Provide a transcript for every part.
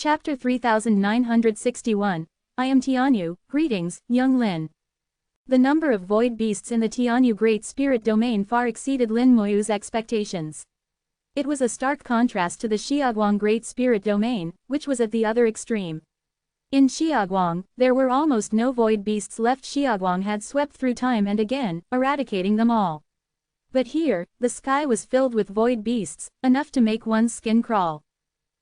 Chapter 3961. I am Tianyu. Greetings, young Lin. The number of void beasts in the Tianyu Great Spirit domain far exceeded Lin Moyu's expectations. It was a stark contrast to the Xiaoguang Great Spirit domain, which was at the other extreme. In Xiaoguang, there were almost no void beasts left. Xiaoguang had swept through time and again, eradicating them all. But here, the sky was filled with void beasts, enough to make one's skin crawl.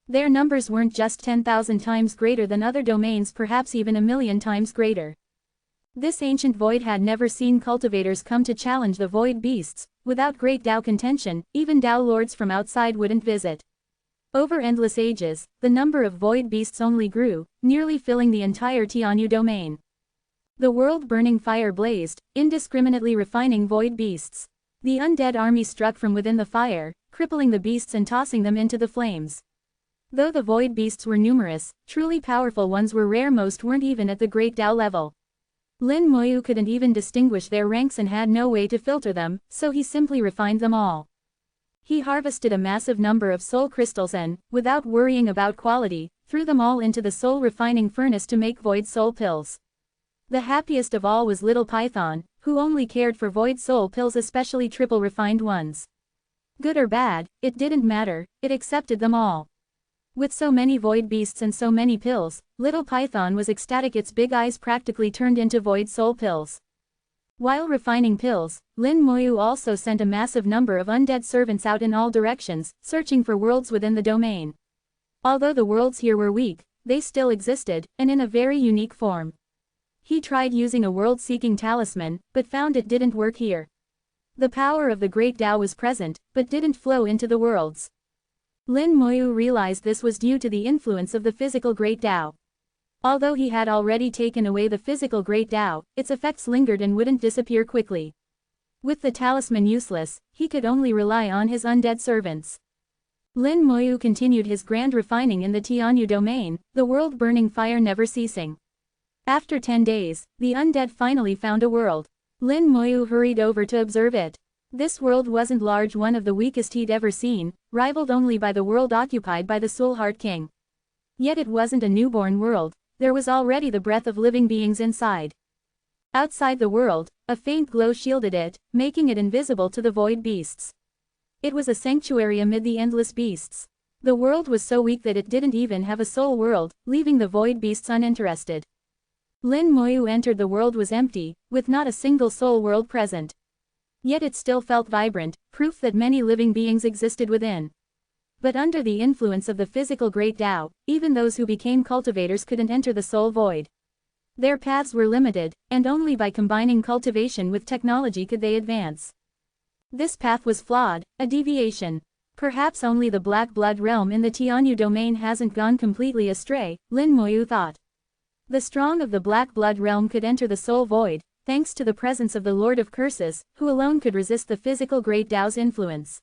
Their numbers weren't just 10,000 times greater than other domains, perhaps even 1,000,000 times greater. This ancient void had never seen cultivators come to challenge the void beasts. Without great Dao contention, even Dao lords from outside wouldn't visit. Over endless ages, the number of void beasts only grew, nearly filling the entire Tianyu domain. The world-burning fire blazed, indiscriminately refining void beasts. The undead army struck from within the fire, crippling the beasts and tossing them into the flames. Though the void beasts were numerous, truly powerful ones were rare. Most weren't even at the great Dao level. Lin Moyu couldn't even distinguish their ranks and had no way to filter them, so he simply refined them all. He harvested a massive number of soul crystals and, without worrying about quality, threw them all into the soul refining furnace to make void soul pills. The happiest of all was Little Python, who only cared for void soul pills, especially triple refined ones. Good or bad, it didn't matter, it accepted them all. With so many void beasts and so many pills, Little Python was ecstatic. Its big eyes practically turned into void soul pills. While refining pills, Lin Moyu also sent a massive number of undead servants out in all directions, searching for worlds within the domain. Although the worlds here were weak, they still existed, and in a very unique form. He tried using a world-seeking talisman, but found it didn't work here. The power of the Great Dao was present, but didn't flow into the worlds. Lin Moyu realized this was due to the influence of the physical Great Dao. Although he had already taken away the physical Great Dao, its effects lingered and wouldn't disappear quickly. With the talisman useless, he could only rely on his undead servants. Lin Moyu continued his grand refining in the Tianyu domain, the world-burning fire never ceasing. After 10 days, the undead finally found a world. Lin Moyu hurried over to observe it. This world wasn't large, one of the weakest he'd ever seen, rivaled only by the world occupied by the Soul Heart King. Yet it wasn't a newborn world, there was already the breath of living beings inside. Outside the world, a faint glow shielded it, making it invisible to the void beasts. It was a sanctuary amid the endless beasts. The world was so weak that it didn't even have a soul world, leaving the void beasts uninterested. Lin Moyu entered. The world was empty, with not a single soul world present. Yet it still felt vibrant, proof that many living beings existed within. But under the influence of the physical Great Dao, even those who became cultivators couldn't enter the soul void. Their paths were limited, and only by combining cultivation with technology could they advance. This path was flawed, a deviation. Perhaps only the Black Blood realm in the Tianyu domain hasn't gone completely astray, Lin Moyu thought. The strong of the Black Blood realm could enter the soul void, thanks to the presence of the Lord of Curses, who alone could resist the physical Great Dao's influence.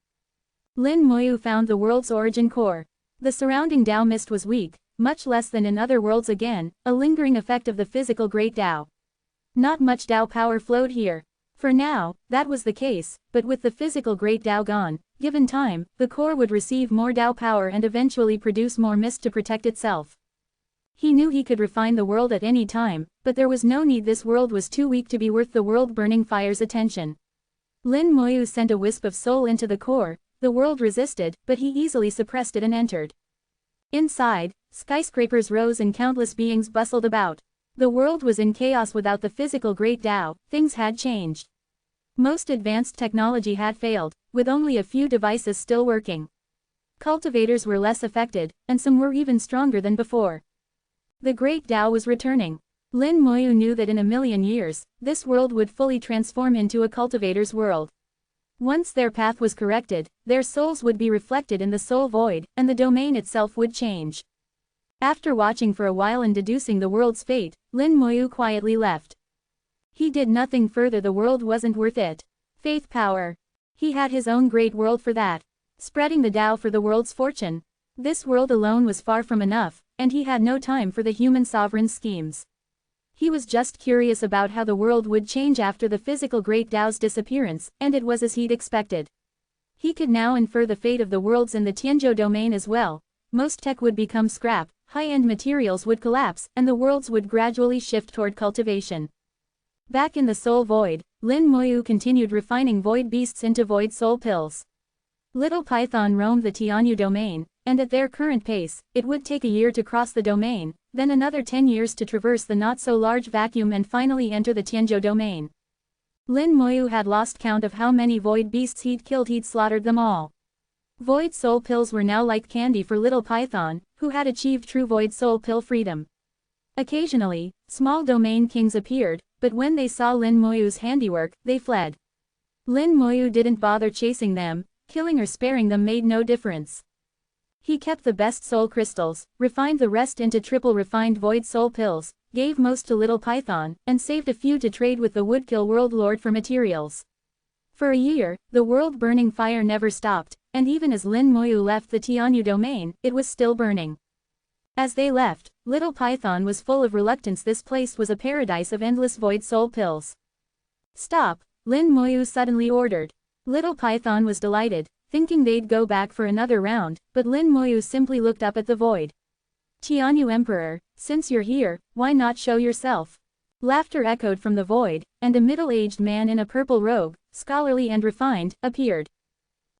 Lin Moyu found the world's origin core. The surrounding Dao mist was weak, much less than in other worlds, again, a lingering effect of the physical Great Dao. Not much Dao power flowed here. For now, that was the case, but with the physical Great Dao gone, given time, the core would receive more Dao power and eventually produce more mist to protect itself. He knew he could refine the world at any time, but there was no need. This world was too weak to be worth the world-burning fire's attention. Lin Moyu sent a wisp of soul into the core. The world resisted, but he easily suppressed it and entered. Inside, skyscrapers rose and countless beings bustled about. The world was in chaos without the physical Great Dao. Things had changed. Most advanced technology had failed, with only a few devices still working. Cultivators were less affected, and some were even stronger than before. The Great Dao was returning. Lin Moyu knew that in 1,000,000 years, this world would fully transform into a cultivator's world. Once their path was corrected, their souls would be reflected in the soul void, and the domain itself would change. After watching for a while and deducing the world's fate, Lin Moyu quietly left. He did nothing further. The world wasn't worth it. Faith power. He had his own great world for that. Spreading the Dao for the world's fortune. This world alone was far from enough, and he had no time for the human sovereign's schemes. He was just curious about how the world would change after the physical Great Dao's disappearance, and it was as he'd expected. He could now infer the fate of the worlds in the Tianzhou domain as well. Most tech would become scrap, high-end materials would collapse, and the worlds would gradually shift toward cultivation. Back in the Soul Void, Lin Moyu continued refining void beasts into void soul pills. Little Python roamed the Tianyu domain, and at their current pace, it would take a year to cross the domain, then another 10 years to traverse the not-so-large vacuum and finally enter the Tianzhou domain. Lin Moyu had lost count of how many void beasts he'd killed. He'd slaughtered them all. Void soul pills were now like candy for Little Python, who had achieved true void soul pill freedom. Occasionally, small domain kings appeared, but when they saw Lin Moyu's handiwork, they fled. Lin Moyu didn't bother chasing them, killing or sparing them made no difference. He kept the best soul crystals, refined the rest into triple refined void soul pills, gave most to Little Python, and saved a few to trade with the Woodkill World Lord for materials. For a year, the world-burning fire never stopped, and even as Lin Moyu left the Tianyu domain, it was still burning. As they left, Little Python was full of reluctance. This place was a paradise of endless void soul pills. "Stop," Lin Moyu suddenly ordered. Little Python was delighted, thinking they'd go back for another round, but Lin Moyu simply looked up at the void. "Tianyu Emperor, since you're here, why not show yourself?" Laughter echoed from the void, and a middle-aged man in a purple robe, scholarly and refined, appeared.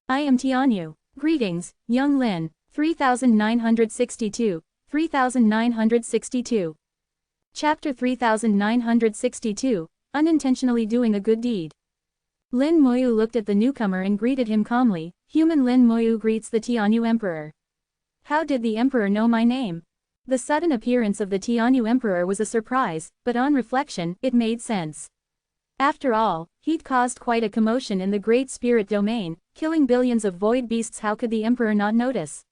"I am Tianyu. Greetings, young Lin." 3962, 3962. Chapter 3962, Unintentionally Doing a Good Deed. Lin Moyu looked at the newcomer and greeted him calmly. Human Lin Moyu greets the Tianyu Emperor. How did the Emperor know my name? The sudden appearance of the Tianyu Emperor was a surprise, but on reflection, it made sense. After all, he'd caused quite a commotion in the Great Spirit Domain, killing billions of void beasts. How could the Emperor not notice?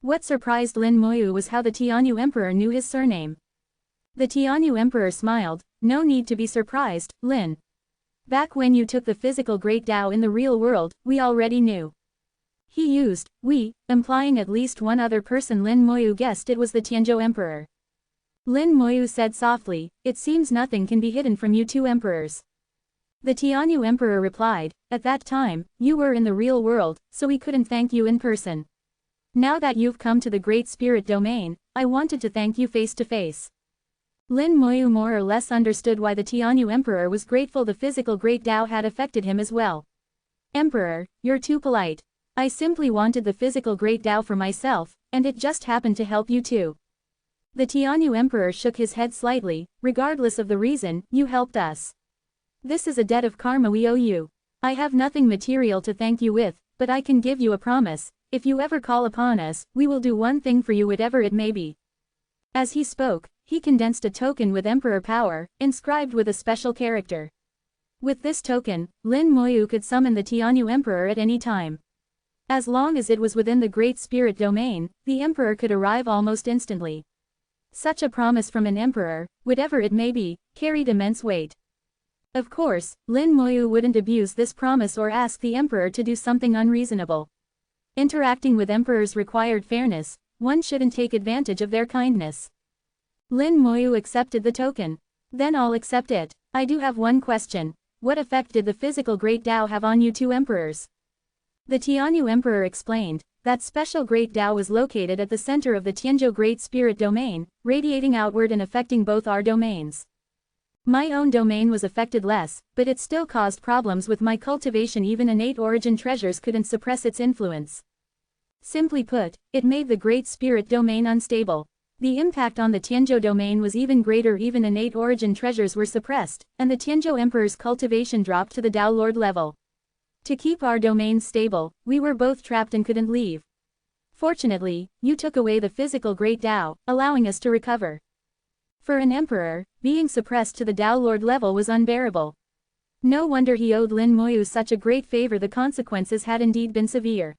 What surprised Lin Moyu was how the Tianyu Emperor knew his surname. The Tianyu Emperor smiled. "No need to be surprised, Lin. Back when you took the physical Great Tao in the real world, we already knew." He used "we," implying at least one other person. Lin Moyu guessed it was the Tianzhou Emperor. Lin Moyu said softly, "It seems nothing can be hidden from you two emperors." The Tianyu Emperor replied, "At that time, you were in the real world, so we couldn't thank you in person. Now that you've come to the Great Spirit Domain, I wanted to thank you face to face." Lin Moyu more or less understood why the Tianyu Emperor was grateful. The physical Great Tao had affected him as well. "Emperor, you're too polite. I simply wanted the physical Great Tao for myself, and it just happened to help you too." The Tianyu Emperor shook his head slightly. "Regardless of the reason, you helped us. This is a debt of karma we owe you. I have nothing material to thank you with, but I can give you a promise. If you ever call upon us, we will do one thing for you, whatever it may be." As he spoke, he condensed a token with Emperor power, inscribed with a special character. With this token, Lin Moyu could summon the Tianyu Emperor at any time. As long as it was within the Great Spirit Domain, the Emperor could arrive almost instantly. Such a promise from an Emperor, whatever it may be, carried immense weight. Of course, Lin Moyu wouldn't abuse this promise or ask the Emperor to do something unreasonable. Interacting with Emperors required fairness. One shouldn't take advantage of their kindness. Lin Moyu accepted the token. "Then I'll accept it. I do have one question. What effect did the physical Great Tao have on you two emperors?" The Tianyu Emperor explained. "That special Great Tao was located at the center of the Tianzhou Great Spirit Domain, radiating outward and affecting both our domains. My own domain was affected less, but it still caused problems with my cultivation. Even innate origin treasures couldn't suppress its influence. Simply put, it made the Great Spirit Domain unstable. The impact on the Tianzhou domain was even greater. Even innate origin treasures were suppressed, and the Tianzhou Emperor's cultivation dropped to the Tao Lord level. To keep our domains stable, we were both trapped and couldn't leave. Fortunately, you took away the physical Great Tao, allowing us to recover." For an emperor, being suppressed to the Tao Lord level was unbearable. No wonder he owed Lin Moyu such a great favor. The consequences had indeed been severe.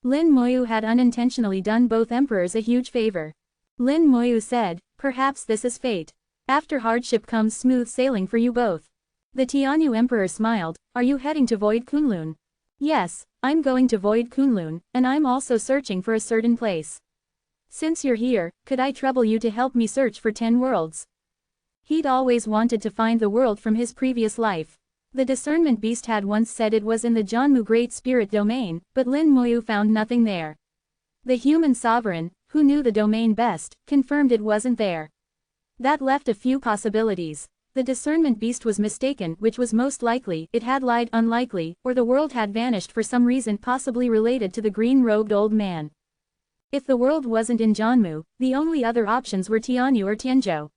Lin Moyu had unintentionally done both emperors a huge favor. Lin Moyu said, "Perhaps this is fate. After hardship comes smooth sailing for you both." The Tianyu Emperor smiled. "Are you heading to Void Kunlun?" "Yes, I'm going to Void Kunlun, and I'm also searching for a certain place. Since you're here, could I trouble you to help me search for 10 worlds?" He'd always wanted to find the world from his previous life. The discernment beast had once said it was in the Jianmu Great Spirit Domain, but Lin Moyu found nothing there. The human sovereign, who knew the domain best, confirmed it wasn't there. That left a few possibilities. The discernment beast was mistaken, which was most likely, it had lied, unlikely, or the world had vanished for some reason possibly related to the green-robed old man. If the world wasn't in Jianmu, the only other options were Tianyu or Tianzhou.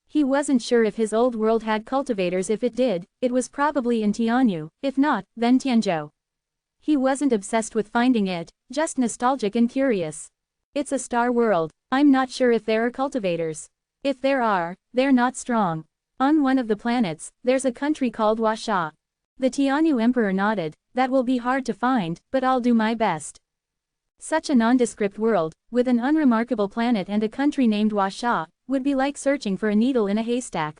He wasn't sure if his old world had cultivators. If it did, it was probably in Tianyu, if not, then Tianzhou. He wasn't obsessed with finding it, just nostalgic and curious. It's a star world, I'm not sure if there are cultivators. If there are, they're not strong. On one of the planets, there's a country called Huasha. The Tianyu Emperor nodded. That will be hard to find, but I'll do my best. Such a nondescript world, with an unremarkable planet and a country named Huasha, would be like searching for a needle in a haystack.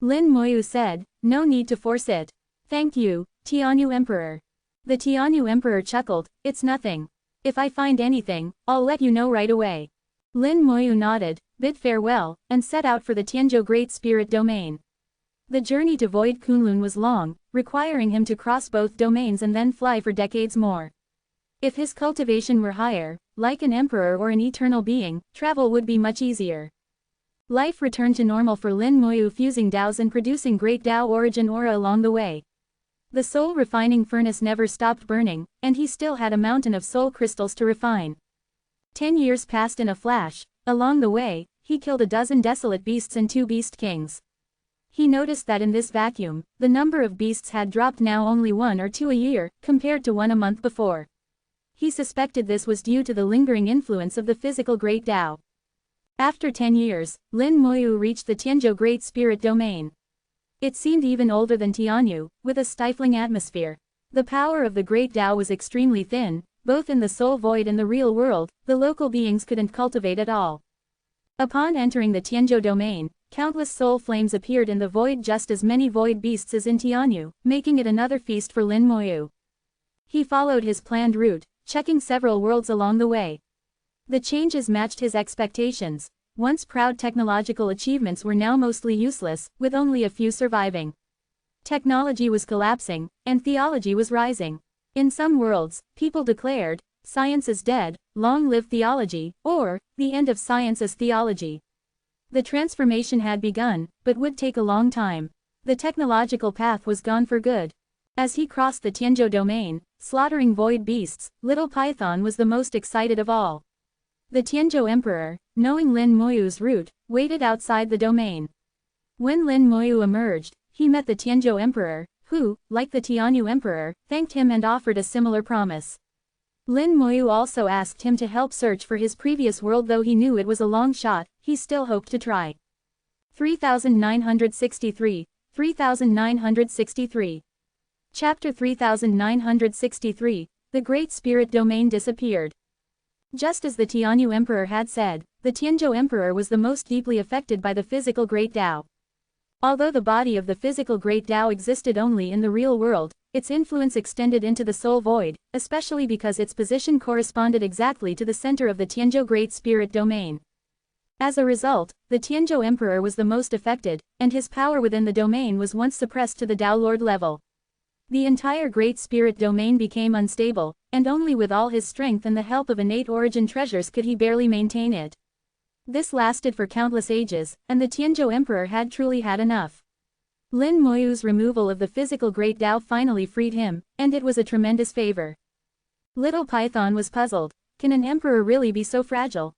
Lin Moyu said, no need to force it. Thank you, Tianyu Emperor. The Tianyu Emperor chuckled, it's nothing. If I find anything, I'll let you know right away. Lin Moyu nodded, bid farewell, and set out for the Tianzhou Great Spirit Domain. The journey to Void Kunlun was long, requiring him to cross both domains and then fly for decades more. If his cultivation were higher, like an emperor or an eternal being, travel would be much easier. Life returned to normal for Lin Moyu, fusing Daos and producing great Dao origin aura along the way. The soul refining furnace never stopped burning, and he still had a mountain of soul crystals to refine. 10 years passed in a flash. Along the way, he killed a dozen desolate beasts and 2 beast kings. He noticed that in this vacuum, the number of beasts had dropped, now only 1 or 2 a year, compared to 1 a month before. He suspected this was due to the lingering influence of the physical Great Tao. After 10 years, Lin Moyu reached the Tianzhou Great Spirit Domain. It seemed even older than Tianyu, with a stifling atmosphere. The power of the Great Tao was extremely thin, both in the soul void and the real world, the local beings couldn't cultivate at all. Upon entering the Tianzhou domain, countless soul flames appeared in the void, just as many void beasts as in Tianyu, making it another feast for Lin Moyu. He followed his planned route, checking several worlds along the way. The changes matched his expectations. Once proud technological achievements were now mostly useless, with only a few surviving. Technology was collapsing, and theology was rising. In some worlds, people declared, science is dead, long live theology, or, the end of science as theology. The transformation had begun, but would take a long time. The technological path was gone for good. As he crossed the Tianzhou domain, slaughtering void beasts, Little Python was the most excited of all. The Tianzhou Emperor, knowing Lin Moyu's route, waited outside the domain. When Lin Moyu emerged, he met the Tianzhou Emperor, who, like the Tianyu Emperor, thanked him and offered a similar promise. Lin Moyu also asked him to help search for his previous world. Though he knew it was a long shot, he still hoped to try. 3963, 3963. Chapter 3963, The Great Spirit Domain disappeared. Just as the Tianyu Emperor had said, the Tianzhou Emperor was the most deeply affected by the physical Great Tao. Although the body of the physical Great Tao existed only in the real world, its influence extended into the soul void, especially because its position corresponded exactly to the center of the Tianzhou Great Spirit Domain. As a result, the Tianzhou Emperor was the most affected, and his power within the domain was once suppressed to the Tao Lord level. The entire Great Spirit Domain became unstable, and only with all his strength and the help of innate origin treasures could he barely maintain it. This lasted for countless ages, and the Tianzhou Emperor had truly had enough. Lin Moyu's removal of the physical Great Tao finally freed him, and it was a tremendous favor. Little Python was puzzled. Can an emperor really be so fragile?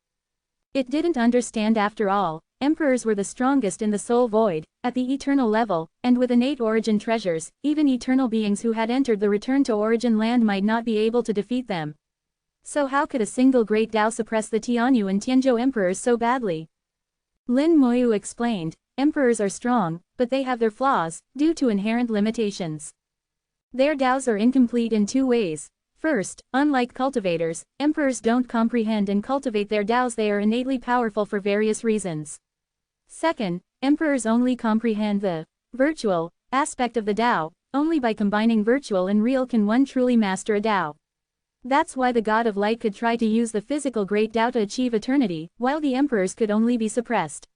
It didn't understand after all. Emperors were the strongest in the soul void, at the eternal level, and with innate origin treasures, even eternal beings who had entered the return to origin land might not be able to defeat them. So how could a single Great Tao suppress the Tianyu and Tianzhou emperors so badly? Lin Moyu explained, emperors are strong, but they have their flaws, due to inherent limitations. Their Taos are incomplete in 2 ways. First, unlike cultivators, emperors don't comprehend and cultivate their Taos. They are innately powerful for various reasons. Second, emperors only comprehend the virtual aspect of the Tao. Only by combining virtual and real can one truly master a Tao. That's why the God of Light could try to use the physical Great Tao to achieve eternity, while the emperors could only be suppressed.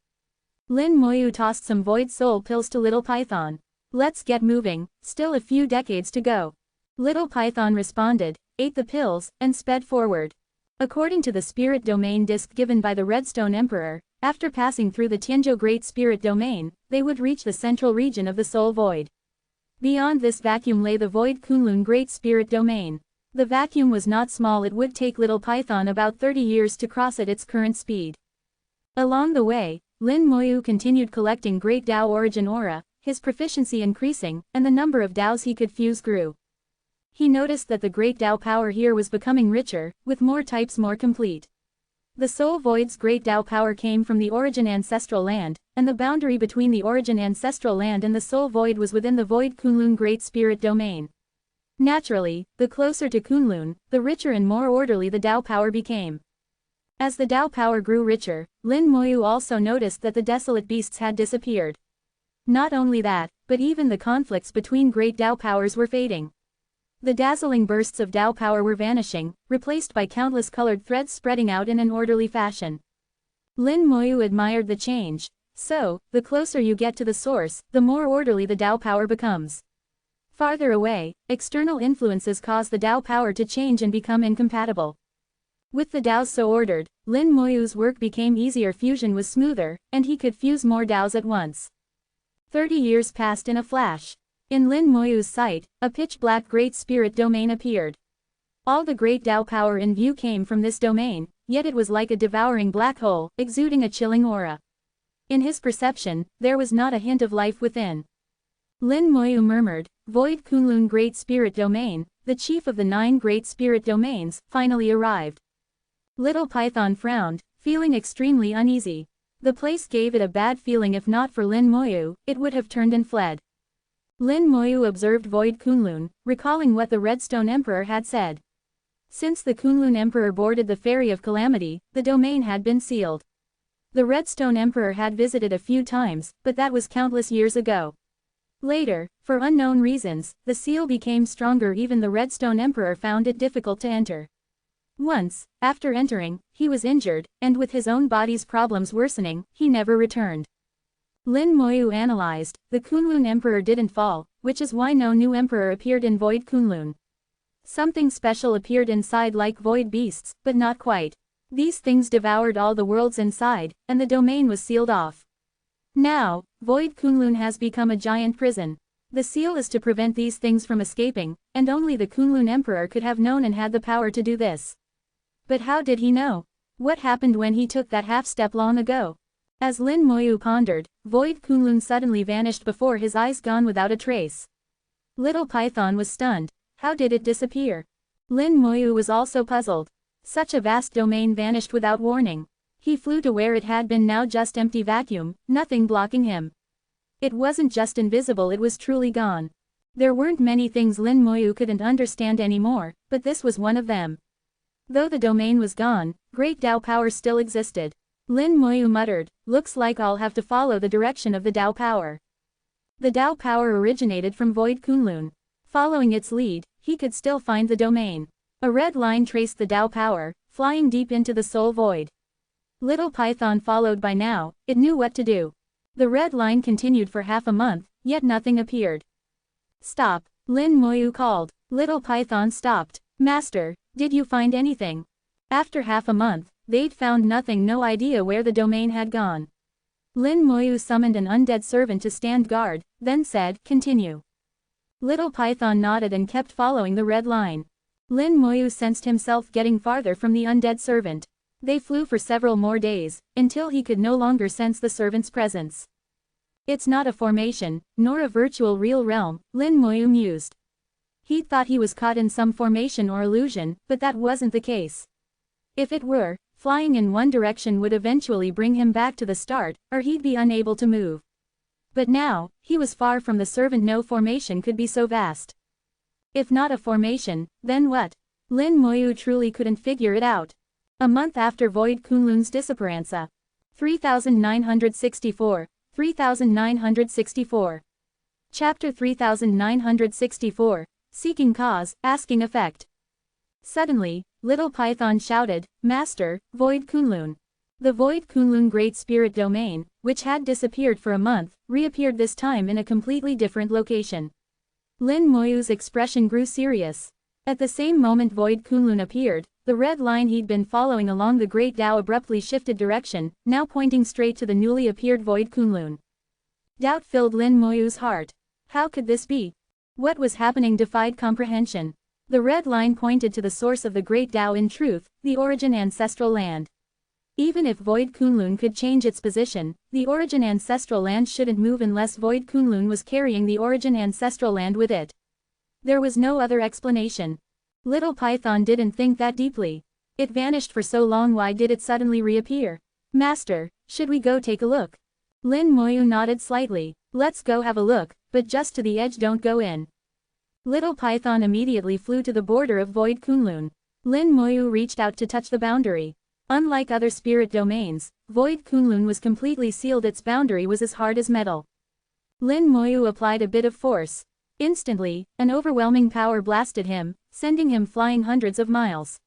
Lin Moyu tossed some void soul pills to Little Python. Let's get moving, still a few decades to go. Little Python responded, ate the pills, and sped forward. According to the spirit domain disc given by the Redstone Emperor, after passing through the Tianzhou Great Spirit Domain, they would reach the central region of the Soul Void. Beyond this vacuum lay the Void Kunlun Great Spirit Domain. The vacuum was not small. It would take Little Python about 30 years to cross at its current speed. Along the way, Lin Moyu continued collecting Great Dao Origin Aura, his proficiency increasing, and the number of Daos he could fuse grew. He noticed that the Great Dao power here was becoming richer, with more types more complete. The Soul Void's Great Dao power came from the Origin Ancestral Land, and the boundary between the Origin Ancestral Land and the Soul Void was within the Void Kunlun Great Spirit Domain. Naturally, the closer to Kunlun, the richer and more orderly the Dao power became. As the Dao power grew richer, Lin Moyu also noticed that the desolate beasts had disappeared. Not only that, but even the conflicts between great Dao powers were fading. The dazzling bursts of Dao power were vanishing, replaced by countless colored threads spreading out in an orderly fashion. Lin Moyu admired the change. So, the closer you get to the source, the more orderly the Dao power becomes. Farther away, external influences cause the Dao power to change and become incompatible. With the Daos so ordered, Lin Moyu's work became easier. Fusion was smoother, and he could fuse more Daos at once. 30 years passed in a flash. In Lin Moyu's sight, a pitch-black Great Spirit Domain appeared. All the great Dao power in view came from this domain, yet it was like a devouring black hole, exuding a chilling aura. In his perception, there was not a hint of life within. Lin Moyu murmured, "Void Kunlun Great Spirit Domain, the chief of the 9 Great Spirit Domains, finally arrived." Little Python frowned, feeling extremely uneasy. The place gave it a bad feeling. If not for Lin Moyu, it would have turned and fled. Lin Moyu observed Void Kunlun, recalling what the Redstone Emperor had said. Since the Kunlun Emperor boarded the Ferry of Calamity, the domain had been sealed. The Redstone Emperor had visited a few times, but that was countless years ago. Later, for unknown reasons, the seal became stronger. Even the Redstone Emperor found it difficult to enter. Once, after entering, he was injured, and with his own body's problems worsening, he never returned. Lin Moyu analyzed, the Kunlun Emperor didn't fall, which is why no new emperor appeared in Void Kunlun. Something special appeared inside like void beasts, but not quite. These things devoured all the worlds inside, and the domain was sealed off. Now, Void Kunlun has become a giant prison. The seal is to prevent these things from escaping, and only the Kunlun Emperor could have known and had the power to do this. But how did he know? What happened when he took that half-step long ago? As Lin Moyu pondered, Void Kunlun suddenly vanished before his eyes, gone without a trace. Little Python was stunned. How did it disappear? Lin Moyu was also puzzled. Such a vast domain vanished without warning. He flew to where it had been, now just empty vacuum, nothing blocking him. It wasn't just invisible, it was truly gone. There weren't many things Lin Moyu couldn't understand anymore, but this was one of them. Though the domain was gone, great Dao power still existed. Lin Moyu muttered, "Looks like I'll have to follow the direction of the Dao power." The Dao power originated from Void Kunlun. Following its lead, he could still find the domain. A red line traced the Dao power, flying deep into the Soul Void. Little Python followed. By now, it knew what to do. The red line continued for half a month, yet nothing appeared. "Stop," Lin Moyu called. Little Python stopped. "Master, did you find anything?" After half a month, they'd found nothing, no idea where the domain had gone. Lin Moyu summoned an undead servant to stand guard, then said, "Continue." Little Python nodded and kept following the red line. Lin Moyu sensed himself getting farther from the undead servant. They flew for several more days, until he could no longer sense the servant's presence. "It's not a formation, nor a virtual real realm," Lin Moyu mused. He thought he was caught in some formation or illusion, but that wasn't the case. If it were, flying in one direction would eventually bring him back to the start, or he'd be unable to move. But now, he was far from the servant. No formation could be so vast. If not a formation, then what? Lin Moyu truly couldn't figure it out. A month after Void Kunlun's disappearance. 3964, 3964. Chapter 3964, Seeking Cause, Asking Effect. Suddenly, Little Python shouted, "Master, Void Kunlun." The Void Kunlun Great Spirit Domain, which had disappeared for a month, reappeared this time in a completely different location. Lin Moyu's expression grew serious. At the same moment Void Kunlun appeared, the The red line he'd been following along the Great Tao abruptly shifted direction, now pointing straight to the newly appeared void Kunlun. Doubt filled Lin Moyu's heart. How could this be? What was happening defied comprehension. The red line pointed to the source of the Great Tao in truth, the origin ancestral land. Even if Void Kunlun could change its position, the origin ancestral land shouldn't move unless Void Kunlun was carrying the origin ancestral land with it. There was no other explanation. Little Python didn't think that deeply. It vanished for so long, why did it suddenly reappear? Master, should we go take a look? Lin Moyu nodded slightly. Let's go have a look, but just to the edge, don't go in. Little Python immediately flew to the border of Void Kunlun. Lin Moyu reached out to touch the boundary. Unlike other spirit domains, Void Kunlun was completely sealed, its boundary was as hard as metal. Lin Moyu applied a bit of force. Instantly, an overwhelming power blasted him, sending him flying hundreds of miles.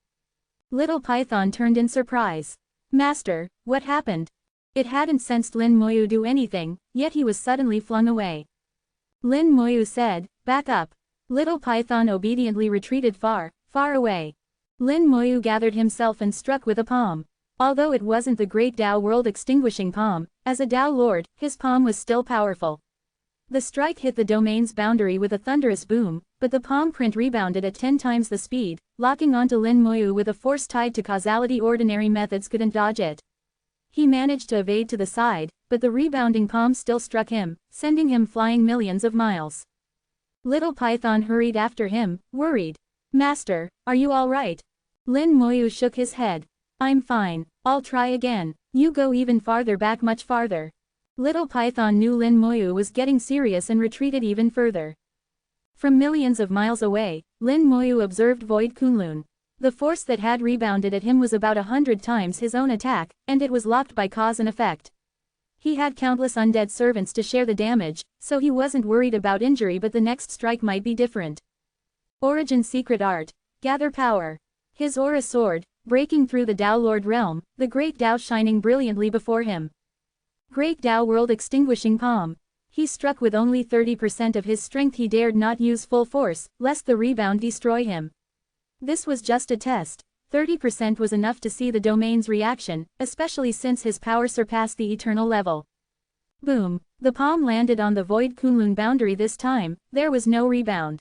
Little Python turned in surprise. Master, what happened? It hadn't sensed Lin Moyu do anything, yet he was suddenly flung away. Lin Moyu said, back up. Little Python obediently retreated far, far away. Lin Moyu gathered himself and struck with a palm. Although it wasn't the great Tao world extinguishing palm, as a Tao lord, his palm was still powerful. The strike hit the domain's boundary with a thunderous boom, but the palm print rebounded at 10 times the speed, locking onto Lin Moyu with a force tied to causality ordinary methods couldn't dodge it. He managed to evade to the side, but the rebounding palm still struck him, sending him flying millions of miles. Little Python hurried after him, worried. Master, are you all right? Lin Moyu shook his head. I'm fine, I'll try again. You go even farther back, much farther. Little Python knew Lin Moyu was getting serious and retreated even further. From millions of miles away, Lin Moyu observed Void Kunlun. The force that had rebounded at him was about 100 times his own attack, and it was locked by cause and effect. He had countless undead servants to share the damage, so he wasn't worried about injury, but the next strike might be different. Origin secret art. Gather power. His aura soared, breaking through the Tao Lord realm, the great Tao shining brilliantly before him. Great Tao world extinguishing palm. He struck with only 30% of his strength. He dared not use full force, lest the rebound destroy him. This was just a test. 30% was enough to see the domain's reaction, especially since his power surpassed the eternal level. Boom! The palm landed on the Void Kunlun boundary. This time, there was no rebound.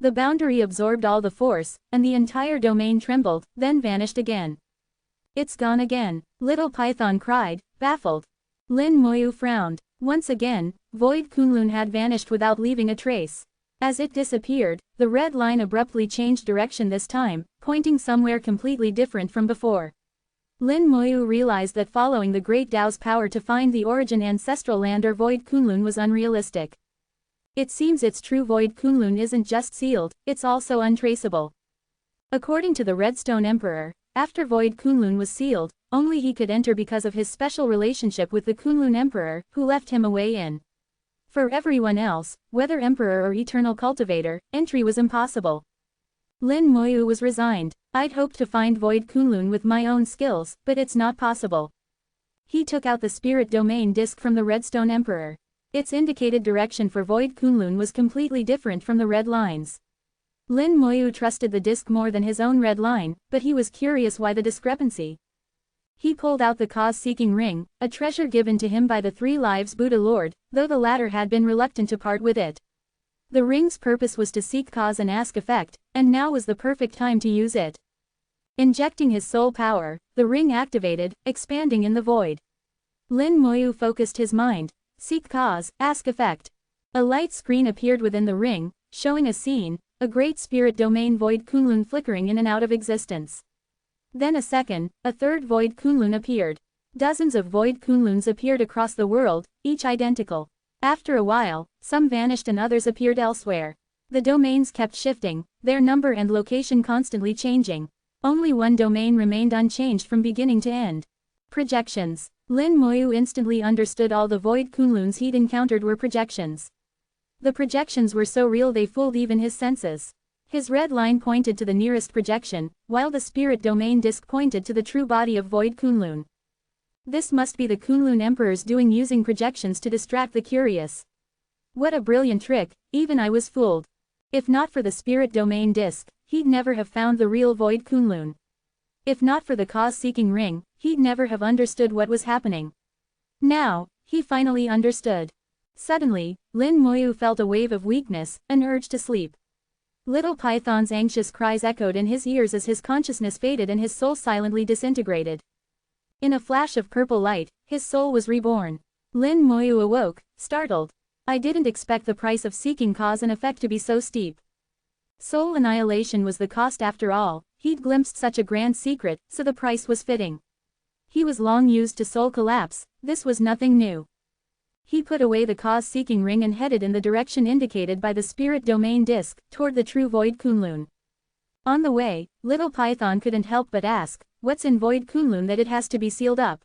The boundary absorbed all the force, and the entire domain trembled, then vanished again. It's gone again, Little Python cried, baffled. Lin Moyu frowned. Once again, Void Kunlun had vanished without leaving a trace. As it disappeared, the red line abruptly changed direction this time, pointing somewhere completely different from before. Lin Moyu realized that following the Great Tao's power to find the origin ancestral land or Void Kunlun was unrealistic. It seems its true Void Kunlun isn't just sealed, it's also untraceable. According to the Redstone Emperor, after Void Kunlun was sealed, only he could enter because of his special relationship with the Kunlun Emperor, who left him a way in. For everyone else, whether Emperor or Eternal Cultivator, entry was impossible. Lin Moyu was resigned. I'd hoped to find Void Kunlun with my own skills, but it's not possible. He took out the Spirit Domain disc from the Redstone Emperor. Its indicated direction for Void Kunlun was completely different from the red lines. Lin Moyu trusted the disc more than his own red line, but he was curious why the discrepancy. He pulled out the cause-seeking ring, a treasure given to him by the Three Lives Buddha Lord, though the latter had been reluctant to part with it. The ring's purpose was to seek cause and ask effect, and now was the perfect time to use it. Injecting his soul power, the ring activated, expanding in the void. Lin Moyu focused his mind. Seek cause, ask effect. A light screen appeared within the ring, showing a scene, a great spirit domain Void Kunlun flickering in and out of existence. Then a second, a third Void Kunlun appeared. Dozens of Void Kunluns appeared across the world, each identical. After a while, some vanished and others appeared elsewhere. The domains kept shifting, their number and location constantly changing. Only one domain remained unchanged from beginning to end. Projections. Lin Moyu instantly understood all the Void Kunluns he'd encountered were projections. The projections were so real they fooled even his senses. His red line pointed to the nearest projection, while the spirit domain disc pointed to the true body of Void Kunlun. This must be the Kunlun Emperor's doing, using projections to distract the curious. What a brilliant trick, even I was fooled. If not for the spirit domain disc, he'd never have found the real Void Kunlun. If not for the cause-seeking ring, he'd never have understood what was happening. Now, he finally understood. Suddenly, Lin Moyu felt a wave of weakness, an urge to sleep. Little Python's anxious cries echoed in his ears as his consciousness faded and his soul silently disintegrated. In a flash of purple light, his soul was reborn. Lin Moyu awoke, startled. I didn't expect the price of seeking cause and effect to be so steep. Soul annihilation was the cost after all. He'd glimpsed such a grand secret, so the price was fitting. He was long used to soul collapse, this was nothing new. He put away the cause-seeking ring and headed in the direction indicated by the spirit domain disc, toward the true Void Kunlun. On the way, little Python couldn't help but ask, what's in Void Kunlun that it has to be sealed up?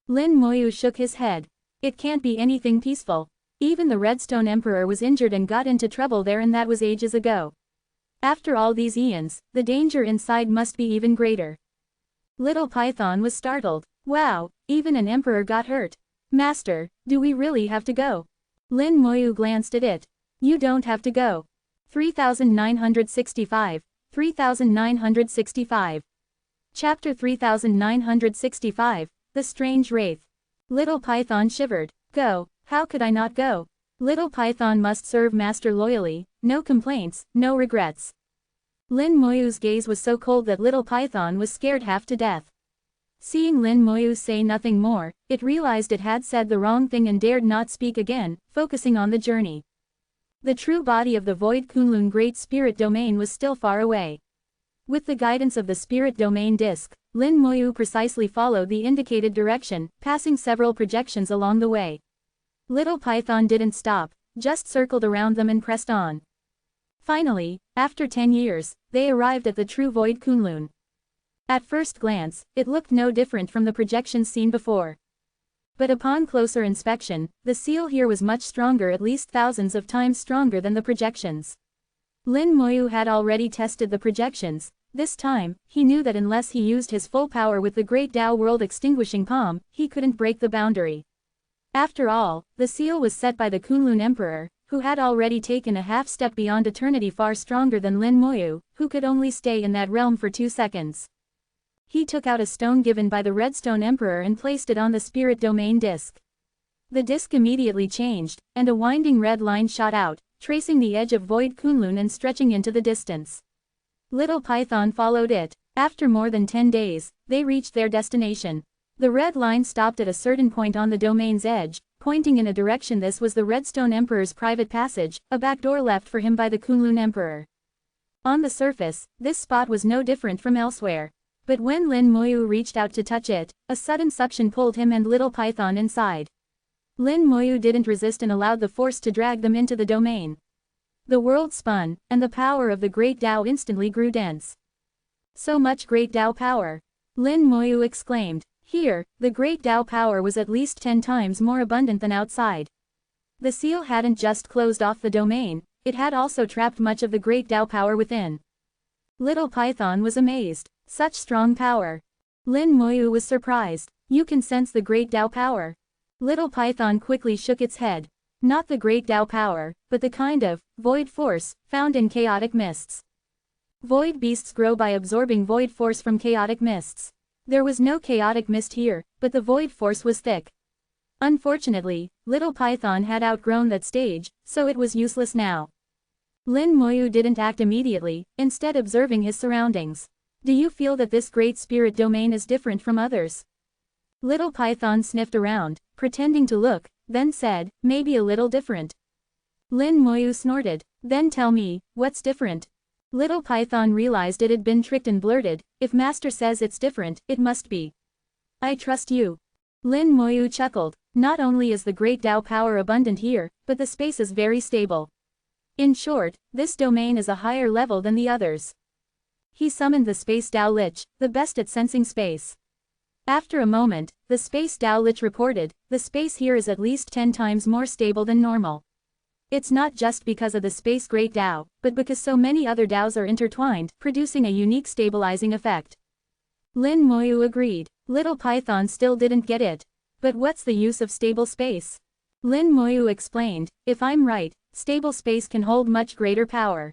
Lin Moyu shook his head. It can't be anything peaceful. Even the Redstone Emperor was injured and got into trouble there, and that was ages ago. After all these eons, the danger inside must be even greater. Little Python was startled. Wow, even an emperor got hurt. Master, do we really have to go? Lin Moyu glanced at it. You don't have to go. 3965, 3965. Chapter 3965, The Strange Wraith. Little Python shivered. Go, how could I not go? Little Python must serve Master loyally, no complaints, no regrets. Lin Moyu's gaze was so cold that little Python was scared half to death. Seeing Lin Moyu say nothing more, it realized it had said the wrong thing and dared not speak again, focusing on the journey. The true body of the Void Kunlun Great Spirit Domain was still far away. With the guidance of the Spirit Domain Disc, Lin Moyu precisely followed the indicated direction, passing several projections along the way. Little Python didn't stop, just circled around them and pressed on. Finally, after 10 years, they arrived at the true Void Kunlun. At first glance, it looked no different from the projections seen before. But upon closer inspection, the seal here was much stronger, at least thousands of times stronger than the projections. Lin Moyu had already tested the projections. This time, he knew that unless he used his full power with the Great Tao World Extinguishing Palm, he couldn't break the boundary. After all, the seal was set by the Kunlun Emperor, who had already taken a half step beyond eternity, far stronger than Lin Moyu, who could only stay in that realm for 2 seconds. He took out a stone given by the Redstone Emperor and placed it on the Spirit Domain Disc. The disc immediately changed, and a winding red line shot out, tracing the edge of Void Kunlun and stretching into the distance. Little Python followed it. After more than 10 days, they reached their destination. The red line stopped at a certain point on the domain's edge, pointing in a direction. This was the Redstone Emperor's private passage, a back door left for him by the Kunlun Emperor. On the surface, this spot was no different from elsewhere. But when Lin Moyu reached out to touch it, a sudden suction pulled him and little Python inside. Lin Moyu didn't resist and allowed the force to drag them into the domain. The world spun, and the power of the Great Tao instantly grew dense. So much Great Tao power! Lin Moyu exclaimed. Here, the Great Tao power was at least 10 times more abundant than outside. The seal hadn't just closed off the domain, it had also trapped much of the Great Tao power within. Little Python was amazed. Such strong power. Lin Moyu was surprised. You can sense the Great Tao power. Little Python quickly shook its head. Not the Great Tao power, but the kind of void force found in chaotic mists. Void beasts grow by absorbing void force from chaotic mists. There was no chaotic mist here, but the void force was thick. Unfortunately, little Python had outgrown that stage, so it was useless now. Lin Moyu didn't act immediately, instead observing his surroundings. Do you feel that this great spirit domain is different from others? Little Python sniffed around, pretending to look, then said, maybe a little different. Lin Moyu snorted. Then tell me, what's different? Little Python realized it had been tricked and blurted, if Master says it's different, it must be. I trust you. Lin Moyu chuckled. Not only is the Great Tao power abundant here, but the space is very stable. In short, this domain is a higher level than the others. He summoned the Space Tao Lich, the best at sensing space. After a moment, the Space Tao Lich reported, the space here is at least 10 times more stable than normal. It's not just because of the Space Great Tao, but because so many other Taos are intertwined, producing a unique stabilizing effect. Lin Moyu agreed. Little Python still didn't get it. But what's the use of stable space? Lin Moyu explained, if I'm right, stable space can hold much greater power.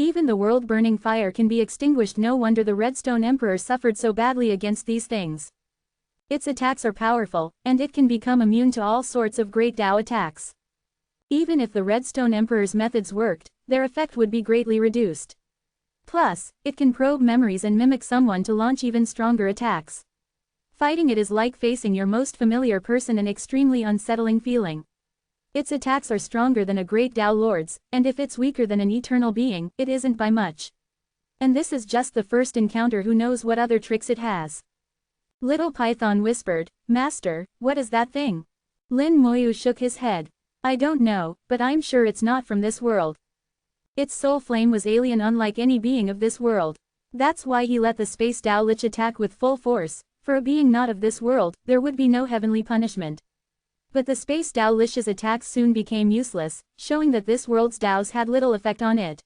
Even the world-burning fire can be extinguished. No wonder the Redstone Emperor suffered so badly against these things. Its attacks are powerful, and it can become immune to all sorts of great Tao attacks. Even if the Redstone Emperor's methods worked, their effect would be greatly reduced. Plus, it can probe memories and mimic someone to launch even stronger attacks. Fighting it is like facing your most familiar person, an extremely unsettling feeling. Its attacks are stronger than a great Tao Lord's, and if it's weaker than an eternal being, it isn't by much. And this is just the first encounter. Who knows what other tricks it has? Little Python whispered, "Master, what is that thing?" Lin Moyu shook his head. "I don't know, but I'm sure it's not from this world. Its soul flame was alien, unlike any being of this world. That's why he let the Space Tao Lich attack with full force. For a being not of this world, there would be no heavenly punishment." But the Space Tao Lich's attacks soon became useless, showing that this world's Taos had little effect on it.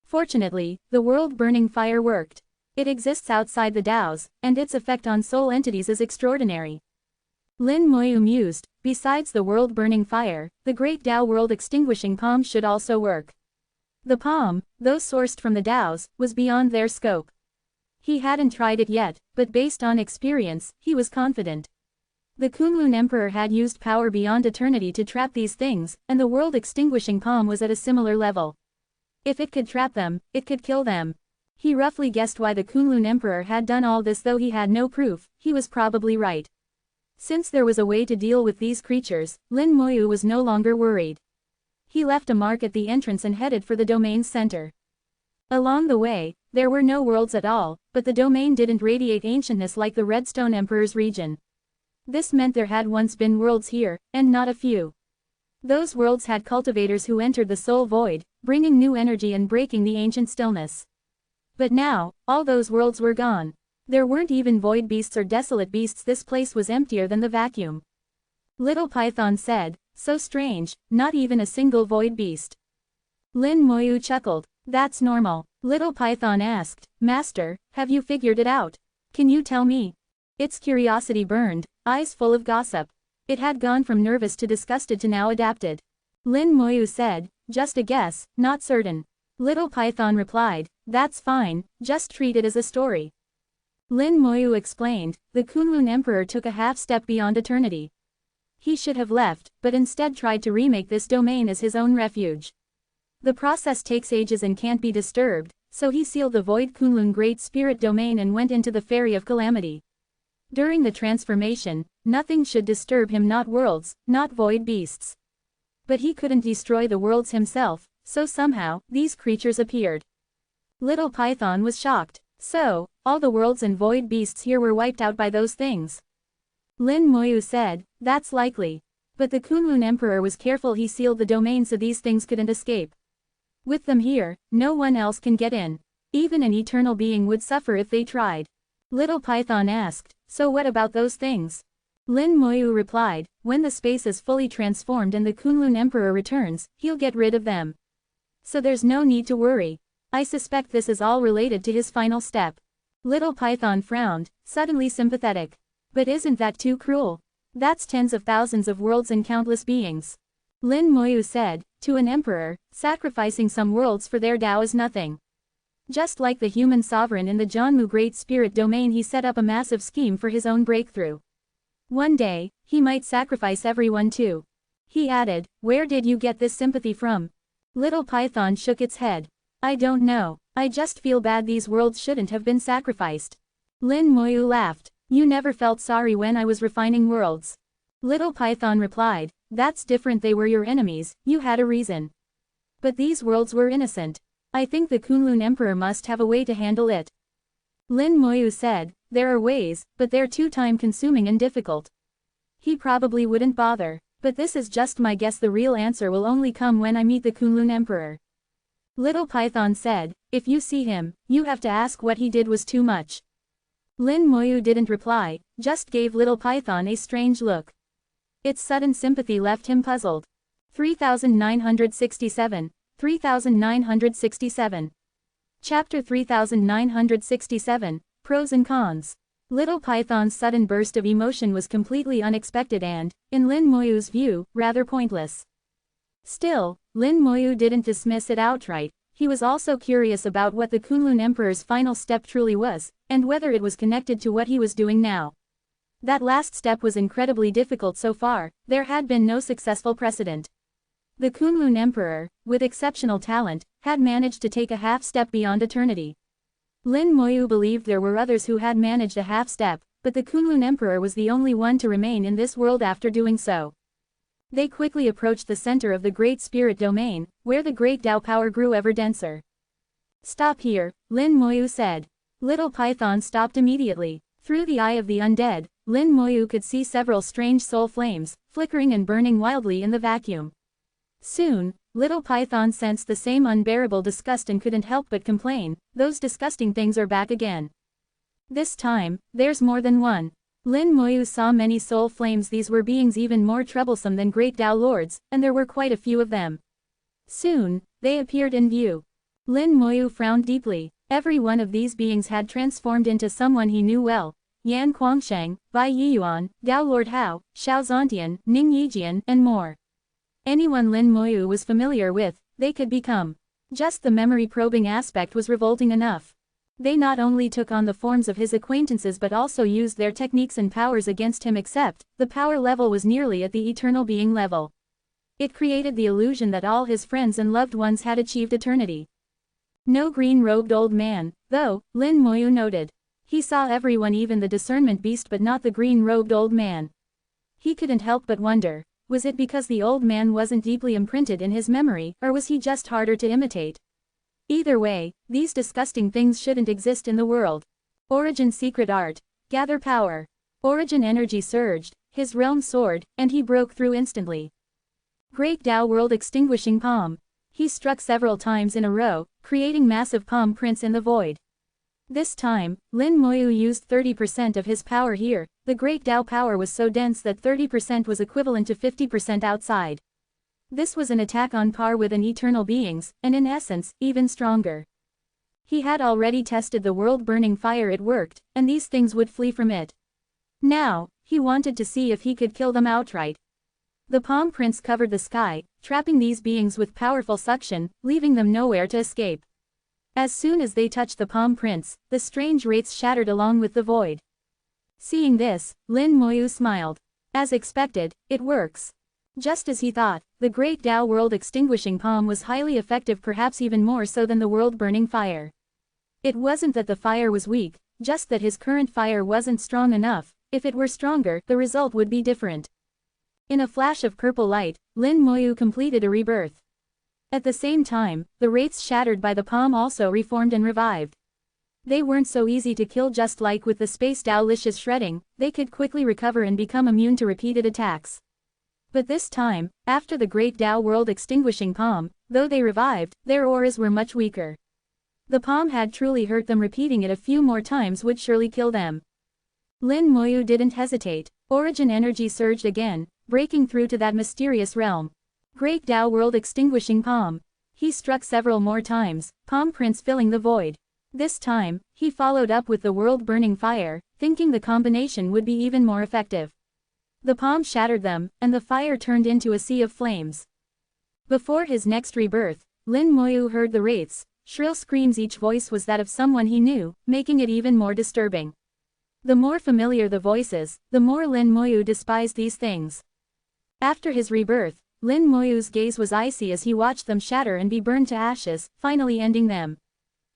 Fortunately, the world-burning fire worked. It exists outside the Taos, and its effect on soul entities is extraordinary. Lin Moyu mused, besides the world-burning fire, the great Tao world-extinguishing palm should also work. The palm, though sourced from the Taos, was beyond their scope. He hadn't tried it yet, but based on experience, he was confident. The Kunlun Emperor had used power beyond eternity to trap these things, and the world-extinguishing palm was at a similar level. If it could trap them, it could kill them. He roughly guessed why the Kunlun Emperor had done all this. Though he had no proof, he was probably right. Since there was a way to deal with these creatures, Lin Moyu was no longer worried. He left a mark at the entrance and headed for the domain's center. Along the way, there were no worlds at all, but the domain didn't radiate ancientness like the Redstone Emperor's region. This meant there had once been worlds here, and not a few. Those worlds had cultivators who entered the soul void, bringing new energy and breaking the ancient stillness. But now, all those worlds were gone. There weren't even void beasts or desolate beasts. This place was emptier than the vacuum. Little Python said, "So strange, not even a single void beast." Lin Moyu chuckled. "That's normal." Little Python asked, "Master, have you figured it out? Can you tell me?" Its curiosity burned, eyes full of gossip. It had gone from nervous to disgusted to now adapted. Lin Moyu said, "Just a guess, not certain." Little Python replied, "That's fine, just treat it as a story." Lin Moyu explained, the Kunlun Emperor took a half-step beyond eternity. He should have left, but instead tried to remake this domain as his own refuge. The process takes ages and can't be disturbed, so he sealed the Void Kunlun Great Spirit domain and went into the Fairy of Calamity. During the transformation, nothing should disturb him, not worlds, not void beasts. But he couldn't destroy the worlds himself, so somehow, these creatures appeared. Little Python was shocked. So, all the worlds and void beasts here were wiped out by those things? Lin Moyu said, "That's likely. But the Kunlun Emperor was careful. He sealed the domain so these things couldn't escape. With them here, no one else can get in. Even an eternal being would suffer if they tried." Little Python asked, "So what about those things?" Lin Moyu replied, "When the space is fully transformed and the Kunlun Emperor returns, he'll get rid of them. So there's no need to worry. I suspect this is all related to his final step." Little Python frowned, suddenly sympathetic. "But isn't that too cruel? That's tens of thousands of worlds and countless beings." Lin Moyu said, "To an emperor, sacrificing some worlds for their Tao is nothing. Just like the human sovereign in the Jianmu Great Spirit domain, he set up a massive scheme for his own breakthrough. One day, he might sacrifice everyone too." He added, "Where did you get this sympathy from?" Little Python shook its head. "I don't know. I just feel bad. These worlds shouldn't have been sacrificed." Lin Moyu laughed. "You never felt sorry when I was refining worlds." Little Python replied, "That's different. They were your enemies, you had a reason. But these worlds were innocent. I think the Kunlun Emperor must have a way to handle it." Lin Moyu said, "There are ways, but they're too time-consuming and difficult. He probably wouldn't bother. But this is just my guess. The real answer will only come when I meet the Kunlun Emperor." Little Python said, "If you see him, you have to ask what he did was too much." Lin Moyu didn't reply, just gave Little Python a strange look. Its sudden sympathy left him puzzled. 3967. 3967. Chapter 3967, Pros and Cons. Little Python's sudden burst of emotion was completely unexpected and, in Lin Moyu's view, rather pointless. Still, Lin Moyu didn't dismiss it outright. he was also curious about what the Kunlun Emperor's final step truly was, and whether it was connected to what he was doing now. That last step was incredibly difficult so far, there had been no successful precedent. The Kunlun Emperor, with exceptional talent, had managed to take a half-step beyond eternity. Lin Moyu believed there were others who had managed a half-step, but the Kunlun Emperor was the only one to remain in this world after doing so. They quickly approached the center of the Great Spirit Domain, where the Great Tao power grew ever denser. "Stop here," Lin Moyu said. Little Python stopped immediately. Through the eye of the undead, Lin Moyu could see several strange soul flames, flickering and burning wildly in the vacuum. Soon, Little Python sensed the same unbearable disgust and couldn't help but complain, "Those disgusting things are back again. This time, there's more than one." Lin Moyu saw many soul flames. These were beings even more troublesome than Great Tao Lords, and there were quite a few of them. Soon, they appeared in view. Lin Moyu frowned deeply. Every one of these beings had transformed into someone he knew well. Yan Guangsheng, Bai Yiyuan, Dao Lord Hao, Xiao Zontian, Ning Yijian, and more. Anyone Lin Moyu was familiar with, they could become. Just the memory-probing aspect was revolting enough. They not only took on the forms of his acquaintances but also used their techniques and powers against him, except, the power level was nearly at the eternal being level. It created the illusion that all his friends and loved ones had achieved eternity. No green-robed old man, though, Lin Moyu noted. He saw everyone, even the discernment beast, but not the green-robed old man. He couldn't help but wonder, was it because the old man wasn't deeply imprinted in his memory, or was he just harder to imitate? Either way, these disgusting things shouldn't exist in the world. Origin secret art. Gather power. Origin energy surged, his realm soared, and he broke through instantly. Great Tao World Extinguishing Palm. He struck several times in a row, creating massive palm prints in the void. This time, Lin Moyu used 30% of his power here. The Great Tao power was so dense that 30% was equivalent to 50% outside. This was an attack on par with an eternal being's, and in essence, even stronger. He had already tested the world-burning fire. It worked, and these things would flee from it. Now, he wanted to see if he could kill them outright. The palm prints covered the sky, trapping these beings with powerful suction, leaving them nowhere to escape. As soon as they touched the palm prints, the strange wraiths shattered along with the void. Seeing this, Lin Moyu smiled. As expected, it works. Just as he thought, the Great Tao World Extinguishing Palm was highly effective, perhaps even more so than the world-burning fire. It wasn't that the fire was weak, just that his current fire wasn't strong enough. If it were stronger, the result would be different. In a flash of purple light, Lin Moyu completed a rebirth. At the same time, the wraiths shattered by the palm also reformed and revived. They weren't so easy to kill. Just like with the Space Dao-licious shredding, they could quickly recover and become immune to repeated attacks. But this time, after the Great Tao World Extinguishing Palm, though they revived, their auras were much weaker. The palm had truly hurt them. Repeating it a few more times would surely kill them. Lin Moyu didn't hesitate. Origin energy surged again, breaking through to that mysterious realm. Great Tao World Extinguishing Palm. He struck several more times, palm prints filling the void. This time, he followed up with the world-burning fire, thinking the combination would be even more effective. The palm shattered them, and the fire turned into a sea of flames. Before his next rebirth, Lin Moyu heard the wraiths' shrill screams. Each voice was that of someone he knew, making it even more disturbing. The more familiar the voices, the more Lin Moyu despised these things. After his rebirth, Lin Moyu's gaze was icy as he watched them shatter and be burned to ashes, finally ending them.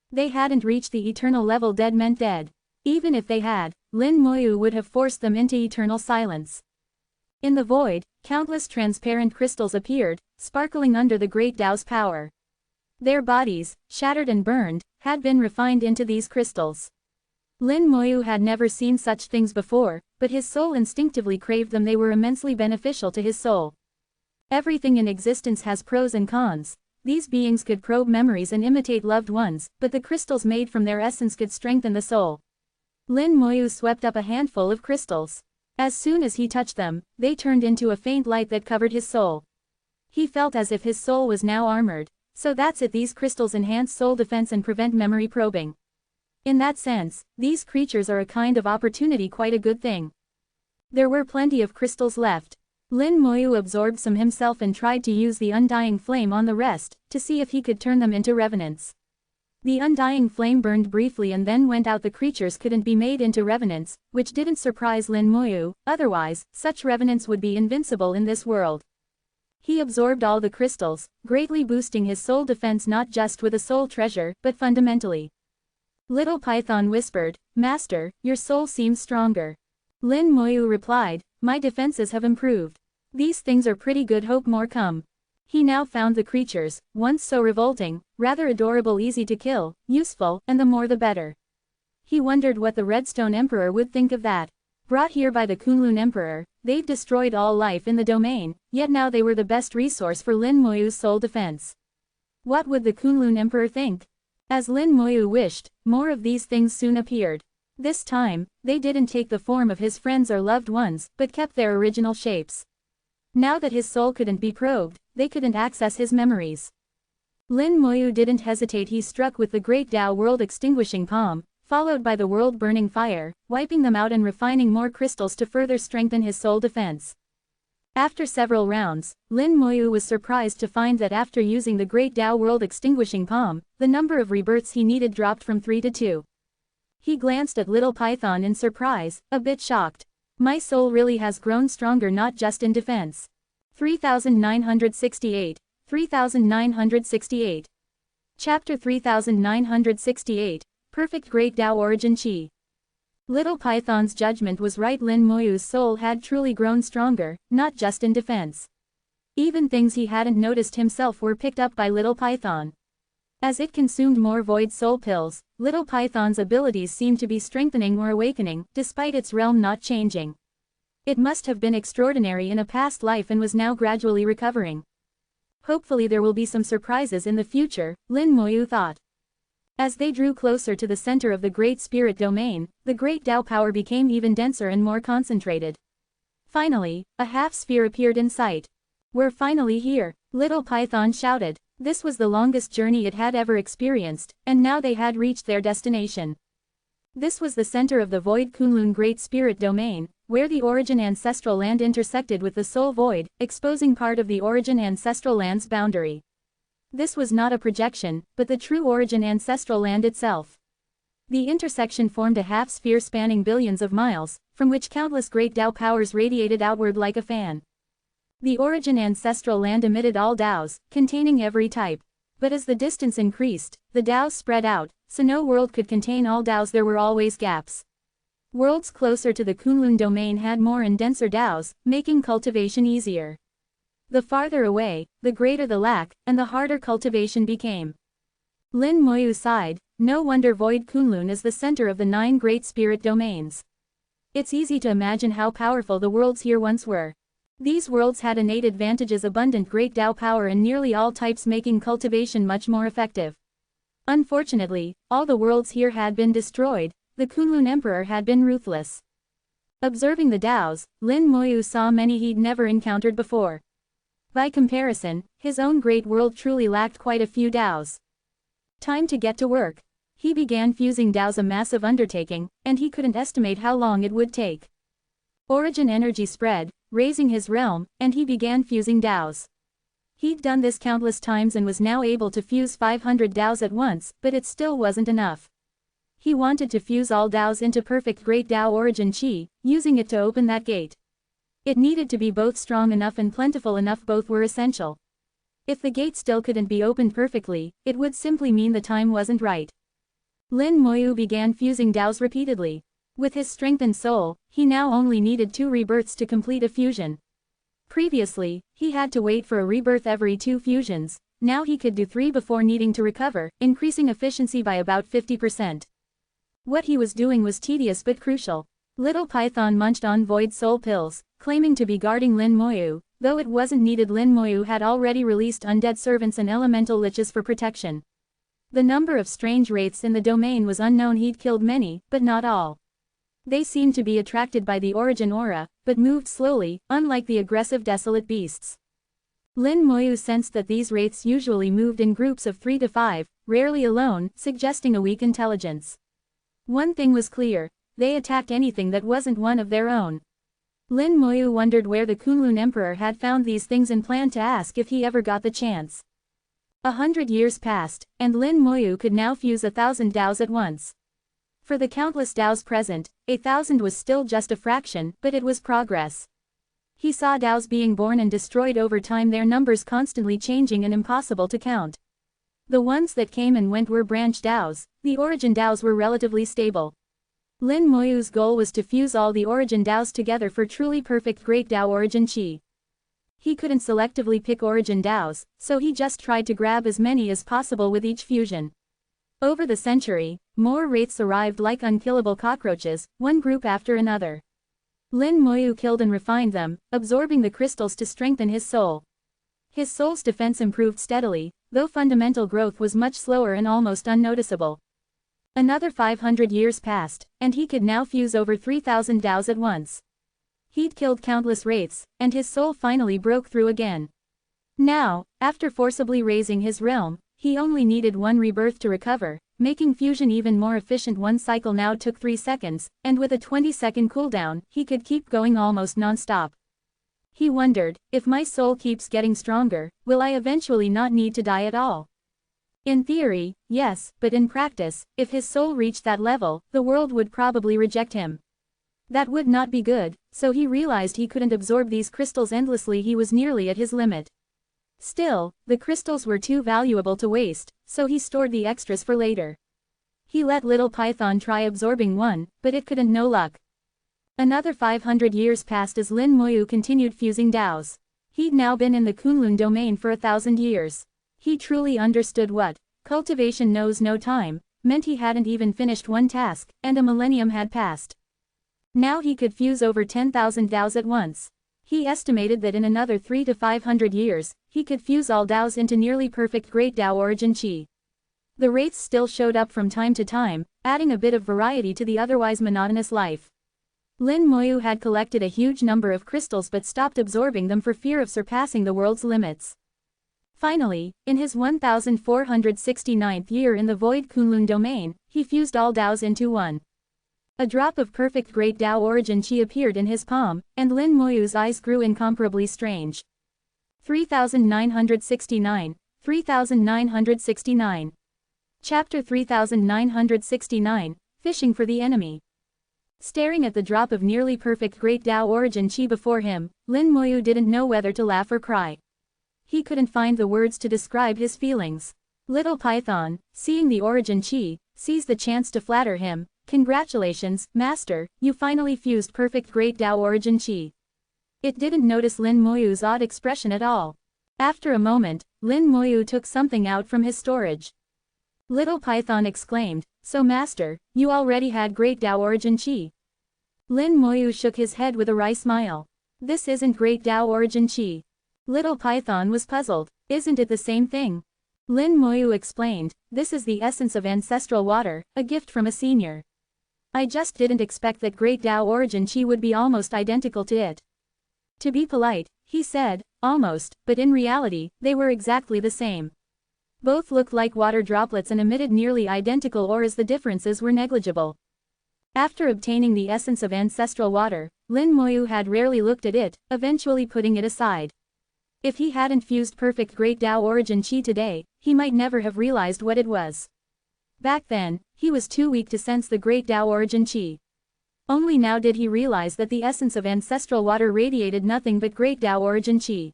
They hadn't reached the eternal level. Dead meant dead. Even if they had, Lin Moyu would have forced them into eternal silence. In the void, countless transparent crystals appeared, sparkling under the Great Tao's power. Their bodies, shattered and burned, had been refined into these crystals. Lin Moyu had never seen such things before, but his soul instinctively craved them. They were immensely beneficial to his soul. Everything in existence has pros and cons. These beings could probe memories and imitate loved ones, but the crystals made from their essence could strengthen the soul. Lin Moyu swept up a handful of crystals. As soon as he touched them, they turned into a faint light that covered his soul. He felt as if his soul was now armored. So that's it. These crystals enhance soul defense and prevent memory probing. In that sense, these creatures are a kind of opportunity, quite a good thing. There were plenty of crystals left. Lin Moyu absorbed some himself and tried to use the undying flame on the rest, to see if he could turn them into revenants. The undying flame burned briefly and then went out. The creatures couldn't be made into revenants, which didn't surprise Lin Moyu, otherwise, such revenants would be invincible in this world. He absorbed all the crystals, greatly boosting his soul defense not just with a soul treasure, but fundamentally. Little Python whispered, "Master, your soul seems stronger." Lin Moyu replied, "My defenses have improved. These things are pretty good, hope more come." He now found the creatures, once so revolting, rather adorable, easy to kill, useful, and the more the better. He wondered what the Redstone Emperor would think of that. Brought here by the Kunlun Emperor, they'd destroyed all life in the domain, yet now they were the best resource for Lin Moyu's soul defense. What would the Kunlun Emperor think? As Lin Moyu wished, more of these things soon appeared. This time, they didn't take the form of his friends or loved ones, but kept their original shapes. Now that his soul couldn't be probed, they couldn't access his memories. Lin Moyu didn't hesitate. He struck with the great Tao world extinguishing palm, followed by the world burning fire, wiping them out and refining more crystals to further strengthen his soul defense. After several rounds, Lin Moyu was surprised to find that after using the great Tao world extinguishing palm, the number of rebirths he needed dropped from 3 to 2. He glanced at Little Python in surprise, a bit shocked. My soul really has grown stronger, not just in defense. 3968. 3968. Chapter 3968. Perfect Great Tao Origin Chi. Little Python's judgment was right. Lin Moyu's soul had truly grown stronger, not just in defense. Even things he hadn't noticed himself were picked up by Little Python. As it consumed more void soul pills, Little Python's abilities seemed to be strengthening or awakening, despite its realm not changing. It must have been extraordinary in a past life and was now gradually recovering. Hopefully there will be some surprises in the future, Lin Moyu thought. As they drew closer to the center of the Great Spirit Domain, the Great Tao power became even denser and more concentrated. Finally, a half-sphere appeared in sight. "We're finally here," Little Python shouted. This was the longest journey it had ever experienced, and now they had reached their destination. This was the center of the Void Kunlun Great Spirit Domain, where the Origin Ancestral Land intersected with the Soul Void, exposing part of the Origin Ancestral Land's boundary. This was not a projection, but the true Origin Ancestral Land itself. The intersection formed a half-sphere spanning billions of miles, from which countless Great Tao powers radiated outward like a fan. The Origin Ancestral Land emitted all Taos, containing every type. But as the distance increased, the Taos spread out, so no world could contain all Taos. There were always gaps. Worlds closer to the Kunlun domain had more and denser Taos, making cultivation easier. The farther away, the greater the lack, and the harder cultivation became. Lin Moyu sighed. No wonder Void Kunlun is the center of the 9 great spirit domains. It's easy to imagine how powerful the worlds here once were. These worlds had innate advantages, abundant Great Tao power in nearly all types, making cultivation much more effective. Unfortunately, all the worlds here had been destroyed. The Kunlun Emperor had been ruthless. Observing the Taos, Lin Moyu saw many he'd never encountered before. By comparison, his own great world truly lacked quite a few Taos. Time to get to work. He began fusing Taos, a massive undertaking, and he couldn't estimate how long it would take. Origin energy spread, raising his realm, and he began fusing Taos. He'd done this countless times and was now able to fuse 500 Taos at once, but it still wasn't enough. He wanted to fuse all Taos into perfect Great Tao Origin Chi, using it to open that gate. It needed to be both strong enough and plentiful enough. Both were essential. If the gate still couldn't be opened perfectly, it would simply mean the time wasn't right. Lin Moyu began fusing Taos repeatedly. With his strengthened soul, he now only needed 2 rebirths to complete a fusion. Previously, he had to wait for a rebirth every 2 fusions. Now he could do 3 before needing to recover, increasing efficiency by about 50%. What he was doing was tedious but crucial. Little Python munched on void soul pills, claiming to be guarding Lin Moyu. Though it wasn't needed, Lin Moyu had already released undead servants and elemental liches for protection. The number of strange wraiths in the domain was unknown. He'd killed many, but not all. They seemed to be attracted by the origin aura, but moved slowly, unlike the aggressive desolate beasts. Lin Moyu sensed that these wraiths usually moved in groups of 3 to 5, rarely alone, suggesting a weak intelligence. One thing was clear: they attacked anything that wasn't one of their own. Lin Moyu wondered where the Kunlun Emperor had found these things and planned to ask if he ever got the chance. 100 years passed, and Lin Moyu could now fuse 1,000 Daos at once. For the countless Daos present, 1,000 was still just a fraction, but it was progress. He saw Daos being born and destroyed over time, their numbers constantly changing and impossible to count. The ones that came and went were branch Daos, the origin Daos were relatively stable. Lin Moyu's goal was to fuse all the origin Daos together for truly perfect Great Dao Origin Chi. He couldn't selectively pick origin Daos, so he just tried to grab as many as possible with each fusion. Over the century, more wraiths arrived like unkillable cockroaches, one group after another. Lin Moyu killed and refined them, absorbing the crystals to strengthen his soul. His soul's defense improved steadily, though fundamental growth was much slower and almost unnoticeable. Another 500 years passed, and he could now fuse over 3,000 Daos at once. He'd killed countless wraiths, and his soul finally broke through again. Now, after forcibly raising his realm, he only needed one rebirth to recover, making fusion even more efficient. One cycle now took 3 seconds, and with a 20-second cooldown, he could keep going almost non-stop. He wondered, if my soul keeps getting stronger, will I eventually not need to die at all? In theory, yes, but in practice, if his soul reached that level, the world would probably reject him. That would not be good, so he realized he couldn't absorb these crystals endlessly. He was nearly at his limit. Still, the crystals were too valuable to waste, so he stored the extras for later. He let Little Python try absorbing one, but it couldn't, no luck. Another 500 years passed as Lin Moyu continued fusing Daos. He'd now been in the Kunlun domain for 1,000 years. He truly understood what cultivation knows no time meant. He hadn't even finished one task, and a millennium had passed. Now he could fuse over 10,000 Daos at once. He estimated that in another 300 to 500 years, he could fuse all Daos into nearly perfect Great Dao Origin Chi. The wraiths still showed up from time to time, adding a bit of variety to the otherwise monotonous life. Lin Moyu had collected a huge number of crystals but stopped absorbing them for fear of surpassing the world's limits. Finally, in his 1469th year in the Void Kunlun domain, he fused all Daos into one. A drop of perfect Great Dao Origin Chi appeared in his palm, and Lin Moyu's eyes grew incomparably strange. 3969, 3969. Chapter 3969, Fishing for the Enemy. Staring at the drop of nearly perfect Great Dao Origin Chi before him, Lin Moyu didn't know whether to laugh or cry. He couldn't find the words to describe his feelings. Little Python, seeing the Origin Chi, seized the chance to flatter him. Congratulations, Master, you finally fused perfect Great Dao Origin Chi. It didn't notice Lin Moyu's odd expression at all. After a moment, Lin Moyu took something out from his storage. Little Python exclaimed, "So Master, you already had Great Dao Origin Chi?" Lin Moyu shook his head with a wry smile. "This isn't Great Dao Origin Chi." Little Python was puzzled. "Isn't it the same thing?" Lin Moyu explained, "This is the essence of ancestral water, a gift from a senior. I just didn't expect that Great Dao Origin Chi would be almost identical to it." To be polite, he said, "Almost," but in reality, they were exactly the same. Both looked like water droplets and emitted nearly identical auras. The differences were negligible. After obtaining the essence of ancestral water, Lin Moyu had rarely looked at it, eventually putting it aside. If he hadn't fused perfect Great Dao Origin Chi today, he might never have realized what it was. Back then, he was too weak to sense the Great Dao Origin Chi. Only now did he realize that the essence of ancestral water radiated nothing but Great Dao Origin Chi.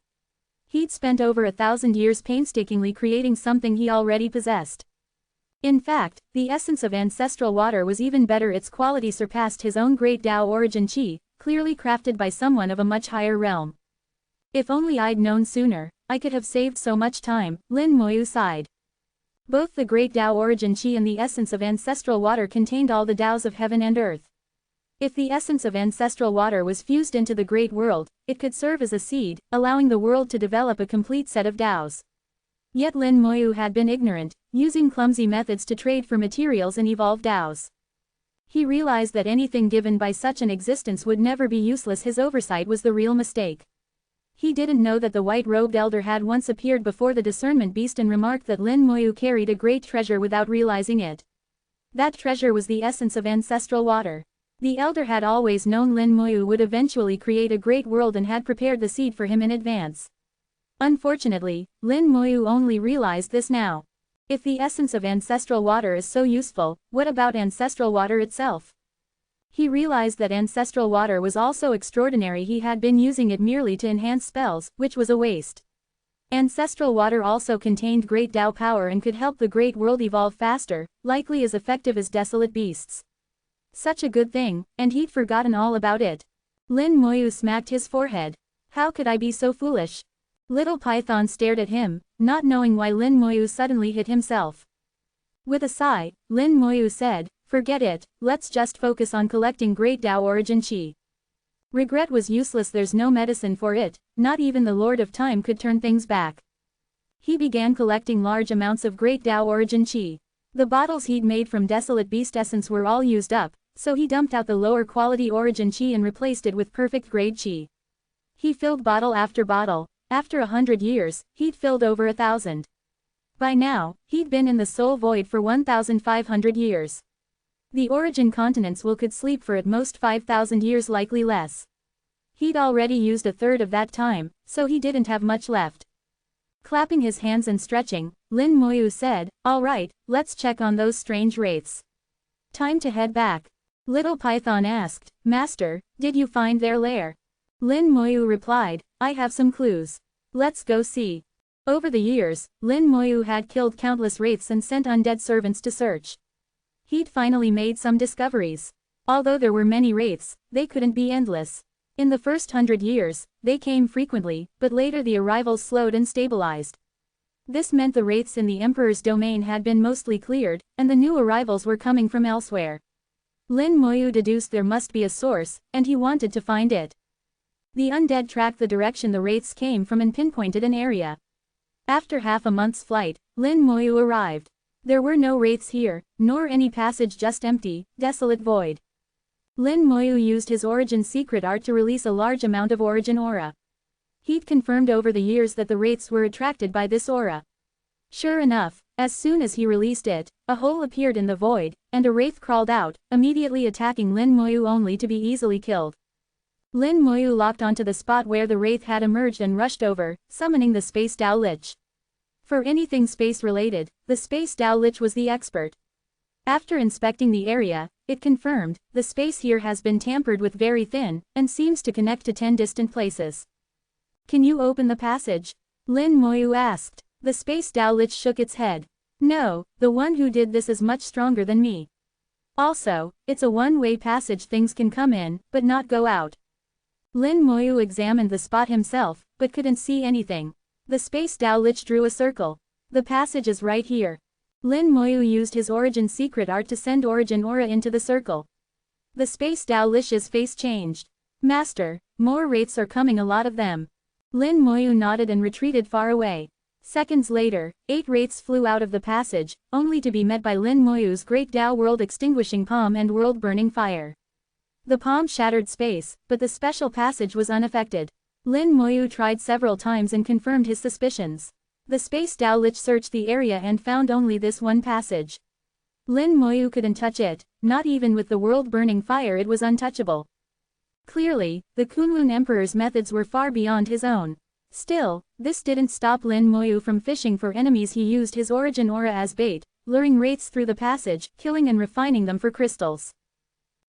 He'd spent over 1,000 years painstakingly creating something he already possessed. In fact, the essence of ancestral water was even better. Its quality surpassed his own Great Dao Origin Chi, clearly crafted by someone of a much higher realm. "If only I'd known sooner, I could have saved so much time," Lin Moyu sighed. Both the Great Dao Origin Chi and the essence of ancestral water contained all the Daos of heaven and earth. If the essence of ancestral water was fused into the great world, it could serve as a seed, allowing the world to develop a complete set of Daos. Yet Lin Moyu had been ignorant, using clumsy methods to trade for materials and evolve Daos. He realized that anything given by such an existence would never be useless. His oversight was the real mistake. He didn't know that the white-robed elder had once appeared before the discernment beast and remarked that Lin Moyu carried a great treasure without realizing it. That treasure was the essence of ancestral water. The elder had always known Lin Moyu would eventually create a great world and had prepared the seed for him in advance. Unfortunately, Lin Moyu only realized this now. If the essence of ancestral water is so useful, what about ancestral water itself? He realized that ancestral water was also extraordinary. He had been using it merely to enhance spells, which was a waste. Ancestral water also contained great Tao power and could help the great world evolve faster, likely as effective as desolate beasts. Such a good thing, and he'd forgotten all about it. Lin Moyu smacked his forehead. How could I be so foolish? Little Python stared at him, not knowing why Lin Moyu suddenly hit himself. With a sigh, Lin Moyu said, "Forget it, let's just focus on collecting great Tao origin Qi." Regret was useless. There's no medicine for it, not even the Lord of Time could turn things back. He began collecting large amounts of great Tao origin Qi. The bottles he'd made from desolate beast essence were all used up, so he dumped out the lower quality origin Qi and replaced it with perfect grade Qi. He filled bottle after bottle. After 100 years, he'd filled over 1,000. By now, he'd been in the soul void for 1,500 years. The origin continents could sleep for at most 5,000 years, likely less. He'd already used a third of that time, so he didn't have much left. Clapping his hands and stretching, Lin Moyu said, "All right, let's check on those strange wraiths. Time to head back." Little Python asked, "Master, did you find their lair?" Lin Moyu replied, "I have some clues. Let's go see." Over the years, Lin Moyu had killed countless wraiths and sent undead servants to search. He'd finally made some discoveries. Although there were many wraiths, they couldn't be endless. In the first 100 years, they came frequently, but later the arrivals slowed and stabilized. This meant the wraiths in the Emperor's domain had been mostly cleared, and the new arrivals were coming from elsewhere. Lin Moyu deduced there must be a source, and he wanted to find it. The undead tracked the direction the wraiths came from and pinpointed an area. After half a month's flight, Lin Moyu arrived. There were no wraiths here, nor any passage, just empty, desolate void. Lin Moyu used his origin secret art to release a large amount of origin aura. He'd confirmed over the years that the wraiths were attracted by this aura. Sure enough, as soon as he released it, a hole appeared in the void, and a wraith crawled out, immediately attacking Lin Moyu only to be easily killed. Lin Moyu locked onto the spot where the wraith had emerged and rushed over, summoning the Space Tao Lich. For anything space-related, the Space Tao Lich was the expert. After inspecting the area, it confirmed, the space here has been tampered with very thin, and seems to connect to 10 distant places. "Can you open the passage?" Lin Moyu asked. The Space Tao Lich shook its head. "No, the one who did this is much stronger than me. Also, it's a one-way passage. Things can come in, but not go out." Lin Moyu examined the spot himself, but couldn't see anything. The Space Tao Lich drew a circle. "The passage is right here." Lin Moyu used his origin secret art to send origin aura into the circle. The Space Tao Lich's face changed. "Master, more wraiths are coming, a lot of them." Lin Moyu nodded and retreated far away. Seconds later, 8 wraiths flew out of the passage, only to be met by Lin Moyu's great Tao world extinguishing palm and world burning fire. The palm shattered space, but the special passage was unaffected. Lin Moyu tried several times and confirmed his suspicions. The Space Tao Lich searched the area and found only this one passage. Lin Moyu couldn't touch it, not even with the world-burning fire. It was untouchable. Clearly, the Kunlun Emperor's methods were far beyond his own. Still, this didn't stop Lin Moyu from fishing for enemies. He used his origin aura as bait, luring wraiths through the passage, killing and refining them for crystals.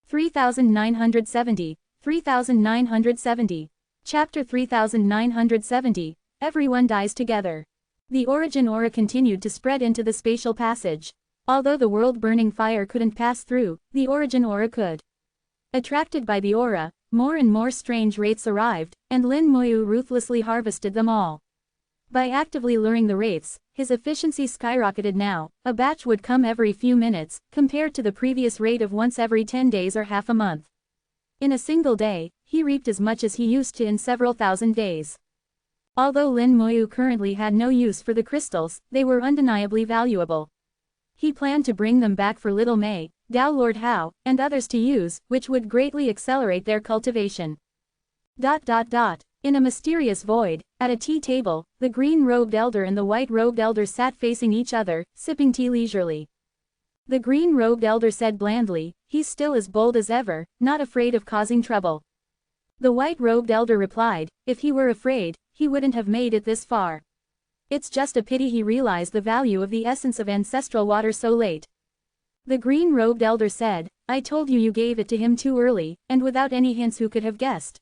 3970, 3970. Chapter 3970, Everyone Dies Together. The origin aura continued to spread into the spatial passage. Although the world-burning fire couldn't pass through, the origin aura could. Attracted by the aura, more and more strange wraiths arrived, and Lin Moyu ruthlessly harvested them all. By actively luring the wraiths, his efficiency skyrocketed now. A batch would come every few minutes, compared to the previous rate of once every 10 days or half a month. In a single day, he reaped as much as he used to in several thousand days. Although Lin Moyu currently had no use for the crystals, they were undeniably valuable. He planned to bring them back for Little Mei, Tao Lord Hao, and others to use, which would greatly accelerate their cultivation. In a mysterious void, at a tea table, the green-robed elder and the white-robed elder sat facing each other, sipping tea leisurely. The green-robed elder said blandly, he's still as bold as ever, not afraid of causing trouble. The white-robed elder replied, if he were afraid, he wouldn't have made it this far. It's just a pity he realized the value of the essence of ancestral water so late. The green-robed elder said, I told you gave it to him too early, and without any hints. Who could have guessed?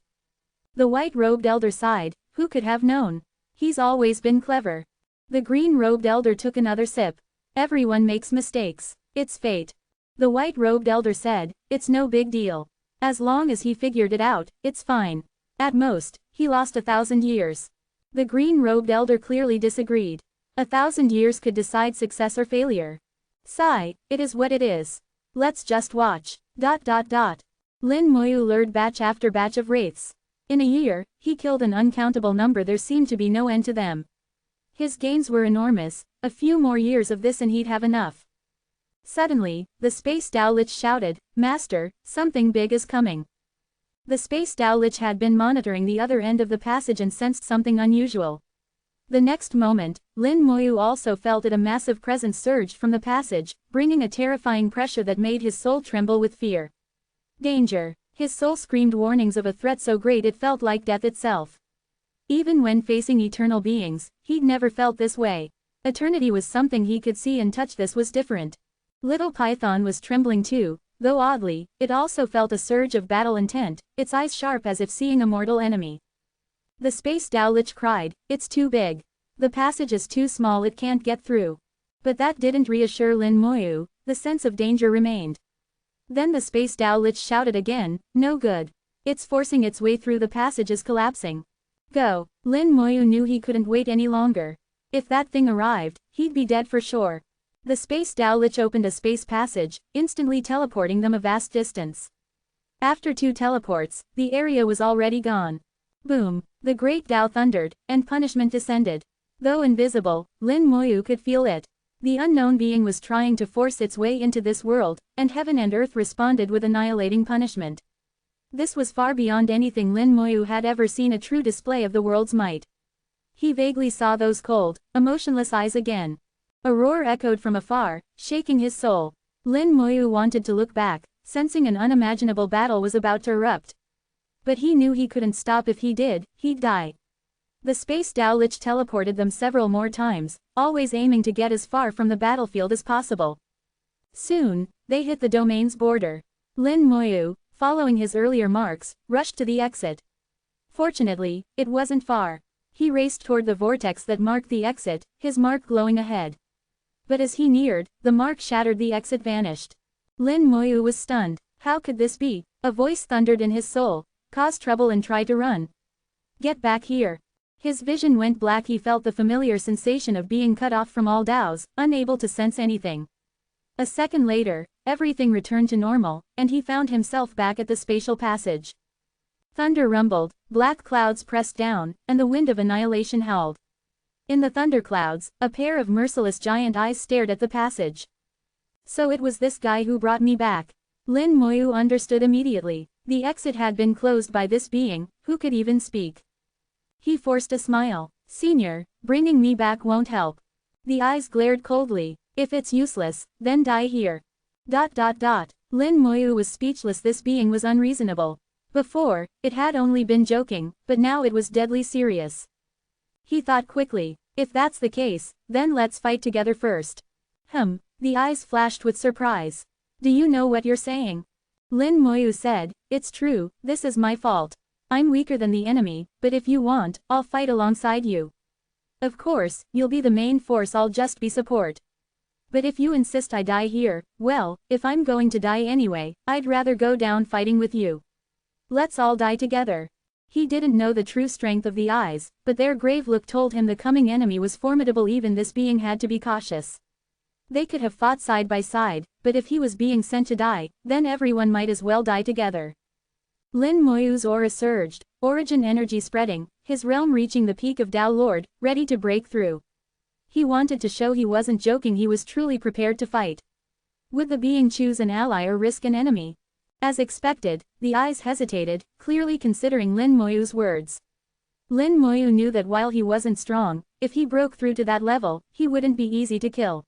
The white-robed elder sighed, who could have known? He's always been clever. The green-robed elder took another sip. Everyone makes mistakes. It's fate. The white-robed elder said, it's no big deal. As long as he figured it out, it's fine. At most, he lost 1,000 years. The green-robed elder clearly disagreed. 1,000 years could decide success or failure. Sigh, it is what it is. Let's just watch. Lin Moyu lured batch after batch of wraiths. In a year, he killed an uncountable number. There seemed to be no end to them. His gains were enormous. A few more years of this and he'd have enough. Suddenly, the Space Dao Lich shouted, Master, something big is coming. The Space Dao Lich had been monitoring the other end of the passage and sensed something unusual. The next moment, Lin Moyu also felt it. A massive presence surged from the passage, bringing a terrifying pressure that made his soul tremble with fear. Danger! His soul screamed warnings of a threat so great it felt like death itself. Even when facing eternal beings, he'd never felt this way. Eternity was something he could see and touch. This was different. Little Python was trembling too, though oddly, it also felt a surge of battle intent, its eyes sharp as if seeing a mortal enemy. The Space Dao Lich cried, it's too big. The passage is too small, it can't get through. But that didn't reassure Lin Moyu, the sense of danger remained. Then the Space Dao Lich shouted again, no good. It's forcing its way through, the passage is collapsing. Go. Lin Moyu knew he couldn't wait any longer. If that thing arrived, he'd be dead for sure. The Space Dao Lich opened a space passage, instantly teleporting them a vast distance. After 2 teleports, the area was already gone. Boom! The great Dao thundered, and punishment descended. Though invisible, Lin Moyu could feel it. The unknown being was trying to force its way into this world, and heaven and earth responded with annihilating punishment. This was far beyond anything Lin Moyu had ever seen, a true display of the world's might. He vaguely saw those cold, emotionless eyes again. A roar echoed from afar, shaking his soul. Lin Moyu wanted to look back, sensing an unimaginable battle was about to erupt. But he knew he couldn't stop. If he did, he'd die. The Space Dao Lich teleported them several more times, always aiming to get as far from the battlefield as possible. Soon, they hit the domain's border. Lin Moyu, following his earlier marks, rushed to the exit. Fortunately, it wasn't far. He raced toward the vortex that marked the exit, his mark glowing ahead. But as he neared, the mark shattered, the exit vanished. Lin Moyu was stunned. How could this be? A voice thundered in his soul. Cause trouble and try to run. Get back here. His vision went black. He felt the familiar sensation of being cut off from all Daos, unable to sense anything. A second later, everything returned to normal, and he found himself back at the spatial passage. Thunder rumbled, black clouds pressed down, and the wind of annihilation howled. In the thunderclouds, a pair of merciless giant eyes stared at the passage. So it was this guy who brought me back. Lin Moyu understood immediately. The exit had been closed by this being, who could even speak. He forced a smile. Senior, bringing me back won't help. The eyes glared coldly. If it's useless, then die here. Lin Moyu was speechless. This being was unreasonable. Before, it had only been joking, but now it was deadly serious. He thought quickly. If that's the case, then let's fight together first. The eyes flashed with surprise. Do you know what you're saying? Lin Moyu said, it's true, this is my fault. I'm weaker than the enemy, but if you want, I'll fight alongside you. Of course, you'll be the main force, I'll just be support. But if you insist I die here, well, if I'm going to die anyway, I'd rather go down fighting with you. Let's all die together. He didn't know the true strength of the eyes, but their grave look told him the coming enemy was formidable. Even this being had to be cautious. They could have fought side by side, but if he was being sent to die, then everyone might as well die together. Lin Moyu's aura surged, origin energy spreading, his realm reaching the peak of Dao Lord, ready to break through. He wanted to show he wasn't joking, he was truly prepared to fight. Would the being choose an ally or risk an enemy? As expected, the eyes hesitated, clearly considering Lin Moyu's words. Lin Moyu knew that while he wasn't strong, if he broke through to that level, he wouldn't be easy to kill.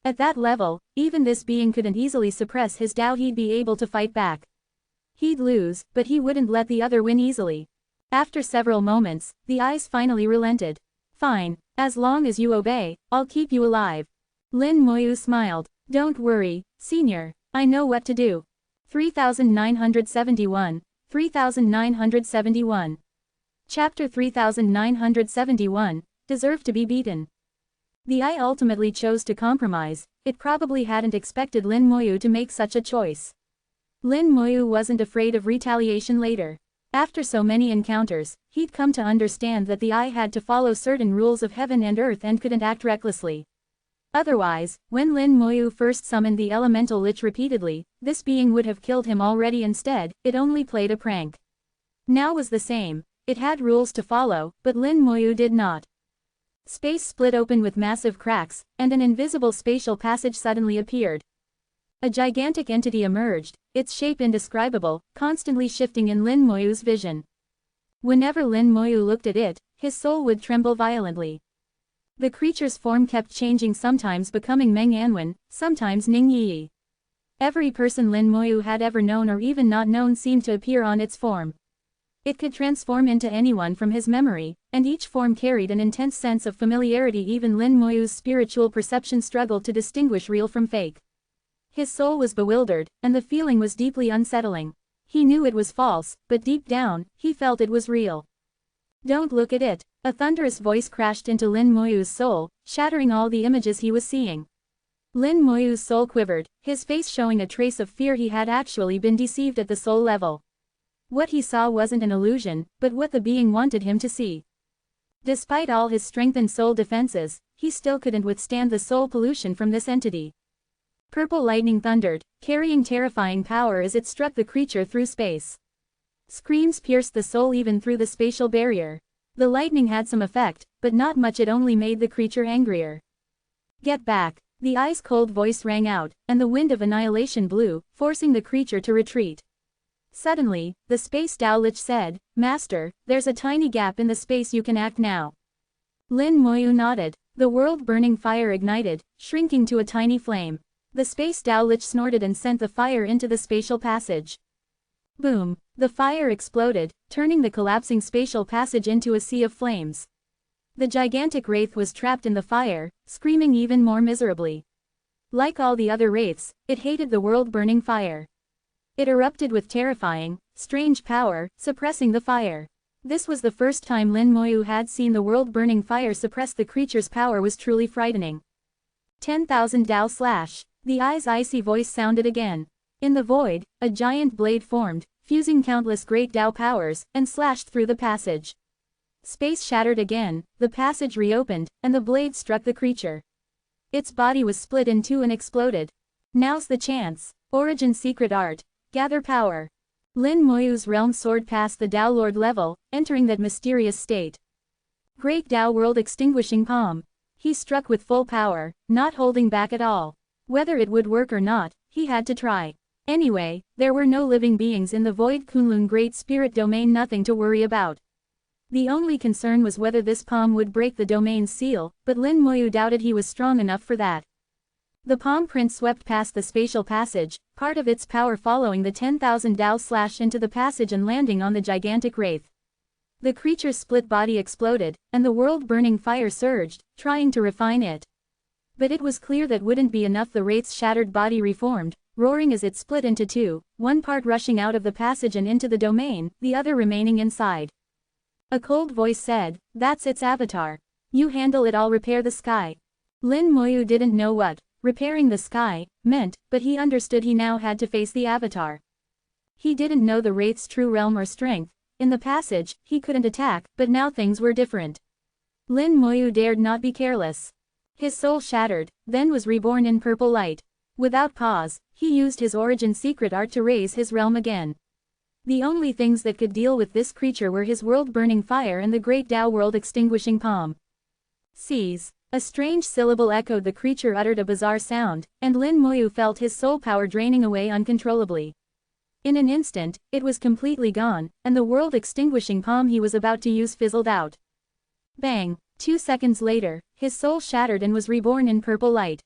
At that level, even this being couldn't easily suppress his doubt he'd be able to fight back. He'd lose, but he wouldn't let the other win easily. After several moments, the eyes finally relented. Fine, as long as you obey, I'll keep you alive. Lin Moyu smiled. Don't worry, senior, I know what to do. 3971, 3971. Chapter 3971, Deserve to be Beaten. The Eye ultimately chose to compromise. It probably hadn't expected Lin Moyu to make such a choice. Lin Moyu wasn't afraid of retaliation later. After so many encounters, he'd come to understand that the Eye had to follow certain rules of heaven and earth and couldn't act recklessly. Otherwise, when Lin Moyu first summoned the elemental lich repeatedly, this being would have killed him already. Instead, it only played a prank. Now was the same. It had rules to follow, but Lin Moyu did not. Space split open with massive cracks, and an invisible spatial passage suddenly appeared. A gigantic entity emerged, its shape indescribable, constantly shifting in Lin Moyu's vision. Whenever Lin Moyu looked at it, his soul would tremble violently. The creature's form kept changing, sometimes becoming Meng Anwen, sometimes Ning Yi. Every person Lin Moyu had ever known or even not known seemed to appear on its form. It could transform into anyone from his memory, and each form carried an intense sense of familiarity. Even Lin Moyu's spiritual perception struggled to distinguish real from fake. His soul was bewildered, and the feeling was deeply unsettling. He knew it was false, but deep down, he felt it was real. Don't look at it. A thunderous voice crashed into Lin Moyu's soul, shattering all the images he was seeing. Lin Moyu's soul quivered, his face showing a trace of fear. He had actually been deceived at the soul level. What he saw wasn't an illusion, but what the being wanted him to see. Despite all his strengthened soul defenses, he still couldn't withstand the soul pollution from this entity. Purple lightning thundered, carrying terrifying power as it struck the creature through space. Screams pierced the soul even through the spatial barrier. The lightning had some effect, but not much. It only made the creature angrier. Get back! The Eye's cold voice rang out, and the wind of annihilation blew, forcing the creature to retreat. Suddenly, the Space Tao Lich said, Master, there's a tiny gap in the space. You can act now. Lin Moyu nodded. The world-burning fire ignited, shrinking to a tiny flame. The Space Tao Lich snorted and sent the fire into the spatial passage. Boom! The fire exploded, turning the collapsing spatial passage into a sea of flames. The gigantic wraith was trapped in the fire, screaming even more miserably. Like all the other wraiths, it hated the world-burning fire. It erupted with terrifying, strange power, suppressing the fire. This was the first time Lin Moyu had seen the world-burning fire suppress. The creature's power was truly frightening. 10,000 Dao slash. The Eye's icy voice sounded again. In the void, a giant blade formed, fusing countless great Dao powers, and slashed through the passage. Space shattered again, the passage reopened, and the blade struck the creature. Its body was split in two and exploded. Now's the chance. Origin secret art. Gather power. Lin Moyu's realm soared past the Dao Lord level, entering that mysterious state. Great Dao World extinguishing palm. He struck with full power, not holding back at all. Whether it would work or not, he had to try. Anyway, there were no living beings in the void Kunlun Great Spirit domain. Nothing to worry about. The only concern was whether this palm would break the domain's seal, but Lin Moyu doubted he was strong enough for that. The palm print swept past the spatial passage, part of its power following the 10,000 Dao slash into the passage and landing on the gigantic wraith. The creature's split body exploded, and the world-burning fire surged, trying to refine it. But it was clear that wouldn't be enough. The wraith's shattered body reformed, roaring as it split into two, one part rushing out of the passage and into the domain, the other remaining inside. A cold voice said, That's its avatar. You handle it, I'll repair the sky. Lin Moyu didn't know what repairing the sky meant, but he understood he now had to face the avatar. He didn't know the wraith's true realm or strength. In the passage, he couldn't attack, but now things were different. Lin Moyu dared not be careless. His soul shattered, then was reborn in purple light. Without pause, he used his origin secret art to raise his realm again. The only things that could deal with this creature were his world-burning fire and the great Dao World extinguishing palm. Seize. A strange syllable echoed. The creature uttered a bizarre sound, and Lin Moyu felt his soul power draining away uncontrollably. In an instant, it was completely gone, and the world extinguishing palm he was about to use fizzled out. Bang! 2 seconds later, his soul shattered and was reborn in purple light.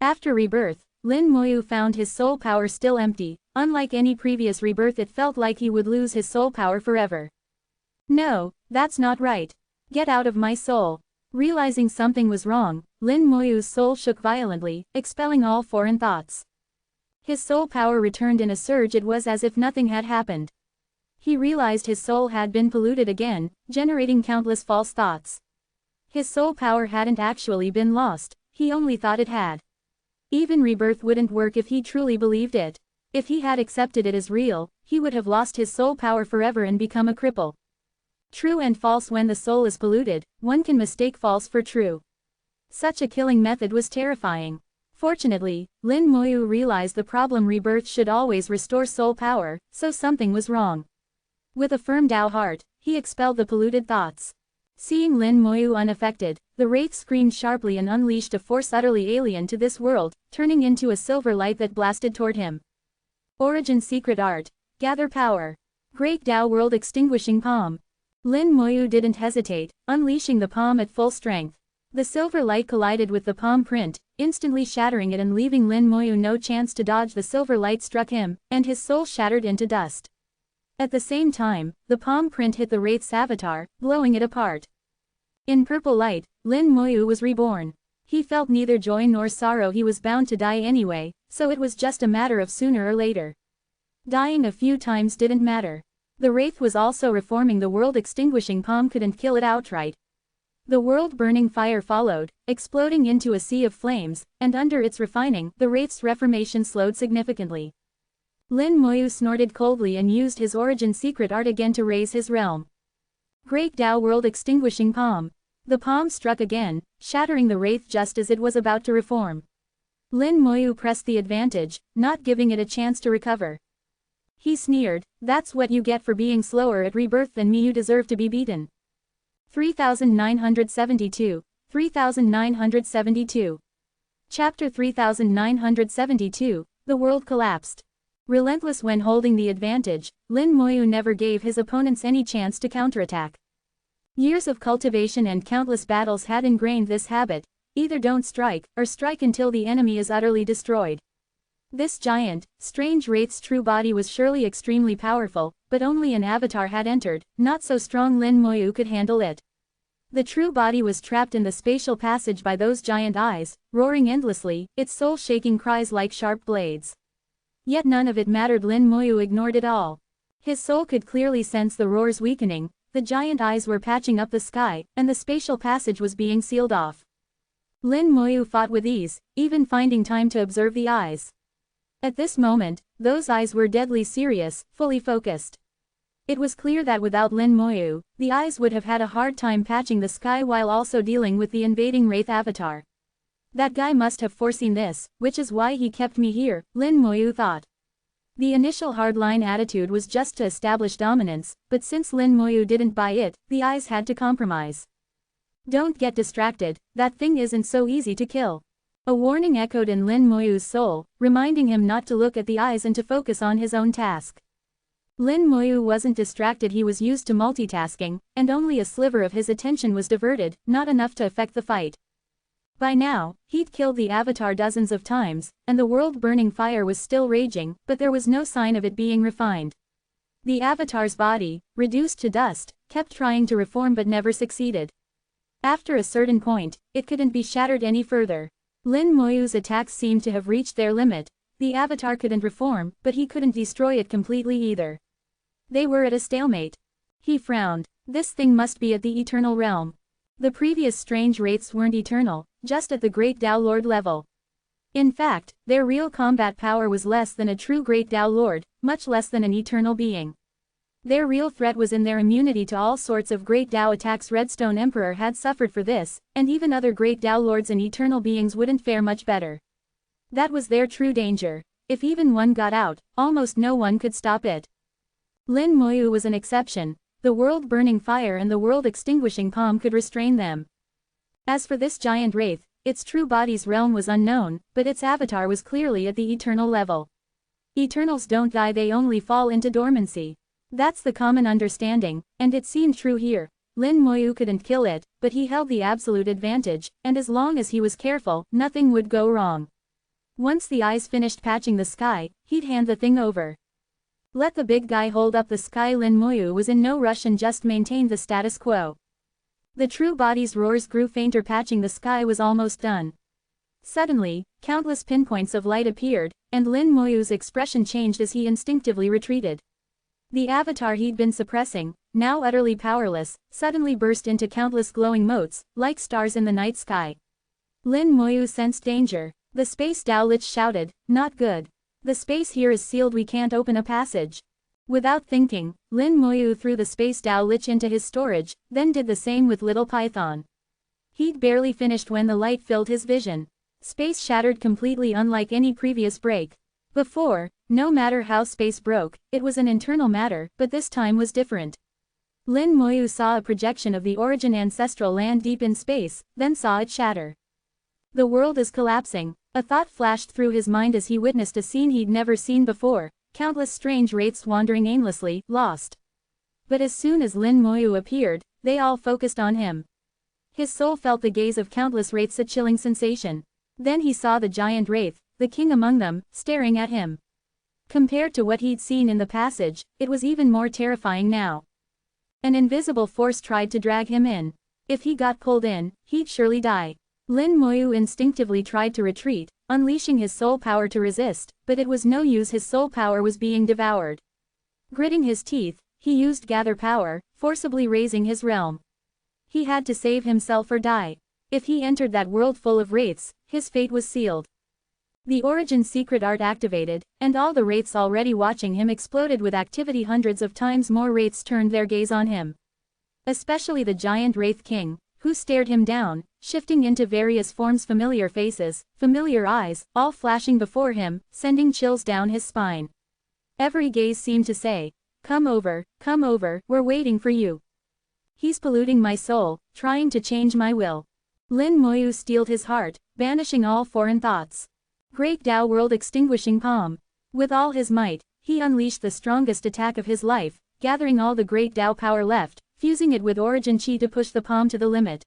After rebirth, Lin Moyu found his soul power still empty. Unlike any previous rebirth, it felt like he would lose his soul power forever. No, that's not right. Get out of my soul. Realizing something was wrong, Lin Moyu's soul shook violently, expelling all foreign thoughts. His soul power returned in a surge. It was as if nothing had happened. He realized his soul had been polluted again, generating countless false thoughts. His soul power hadn't actually been lost, he only thought it had. Even rebirth wouldn't work if he truly believed it. If he had accepted it as real, he would have lost his soul power forever and become a cripple. True and false. When the soul is polluted, one can mistake false for true. Such a killing method was terrifying. Fortunately, Lin Moyu realized the problem: rebirth should always restore soul power, so something was wrong. With a firm Dao heart, he expelled the polluted thoughts. Seeing Lin Moyu unaffected, the wraith screamed sharply and unleashed a force utterly alien to this world, turning into a silver light that blasted toward him. Origin Secret Art. Gather Power. Great Dao World Extinguishing Palm. Lin Moyu didn't hesitate, unleashing the palm at full strength. The silver light collided with the palm print, instantly shattering it and leaving Lin Moyu no chance to dodge. The silver light struck him, and his soul shattered into dust. At the same time, the palm print hit the wraith's avatar, blowing it apart. In purple light, Lin Moyu was reborn. He felt neither joy nor sorrow. He was bound to die anyway, so it was just a matter of sooner or later. Dying a few times didn't matter. The wraith was also reforming. The world extinguishing palm couldn't kill it outright. The world-burning fire followed, exploding into a sea of flames, and under its refining, the wraith's reformation slowed significantly. Lin Moyu snorted coldly and used his origin secret art again to raise his realm. Great Dao World Extinguishing Palm. The palm struck again, shattering the wraith just as it was about to reform. Lin Moyu pressed the advantage, not giving it a chance to recover. He sneered, "That's what you get for being slower at rebirth than me. You deserve to be beaten." 3972, 3972. Chapter 3972, The World Collapsed. Relentless when holding the advantage, Lin Moyu never gave his opponents any chance to counterattack. Years of cultivation and countless battles had ingrained this habit: either don't strike, or strike until the enemy is utterly destroyed. This giant, strange wraith's true body was surely extremely powerful, but only an avatar had entered. Not so strong Lin Moyu could handle it. The true body was trapped in the spatial passage by those giant eyes, roaring endlessly, its soul shaking cries like sharp blades. Yet none of it mattered. Lin Moyu ignored it all. His soul could clearly sense the roars weakening, the giant eyes were patching up the sky, and the spatial passage was being sealed off. Lin Moyu fought with ease, even finding time to observe the eyes. At this moment, those eyes were deadly serious, fully focused. It was clear that without Lin Moyu, the eyes would have had a hard time patching the sky while also dealing with the invading wraith avatar. That guy must have foreseen this, which is why he kept me here, Lin Moyu thought. The initial hardline attitude was just to establish dominance, but since Lin Moyu didn't buy it, the eyes had to compromise. Don't get distracted, that thing isn't so easy to kill. A warning echoed in Lin Moyu's soul, reminding him not to look at the eyes and to focus on his own task. Lin Moyu wasn't distracted. He was used to multitasking, and only a sliver of his attention was diverted, not enough to affect the fight. By now, he'd killed the avatar dozens of times, and the world-burning fire was still raging, but there was no sign of it being refined. The avatar's body, reduced to dust, kept trying to reform but never succeeded. After a certain point, it couldn't be shattered any further. Lin Moyu's attacks seemed to have reached their limit. The avatar couldn't reform, but he couldn't destroy it completely either. They were at a stalemate. He frowned. This thing must be at the eternal realm. The previous strange wraiths weren't eternal, just at the Great Dao Lord level. In fact, their real combat power was less than a true Great Dao Lord, much less than an eternal being. Their real threat was in their immunity to all sorts of Great Dao attacks. Redstone Emperor had suffered for this, and even other Great Dao Lords and eternal beings wouldn't fare much better. That was their true danger. If even one got out, almost no one could stop it. Lin Moyu was an exception. The world-burning fire and the world-extinguishing palm could restrain them. As for this giant wraith, its true body's realm was unknown, but its avatar was clearly at the eternal level. Eternals don't die, they only fall into dormancy. That's the common understanding, and it seemed true here. Lin Moyu couldn't kill it, but he held the absolute advantage, and as long as he was careful, nothing would go wrong. Once the eyes finished patching the sky, he'd hand the thing over. Let the big guy hold up the sky. Lin Moyu was in no rush and just maintained the status quo. The true body's roars grew fainter. Patching the sky was almost done. Suddenly, countless pinpoints of light appeared, and Lin Moyu's expression changed as he instinctively retreated. The avatar he'd been suppressing, now utterly powerless, suddenly burst into countless glowing motes, like stars in the night sky. Lin Moyu sensed danger. The space Dao Lich shouted, "Not good. The space here is sealed. We can't open a passage." Without thinking, Lin Moyu threw the space Dao Lich into his storage, then did the same with Little Python. He'd barely finished when the light filled his vision. Space shattered completely, unlike any previous break. Before, no matter how space broke, it was an internal matter, but this time was different. Lin Moyu saw a projection of the origin ancestral land deep in space, then saw it shatter. The world is collapsing. A thought flashed through his mind as he witnessed a scene he'd never seen before, countless strange wraiths wandering aimlessly, lost. But as soon as Lin Moyu appeared, they all focused on him. His soul felt the gaze of countless wraiths, a chilling sensation. Then he saw the giant wraith, the king among them, staring at him. Compared to what he'd seen in the passage, it was even more terrifying now. An invisible force tried to drag him in. If he got pulled in, he'd surely die. Lin Moyu instinctively tried to retreat, unleashing his soul power to resist, but it was no use. His soul power was being devoured. Gritting his teeth, he used gather power, forcibly raising his realm. He had to save himself or die. If he entered that world full of wraiths, his fate was sealed. The origin secret art activated, and all the wraiths already watching him exploded with activity. Hundreds of times more wraiths turned their gaze on him. Especially the giant wraith king, who stared him down, shifting into various forms. Familiar faces, familiar eyes, all flashing before him, sending chills down his spine. Every gaze seemed to say, come over, we're waiting for you. He's polluting my soul, trying to change my will." Lin Moyu steeled his heart, banishing all foreign thoughts. Great Tao World Extinguishing Palm. With all his might, he unleashed the strongest attack of his life, gathering all the great Tao power left, fusing it with origin chi to push the palm to the limit.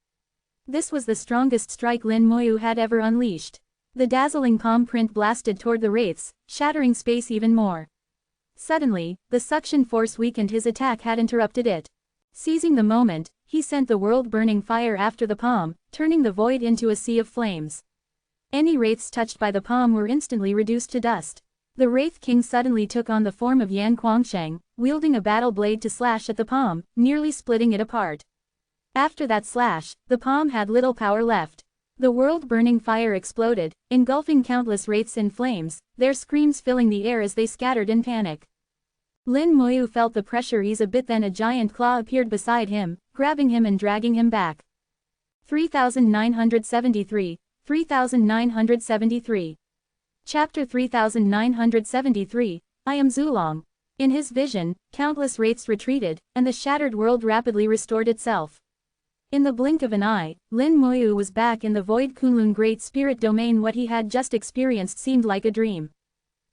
This was the strongest strike Lin Moyu had ever unleashed. The dazzling palm print blasted toward the wraiths, shattering space even more. Suddenly, the suction force weakened. His attack had interrupted it. Seizing the moment, he sent the world-burning fire after the palm, turning the void into a sea of flames. Any wraiths touched by the palm were instantly reduced to dust. The Wraith King suddenly took on the form of Yan Kuangsheng, wielding a battle blade to slash at the palm, nearly splitting it apart. After that slash, the palm had little power left. The world-burning fire exploded, engulfing countless wraiths in flames, their screams filling the air as they scattered in panic. Lin Moyu felt the pressure ease a bit, then a giant claw appeared beside him, grabbing him and dragging him back. 3973, 3973. Chapter 3973, I am Zulong. In his vision, countless wraiths retreated, and the shattered world rapidly restored itself. In the blink of an eye, Lin Moyu was back in the Void Kunlun Great Spirit Domain. What he had just experienced seemed like a dream.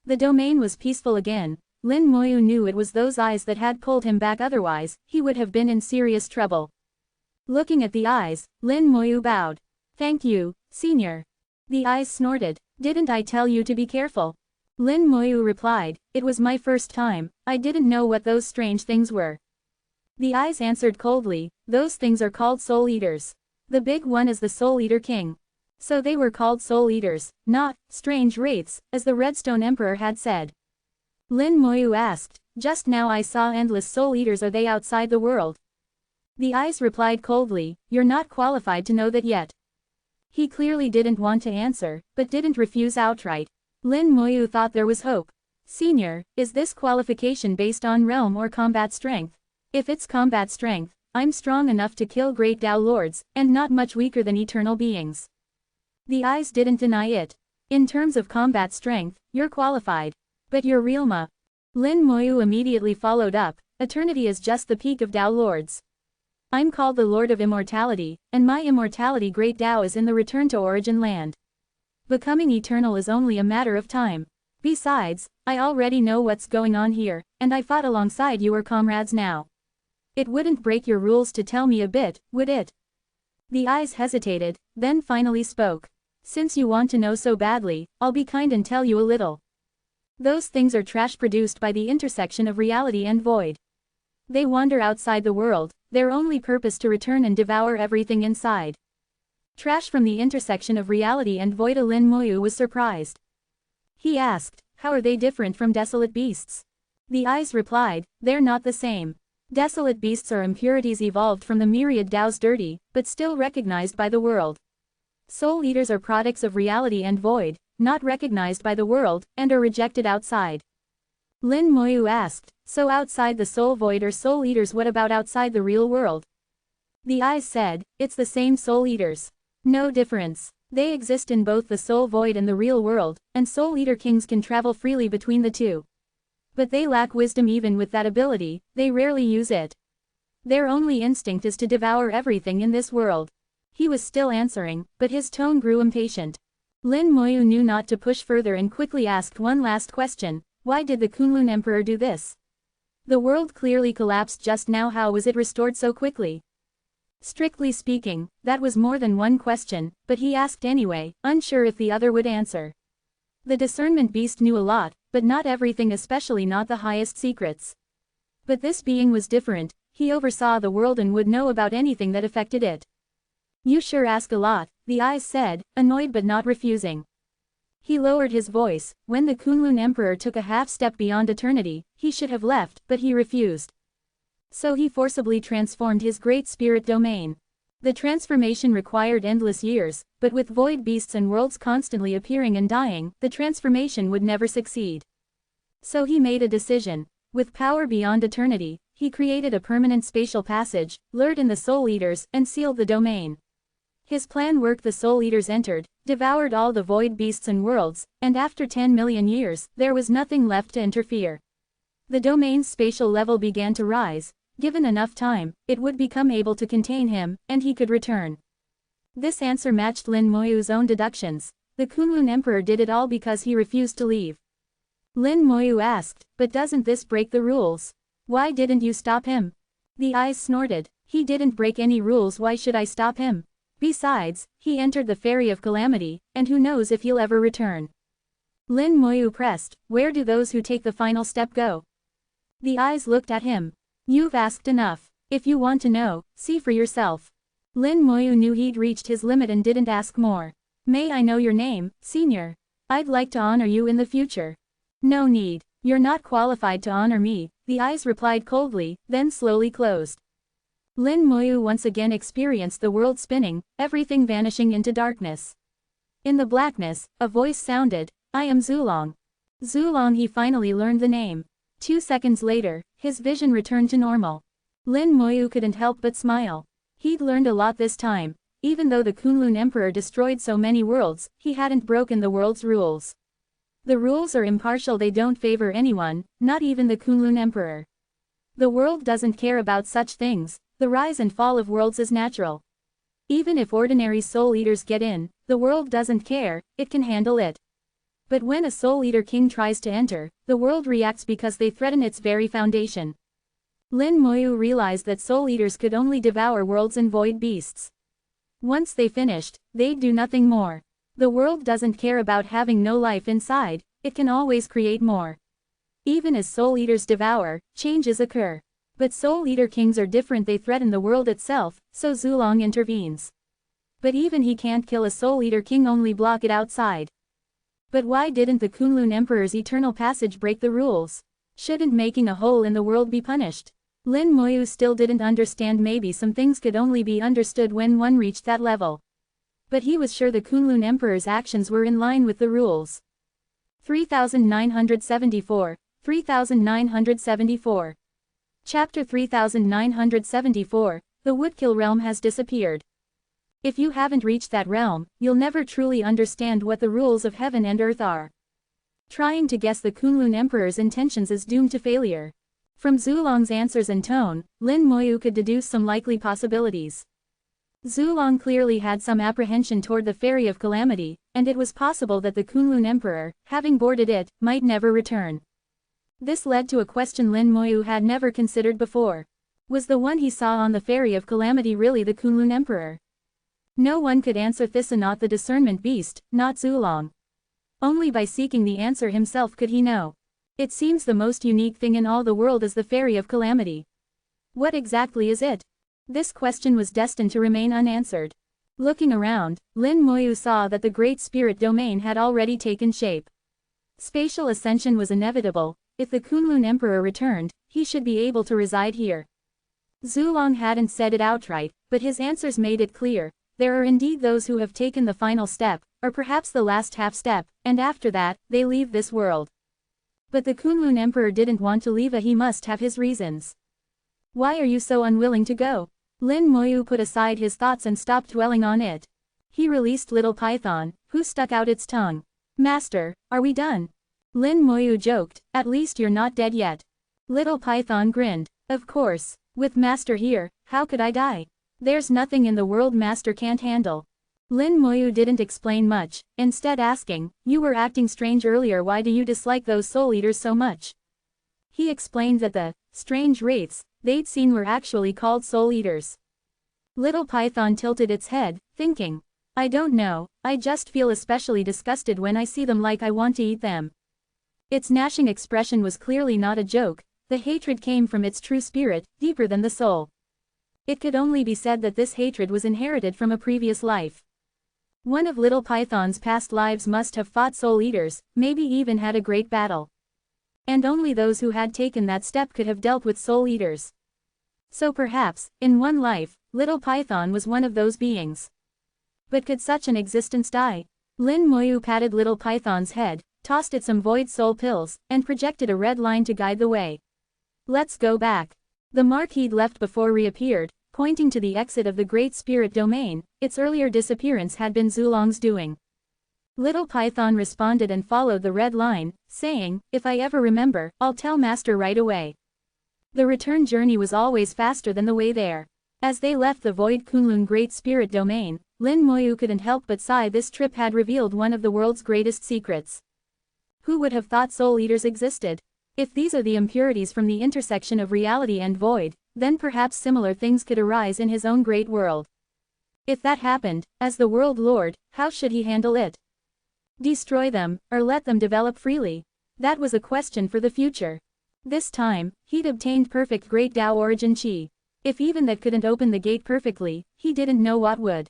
The domain was peaceful again. Lin Moyu knew it was those eyes that had pulled him back, otherwise, he would have been in serious trouble. Looking at the eyes, Lin Moyu bowed. "Thank you, Senior." The eyes snorted. "Didn't I tell you to be careful?" Lin Moyu replied, "It was my first time, I didn't know what those strange things were." The eyes answered coldly, "Those things are called soul eaters. The big one is the Soul Eater King." So they were called soul eaters, not strange wraiths, as the Redstone Emperor had said. Lin Moyu asked, "Just now I saw endless soul eaters. Are they outside the world?" The eyes replied coldly, "You're not qualified to know that yet." He clearly didn't want to answer, but didn't refuse outright. Lin Moyu thought there was hope. "Senior, is this qualification based on realm or combat strength?" "If it's combat strength, I'm strong enough to kill great Tao Lords, and not much weaker than eternal beings." The eyes didn't deny it. "In terms of combat strength, you're qualified. But your realm?" Lin Moyu immediately followed up, "Eternity is just the peak of Tao Lords. I'm called the Lord of Immortality, and my immortality Great Tao is in the return to Origin Land. Becoming eternal is only a matter of time. Besides, I already know what's going on here, and I fought alongside your comrades now. It wouldn't break your rules to tell me a bit, would it?" The eyes hesitated, then finally spoke. Since you want to know so badly, I'll be kind and tell you a little. Those things are trash produced by the intersection of reality and void. They wander outside the world, their only purpose to return and devour everything inside. Trash from the intersection of reality and void. Lin Moyu was surprised. He asked, how are they different from desolate beasts? The eyes replied, they're not the same. Desolate beasts are impurities evolved from the myriad Tao's dirty, but still recognized by the world. Soul eaters are products of reality and void, not recognized by the world, and are rejected outside. Lin Moyu asked, so outside the soul void are soul eaters, what about outside the real world? The eyes said, it's the same soul eaters. No difference. They exist in both the soul void and the real world, and soul eater kings can travel freely between the two. But they lack wisdom. Even with that ability, they rarely use it. Their only instinct is to devour everything in this world. He was still answering, but his tone grew impatient. Lin Moyu knew not to push further and quickly asked one last question, why did the Kunlun Emperor do this? The world clearly collapsed just now, how was it restored so quickly? Strictly speaking, that was more than one question, but he asked anyway, unsure if the other would answer. The discernment beast knew a lot, but not everything, especially not the highest secrets. But this being was different, he oversaw the world and would know about anything that affected it. You sure ask a lot, the eyes said, annoyed but not refusing. He lowered his voice. When the Kunlun Emperor took a half step beyond eternity, he should have left, but he refused. So he forcibly transformed his great spirit domain. The transformation required endless years, but with void beasts and worlds constantly appearing and dying, the transformation would never succeed. So he made a decision. With power beyond eternity, he created a permanent spatial passage, lured in the soul eaters, and sealed the domain. His plan worked. The soul eaters entered, devoured all the void beasts and worlds, and after 10 million years, there was nothing left to interfere. The domain's spatial level began to rise. Given enough time, it would become able to contain him, and he could return. This answer matched Lin Moyu's own deductions. The Kunlun Emperor did it all because he refused to leave. Lin Moyu asked, but doesn't this break the rules? Why didn't you stop him? The eyes snorted, he didn't break any rules, why should I stop him? Besides, he entered the Ferry of Calamity, and who knows if he'll ever return. Lin Moyu pressed, where do those who take the final step go? The eyes looked at him. You've asked enough. If you want to know, see for yourself. Lin Moyu knew he'd reached his limit and didn't ask more. May I know your name, senior? I'd like to honor you in the future. No need. You're not qualified to honor me, the eyes replied coldly, then slowly closed. Lin Moyu once again experienced the world spinning, everything vanishing into darkness. In the blackness, a voice sounded, I am Zulong. Zulong. He finally learned the name. 2 seconds later, his vision returned to normal. Lin Moyu couldn't help but smile. He'd learned a lot this time. Even though the Kunlun Emperor destroyed so many worlds, he hadn't broken the world's rules. The rules are impartial, they don't favor anyone, not even the Kunlun Emperor. The world doesn't care about such things. The rise and fall of worlds is natural. Even if ordinary soul eaters get in, the world doesn't care, it can handle it. But when a soul eater king tries to enter, the world reacts because they threaten its very foundation. Lin Moyu realized that soul eaters could only devour worlds and void beasts. Once they finished, they'd do nothing more. The world doesn't care about having no life inside, it can always create more. Even as soul eaters devour, changes occur. But soul eater kings are different, they threaten the world itself, so Zulong intervenes. But even he can't kill a soul eater king, only block it outside. But why didn't the Kunlun Emperor's eternal passage break the rules? Shouldn't making a hole in the world be punished? Lin Moyu still didn't understand. Maybe some things could only be understood when one reached that level. But he was sure the Kunlun Emperor's actions were in line with the rules. 3974, 3974. Chapter 3974, The Woodkill Realm has disappeared. If you haven't reached that realm, you'll never truly understand what the rules of heaven and earth are. Trying to guess the Kunlun Emperor's intentions is doomed to failure. From Zulong's answers and tone, Lin Moyu could deduce some likely possibilities. Zulong clearly had some apprehension toward the Ferry of Calamity, and it was possible that the Kunlun Emperor, having boarded it, might never return. This led to a question Lin Moyu had never considered before. Was the one he saw on the Ferry of Calamity really the Kunlun Emperor? No one could answer this, not the discernment beast, not Zulong. Only by seeking the answer himself could he know. It seems the most unique thing in all the world is the Fairy of Calamity. What exactly is it? This question was destined to remain unanswered. Looking around, Lin Moyu saw that the Great Spirit Domain had already taken shape. Spatial ascension was inevitable. If the Kunlun Emperor returned, he should be able to reside here. Zulong hadn't said it outright, but his answers made it clear. There are indeed those who have taken the final step, or perhaps the last half step, and after that, they leave this world. But the Kunlun Emperor didn't want to leave. He must have his reasons. Why are you so unwilling to go? Lin Moyu put aside his thoughts and stopped dwelling on it. He released Little Python, who stuck out its tongue. Master, are we done? Lin Moyu joked, at least you're not dead yet. Little Python grinned. Of course, with Master here, how could I die? There's nothing in the world Master can't handle. Lin Moyu didn't explain much, instead asking, you were acting strange earlier. Why do you dislike those soul eaters so much? He explained that the strange wraiths they'd seen were actually called soul eaters. Little Python tilted its head, thinking, I don't know, I just feel especially disgusted when I see them, like I want to eat them. Its gnashing expression was clearly not a joke. The hatred came from its true spirit, deeper than the soul. It could only be said that this hatred was inherited from a previous life. One of Little Python's past lives must have fought soul eaters, maybe even had a great battle. And only those who had taken that step could have dealt with soul eaters. So perhaps, in one life, Little Python was one of those beings. But could such an existence die? Lin Moyu patted Little Python's head, tossed it some void soul pills, and projected a red line to guide the way. Let's go back. The mark he'd left before reappeared, pointing to the exit of the Great Spirit Domain. Its earlier disappearance had been Zulong's doing. Little Python responded and followed the red line, saying, if I ever remember, I'll tell Master right away. The return journey was always faster than the way there. As they left the Void Kunlun Great Spirit Domain, Lin Moyu couldn't help but sigh. This trip had revealed one of the world's greatest secrets. Who would have thought soul eaters existed? If these are the impurities from the intersection of reality and void, then perhaps similar things could arise in his own great world. If that happened, as the world lord, how should he handle it? Destroy them, or let them develop freely? That was a question for the future. This time, he'd obtained perfect Great Tao Origin Chi. If even that couldn't open the gate perfectly, he didn't know what would.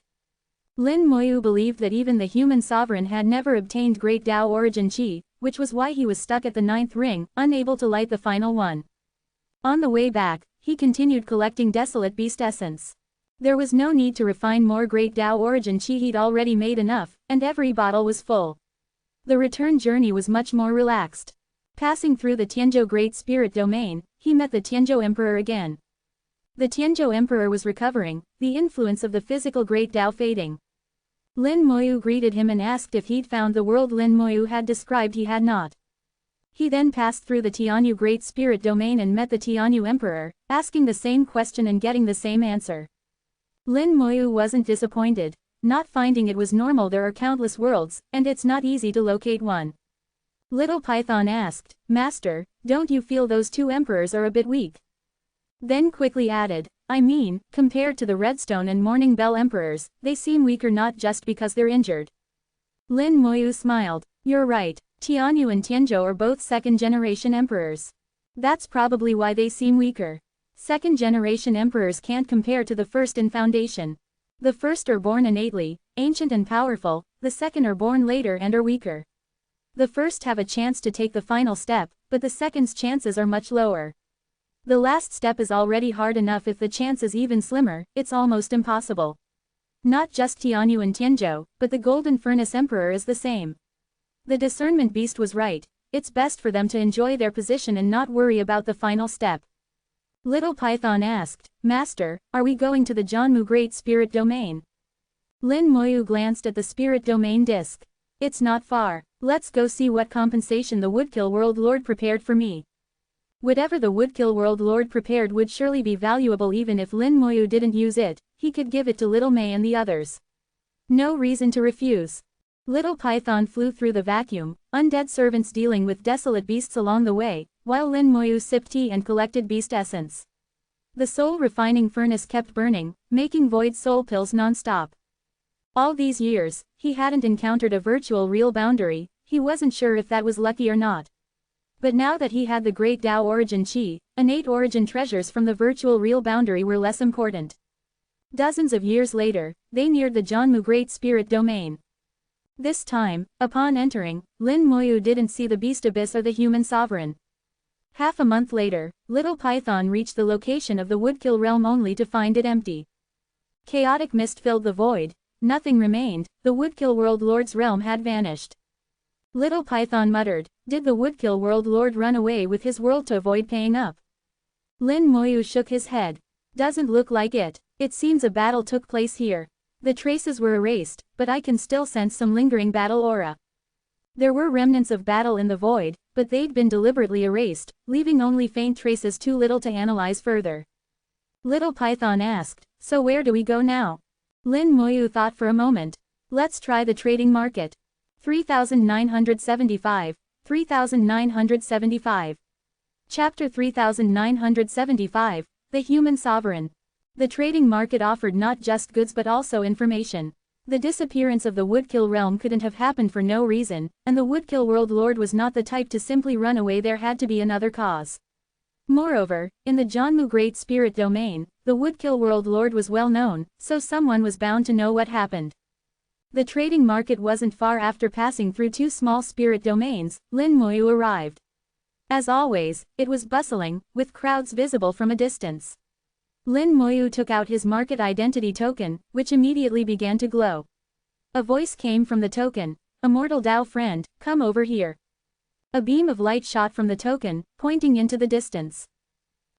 Lin Moyu believed that even the human sovereign had never obtained Great Tao Origin Chi, which was why he was stuck at the 9th ring, unable to light the final one. On the way back, he continued collecting Desolate Beast Essence. There was no need to refine more Great Tao Origin Chi. He'd already made enough, and every bottle was full. The return journey was much more relaxed. Passing through the Tianzhou Great Spirit Domain, he met the Tianzhou Emperor again. The Tianzhou Emperor was recovering, the influence of the physical Great Tao fading. Lin Moyu greeted him and asked if he'd found the world Lin Moyu had described. He had not. He then passed through the Tianyu Great Spirit Domain and met the Tianyu Emperor, asking the same question and getting the same answer. Lin Moyu wasn't disappointed. Not finding it was normal. There are countless worlds, and it's not easy to locate one. Little Python asked, Master, don't you feel those two emperors are a bit weak? Then quickly added, I mean, compared to the Redstone and Morning Bell emperors, they seem weaker, not just because they're injured. Lin Moyu smiled. You're right, Tianyu and Tianzhou are both second-generation emperors. That's probably why they seem weaker. Second-generation emperors can't compare to the first in foundation. The first are born innately, ancient and powerful, the second are born later and are weaker. The first have a chance to take the final step, but the second's chances are much lower. The last step is already hard enough. If the chance is even slimmer, it's almost impossible. Not just Tianyu and Tianzhou, but the Golden Furnace Emperor is the same. The discernment beast was right. It's best for them to enjoy their position and not worry about the final step. Little Python asked, Master, are we going to the Jianmu Great Spirit Domain? Lin Moyu glanced at the Spirit Domain disc. It's not far. Let's go see what compensation the Woodkill World Lord prepared for me. Whatever the Woodkill World Lord prepared would surely be valuable. Even if Lin Moyu didn't use it, he could give it to Little May and the others. No reason to refuse. Little Python flew through the vacuum, undead servants dealing with desolate beasts along the way, while Lin Moyu sipped tea and collected beast essence. The soul refining furnace kept burning, making void soul pills non-stop. All these years, he hadn't encountered a virtual real boundary, he wasn't sure if that was lucky or not. But now that he had the great Tao origin chi, innate origin treasures from the virtual real boundary were less important. Dozens of years later, they neared the Janmu Great Spirit Domain. This time, upon entering, Lin Moyu didn't see the beast abyss or the human sovereign. Half a month later, Little Python reached the location of the Woodkill realm only to find it empty. Chaotic mist filled the void, nothing remained, the Woodkill World Lord's realm had vanished. Little Python muttered, did the Woodkill World Lord run away with his world to avoid paying up? Lin Moyu shook his head. Doesn't look like it. It seems a battle took place here. The traces were erased, but I can still sense some lingering battle aura. There were remnants of battle in the void, but they'd been deliberately erased, leaving only faint traces too little to analyze further. Little Python asked, so where do we go now? Lin Moyu thought for a moment. Let's try the trading market. 3975, 3975. Chapter 3975, The Human Sovereign. The trading market offered not just goods but also information. The disappearance of the Woodkill realm couldn't have happened for no reason, and the Woodkill World Lord was not the type to simply run away. There had to be another cause. Moreover, in the Janmu Great Spirit Domain, the Woodkill World Lord was well known, so someone was bound to know what happened. The trading market wasn't far. After passing through two small spirit domains, Lin Moyu arrived. As always, it was bustling, with crowds visible from a distance. Lin Moyu took out his market identity token, which immediately began to glow. A voice came from the token, Immortal Tao friend, come over here. A beam of light shot from the token, pointing into the distance.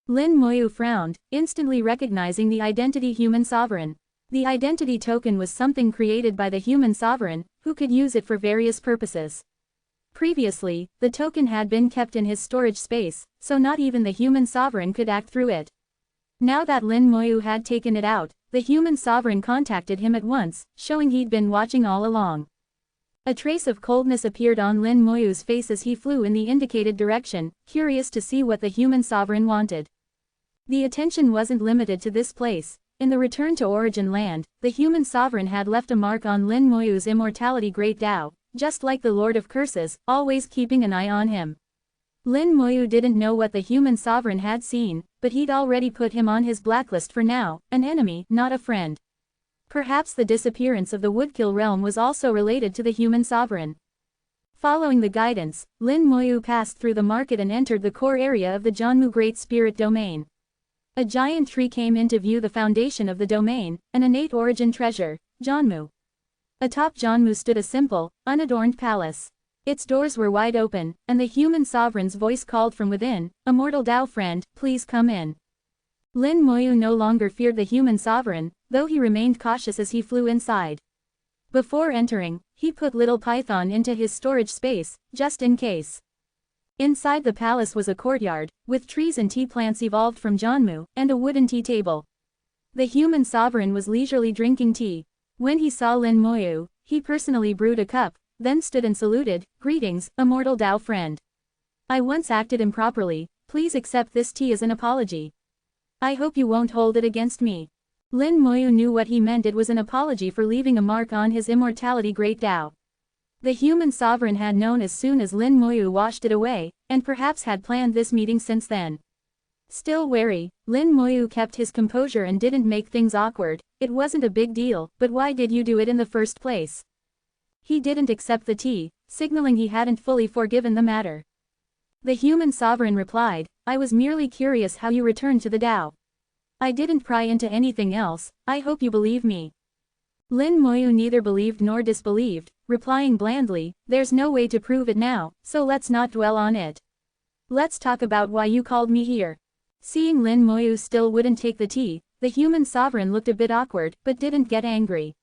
Lin Moyu frowned, instantly recognizing the identity human sovereign. The identity token was something created by the human sovereign, who could use it for various purposes. Previously, the token had been kept in his storage space, so not even the human sovereign could act through it. Now that Lin Moyu had taken it out, the human sovereign contacted him at once, showing he'd been watching all along. A trace of coldness appeared on Lin Moyu's face as he flew in the indicated direction, curious to see what the human sovereign wanted. The attention wasn't limited to this place. In the return to Origin Land, the human sovereign had left a mark on Lin Moyu's immortality Great Tao, just like the Lord of Curses, always keeping an eye on him. Lin Moyu didn't know what the human sovereign had seen, but he'd already put him on his blacklist for now, an enemy, not a friend. Perhaps the disappearance of the Woodkill realm was also related to the human sovereign. Following the guidance, Lin Moyu passed through the market and entered the core area of the Janmu Great Spirit Domain. A giant tree came into view, the foundation of the domain, an innate origin treasure, Janmu. Atop Janmu stood a simple, unadorned palace. Its doors were wide open, and the human sovereign's voice called from within, Immortal Tao friend, please come in. Lin Moyu no longer feared the human sovereign, though he remained cautious as he flew inside. Before entering, he put Little Python into his storage space, just in case. Inside the palace was a courtyard, with trees and tea plants evolved from Janmu, and a wooden tea table. The human sovereign was leisurely drinking tea. When he saw Lin Moyu, he personally brewed a cup, then stood and saluted, greetings, Immortal Tao friend. I once acted improperly, please accept this tea as an apology. I hope you won't hold it against me. Lin Moyu knew what he meant. It was an apology for leaving a mark on his immortality Great Tao. The human sovereign had known as soon as Lin Moyu washed it away, and perhaps had planned this meeting since then. Still wary, Lin Moyu kept his composure and didn't make things awkward. It wasn't a big deal, but why did you do it in the first place? He didn't accept the tea, signaling he hadn't fully forgiven the matter. The human sovereign replied, I was merely curious how you returned to the Tao. I didn't pry into anything else, I hope you believe me. Lin Moyu neither believed nor disbelieved, replying blandly, there's no way to prove it now, so let's not dwell on it. Let's talk about why you called me here. Seeing Lin Moyu still wouldn't take the tea, the human sovereign looked a bit awkward, but didn't get angry.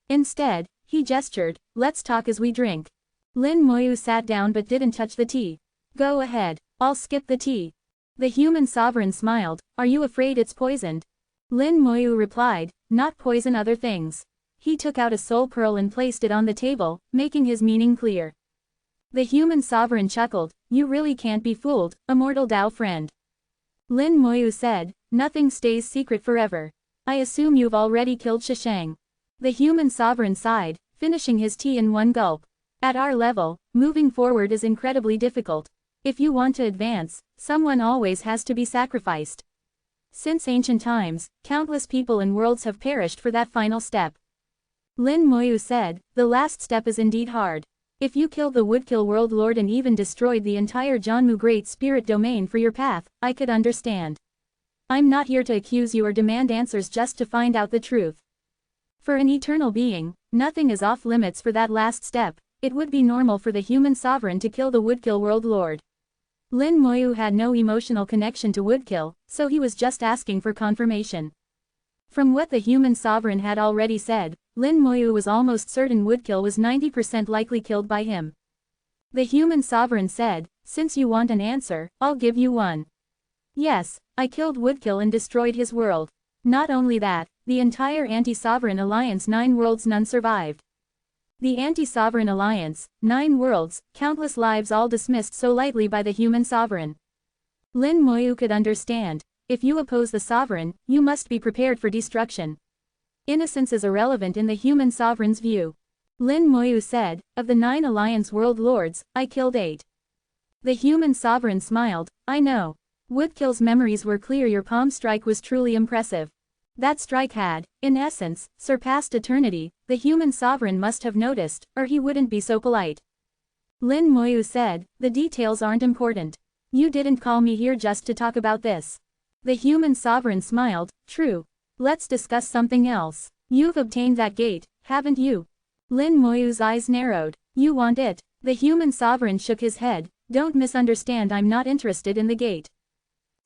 Instead, he gestured, let's talk as we drink. Lin Moyu sat down but didn't touch the tea. Go ahead, I'll skip the tea. The human sovereign smiled, are you afraid it's poisoned? Lin Moyu replied, not poison, other things. He took out a soul pearl and placed it on the table, making his meaning clear. The human sovereign chuckled, you really can't be fooled, Immortal Tao friend. Lin Moyu said, nothing stays secret forever. I assume you've already killed Shishang. The human sovereign sighed, finishing his tea in one gulp. At our level, moving forward is incredibly difficult. If you want to advance, someone always has to be sacrificed. Since ancient times, countless people and worlds have perished for that final step. Lin Moyu said, the last step is indeed hard. If you killed the Woodkill World Lord and even destroyed the entire Janmu Great Spirit Domain for your path, I could understand. I'm not here to accuse you or demand answers, just to find out the truth. For an eternal being, nothing is off limits for that last step. It would be normal for the human sovereign to kill the Woodkill World Lord. Lin Moyu had no emotional connection to Woodkill, so he was just asking for confirmation. From what the human sovereign had already said, Lin Moyu was almost certain Woodkill was 90% likely killed by him. The human sovereign said, since you want an answer, I'll give you one. Yes, I killed Woodkill and destroyed his world. Not only that, the entire anti-sovereign alliance 9 worlds, none survived. The anti-sovereign alliance, 9 worlds, countless lives all dismissed so lightly by the human sovereign. Lin Moyu could understand. If you oppose the sovereign, you must be prepared for destruction. Innocence is irrelevant in the human sovereign's view. Lin Moyu said, of the 9 alliance world lords, I killed 8. The human sovereign smiled, I know. Woodkill's memories were clear. Your palm strike was truly impressive. That strike had, in essence, surpassed eternity. The human sovereign must have noticed, or he wouldn't be so polite. Lin Moyu said, the details aren't important. You didn't call me here just to talk about this. The human sovereign smiled, true. Let's discuss something else. You've obtained that gate, haven't you? Lin Moyu's eyes narrowed. You want it? The human sovereign shook his head. Don't misunderstand, I'm not interested in the gate.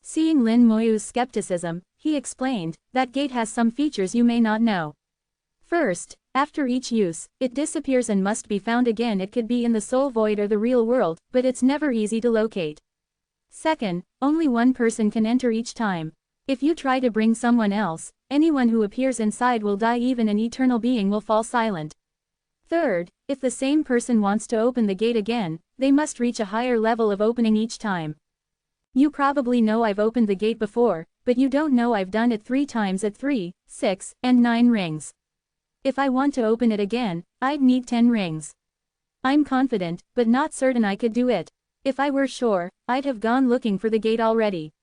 Seeing Lin Moyu's skepticism, he explained, that gate has some features you may not know. First, after each use, it disappears and must be found again. It could be in the soul void or the real world, but it's never easy to locate. Second, only one person can enter each time. If you try to bring someone else, anyone who appears inside will die. Even an eternal being will fall silent. Third, if the same person wants to open the gate again, they must reach a higher level of opening each time. You probably know I've opened the gate before, but you don't know I've done it 3 times at 3, 6, and 9 rings. If I want to open it again, I'd need 10 rings. I'm confident, but not certain I could do it. If I were sure, I'd have gone looking for the gate already.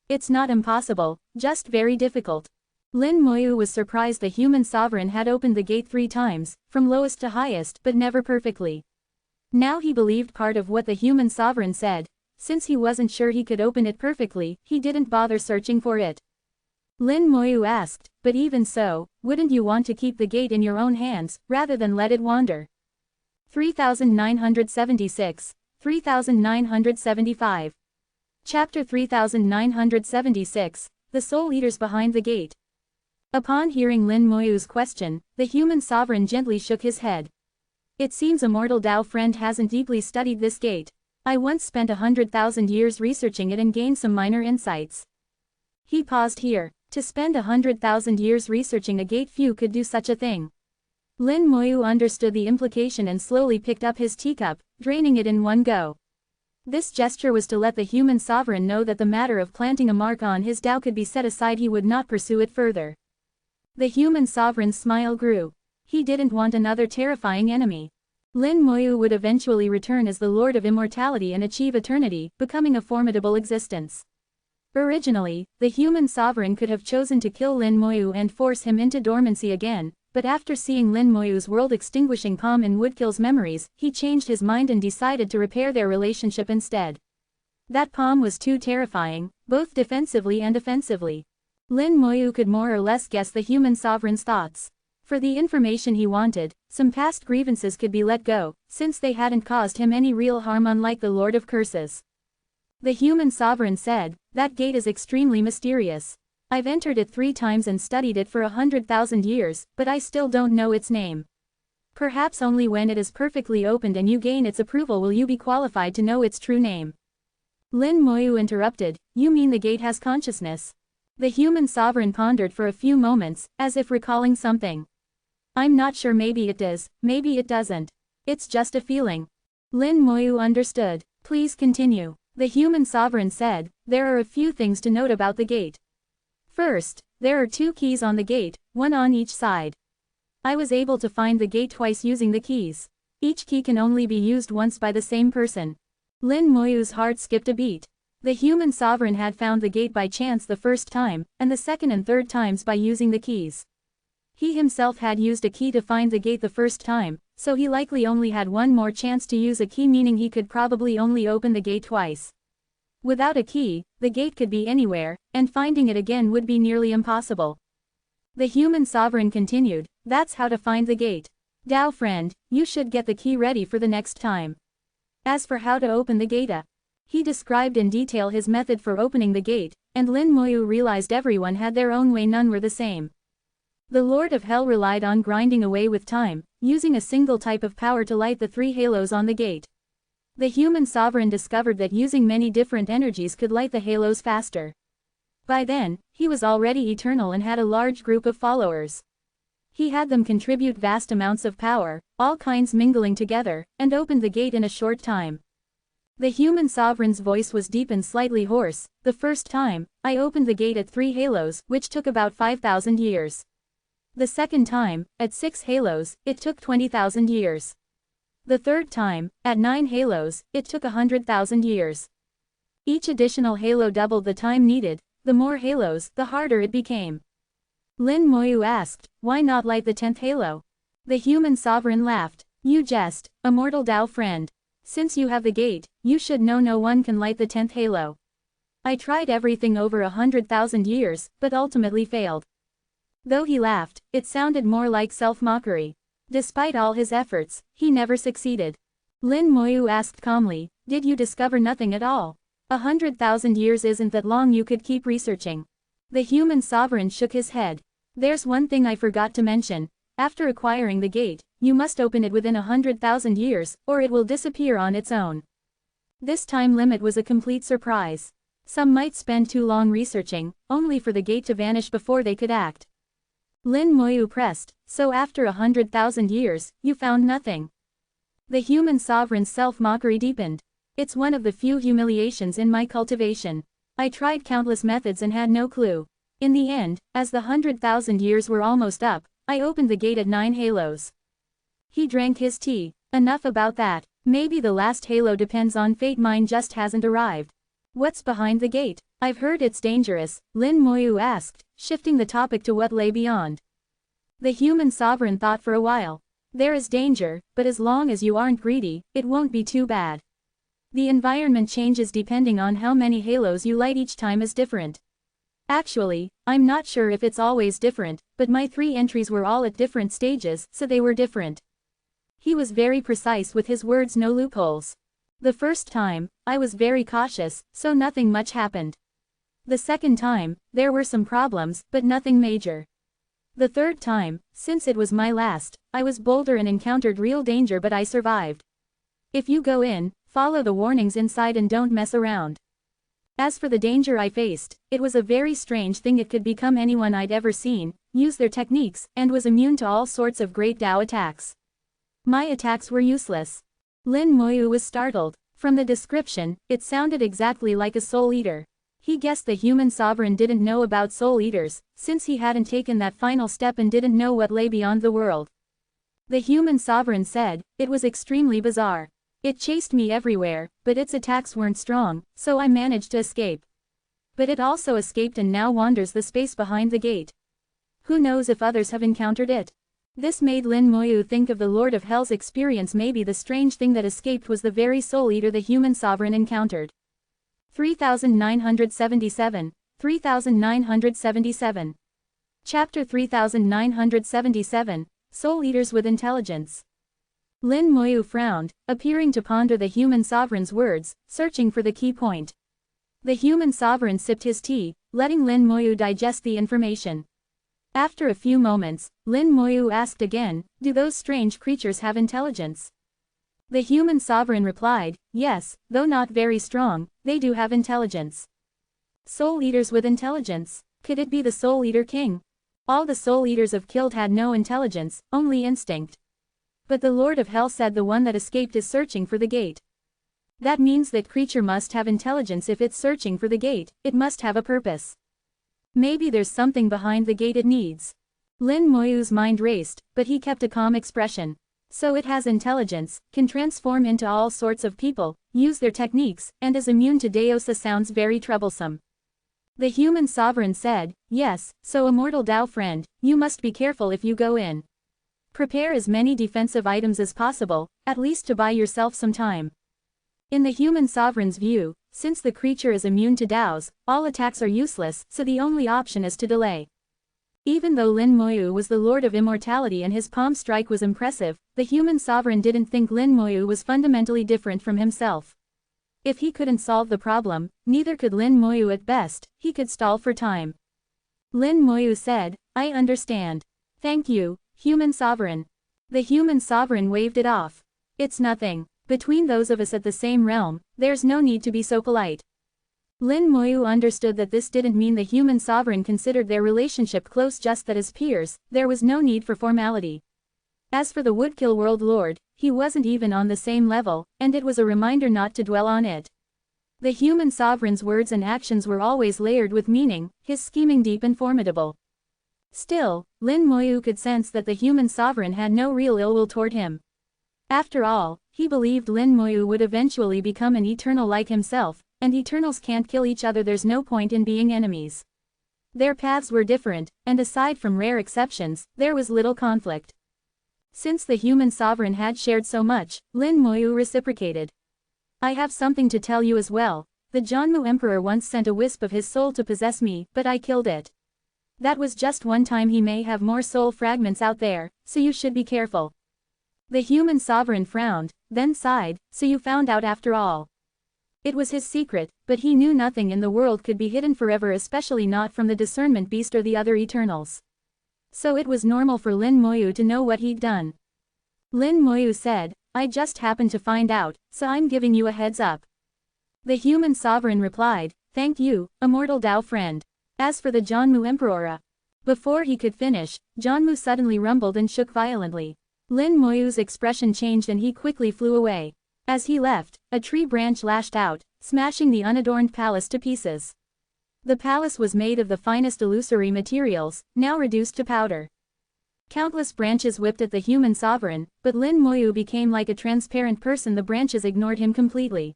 It's not impossible, just very difficult. Lin Moyu was surprised the human sovereign had opened the gate 3 times, from lowest to highest, but never perfectly. Now he believed part of what the human sovereign said. Since he wasn't sure he could open it perfectly, he didn't bother searching for it. Lin Moyu asked, but even so, wouldn't you want to keep the gate in your own hands, rather than let it wander? 3976, 3975. Chapter 3976, The Soul Eaters Behind the Gate. Upon hearing Lin Moyu's question, the human sovereign gently shook his head. It seems Immortal Dao friend hasn't deeply studied this gate. I once spent 100,000 years researching it and gained some minor insights. He paused here. To spend 100,000 years researching a gate, few could do such a thing. Lin Moyu understood the implication and slowly picked up his teacup, draining it in one go. This gesture was to let the human sovereign know that the matter of planting a mark on his Dao could be set aside. He would not pursue it further. The human sovereign's smile grew. He didn't want another terrifying enemy. Lin Moyu would eventually return as the Lord of Immortality and achieve eternity, becoming a formidable existence. Originally, the human sovereign could have chosen to kill Lin Moyu and force him into dormancy again, but after seeing Lin Moyu's world-extinguishing palm in Woodkill's memories, he changed his mind and decided to repair their relationship instead. That palm was too terrifying, both defensively and offensively. Lin Moyu could more or less guess the human sovereign's thoughts. For the information he wanted, some past grievances could be let go, since they hadn't caused him any real harm, unlike the Lord of Curses. The human sovereign said, that gate is extremely mysterious. I've entered it 3 times and studied it for 100,000 years, but I still don't know its name. Perhaps only when it is perfectly opened and you gain its approval will you be qualified to know its true name. Lin Moyu interrupted, you mean the gate has consciousness? The human sovereign pondered for a few moments, as if recalling something. I'm not sure, maybe it does, maybe it doesn't. It's just a feeling. Lin Moyu understood. Please continue. The human sovereign said, there are a few things to note about the gate. First, there are 2 keys on the gate, one on each side. I was able to find the gate twice using the keys. Each key can only be used once by the same person. Lin Moyu's heart skipped a beat. The human sovereign had found the gate by chance the first time, and the second and third times by using the keys. He himself had used a key to find the gate the first time, so he likely only had one more chance to use a key, meaning he could probably only open the gate twice. Without a key, the gate could be anywhere, and finding it again would be nearly impossible. The human sovereign continued, "That's how to find the gate. Dao friend, you should get the key ready for the next time. As for how to open the gate, he described in detail his method for opening the gate, and Lin Moyu realized everyone had their own way, none were the same. The Lord of Hell relied on grinding away with time, using a single type of power to light the 3 halos on the gate. The human sovereign discovered that using many different energies could light the halos faster. By then, he was already eternal and had a large group of followers. He had them contribute vast amounts of power, all kinds mingling together, and opened the gate in a short time. The human sovereign's voice was deep and slightly hoarse. "The first time, I opened the gate at 3 halos, which took about 5,000 years. The second time, at 6 halos, it took 20,000 years. The third time, at 9 halos, it took 100,000 years. Each additional halo doubled the time needed. The more halos, the harder it became." Lin Moyu asked, "Why not light the 10th halo?" The human sovereign laughed. "You jest, immortal Dao friend. Since you have the gate, you should know no one can light the 10th halo. I tried everything over 100,000 years, but ultimately failed." Though he laughed, it sounded more like self-mockery. Despite all his efforts, he never succeeded. Lin Moyu asked calmly, "Did you discover nothing at all? 100,000 years isn't that long, you could keep researching." The human sovereign shook his head. "There's one thing I forgot to mention. After acquiring the gate, you must open it within 100,000 years, or it will disappear on its own." This time limit was a complete surprise. Some might spend too long researching, only for the gate to vanish before they could act. Lin Moyu pressed, "So after 100,000 years, you found nothing?" The human sovereign's self-mockery deepened. "It's one of the few humiliations in my cultivation. I tried countless methods and had no clue. In the end, as the 100,000 years were almost up, I opened the gate at 9 halos." He drank his tea. "Enough about that. Maybe the last halo depends on fate, mine just hasn't arrived. What's behind the gate? I've heard it's dangerous," Lin Moyu asked, shifting the topic to what lay beyond. The human sovereign thought for a while. "There is danger, but as long as you aren't greedy, it won't be too bad. The environment changes depending on how many halos you light each time is different. Actually, I'm not sure if it's always different, but my 3 entries were all at different stages, so they were different." He was very precise with his words, no loopholes. "The first time, I was very cautious, so nothing much happened. The second time, there were some problems, but nothing major. The third time, since it was my last, I was bolder and encountered real danger, but I survived. If you go in, follow the warnings inside and don't mess around. As for the danger I faced, it was a very strange thing. It could become anyone I'd ever seen, use their techniques, and was immune to all sorts of great Dao attacks. My attacks were useless." Lin Moyu was startled. From the description, it sounded exactly like a soul eater. He guessed the human sovereign didn't know about soul eaters, since he hadn't taken that final step and didn't know what lay beyond the world. The human sovereign said, "It was extremely bizarre. It chased me everywhere, but its attacks weren't strong, so I managed to escape. But it also escaped and now wanders the space behind the gate. Who knows if others have encountered it?" This made Lin Moyu think of the Lord of Hell's experience. Maybe the strange thing that escaped was the very soul eater the human sovereign encountered. 3977, 3977. Chapter 3977, Soul Eaters with Intelligence. Lin Moyu frowned, appearing to ponder the human sovereign's words, searching for the key point. The human sovereign sipped his tea, letting Lin Moyu digest the information. After a few moments, Lin Moyu asked again, "Do those strange creatures have intelligence?" The human sovereign replied, "Yes, though not very strong, they do have intelligence." Soul eaters with intelligence? Could it be the Soul Eater King? All the soul eaters of Killed had no intelligence, only instinct. But the Lord of Hell said the one that escaped is searching for the gate. That means that creature must have intelligence. If it's searching for the gate, it must have a purpose. Maybe there's something behind the gate it needs. Lin Moyu's mind raced, but he kept a calm expression. So it has intelligence, can transform into all sorts of people, use their techniques, and is immune to Deosa sounds very troublesome. The human sovereign said, yes, so Immortal Dao friend, you must be careful if you go in. Prepare as many defensive items as possible, at least to buy yourself some time. In the human sovereign's view, since the creature is immune to Daos, all attacks are useless, so the only option is to delay. Even though Lin Moyu was the Lord of Immortality and his palm strike was impressive, the human sovereign didn't think Lin Moyu was fundamentally different from himself. If he couldn't solve the problem, neither could Lin Moyu at best, he could stall for time. Lin Moyu said, I understand. Thank you, human sovereign. The human sovereign waved it off. It's nothing. Between those of us at the same realm, there's no need to be so polite. Lin Moyu understood that this didn't mean the human sovereign considered their relationship close, just that as peers, there was no need for formality. As for the Woodkill World Lord, he wasn't even on the same level, and it was a reminder not to dwell on it. The human sovereign's words and actions were always layered with meaning, his scheming deep and formidable. Still, Lin Moyu could sense that the human sovereign had no real ill will toward him. After all, he believed Lin Moyu would eventually become an eternal like himself, and eternals can't kill each other, there's no point in being enemies. Their paths were different, and aside from rare exceptions, there was little conflict. Since the human sovereign had shared so much, Lin Moyu reciprocated. I have something to tell you as well. The Jianmu Emperor once sent a wisp of his soul to possess me, but I killed it. That was just one time, he may have more soul fragments out there, so you should be careful. The human sovereign frowned, then sighed, so you found out after all. It was his secret, but he knew nothing in the world could be hidden forever, especially not from the discernment beast or the other Eternals. So it was normal for Lin Moyu to know what he'd done. Lin Moyu said, I just happened to find out, so I'm giving you a heads up. The human sovereign replied, thank you, Immortal Dao friend. As for the Jianmu Emperor. Before he could finish, Jianmu suddenly rumbled and shook violently. Lin Moyu's expression changed and he quickly flew away. As he left, a tree branch lashed out, smashing the unadorned palace to pieces. The palace was made of the finest illusory materials, now reduced to powder. Countless branches whipped at the human sovereign, but Lin Moyu became like a transparent person. The branches ignored him completely.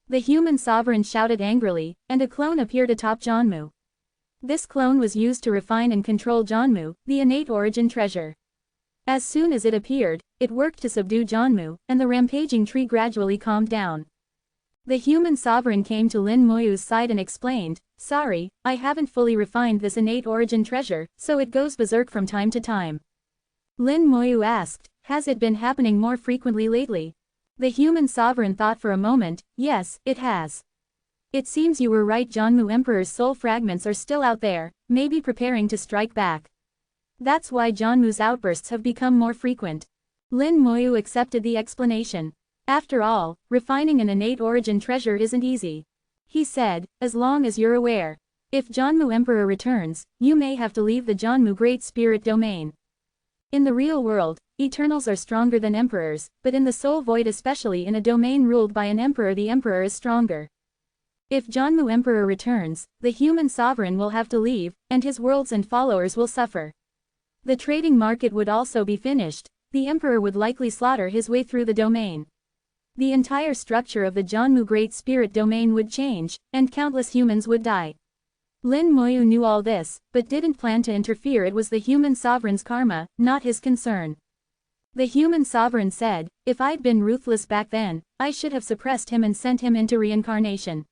The human sovereign shouted angrily, and a clone appeared atop Jianmu. This clone was used to refine and control Jianmu, the innate origin treasure. As soon as it appeared, it worked to subdue Jianmu, and the rampaging tree gradually calmed down. The human sovereign came to Lin Moyu's side and explained, sorry, I haven't fully refined this innate origin treasure, so it goes berserk from time to time. Lin Moyu asked, has it been happening more frequently lately? The human sovereign thought for a moment, yes, it has. It seems you were right, Jianmu Emperor's soul fragments are still out there, maybe preparing to strike back. That's why Jianmu's outbursts have become more frequent. Lin Moyu accepted the explanation. After all, refining an innate origin treasure isn't easy. He said, as long as you're aware. If Jianmu Emperor returns, you may have to leave the Jianmu Great Spirit domain. In the real world, Eternals are stronger than Emperors, but in the Soul Void, especially in a domain ruled by an Emperor, the Emperor is stronger. If Jianmu Emperor returns, the human sovereign will have to leave, and his worlds and followers will suffer. The trading market would also be finished, the Emperor would likely slaughter his way through the domain. The entire structure of the Jianmu Great Spirit domain would change, and countless humans would die. Lin Moyu knew all this, but didn't plan to interfere. It was the human sovereign's karma, not his concern. The human sovereign said, if I'd been ruthless back then, I should have suppressed him and sent him into reincarnation.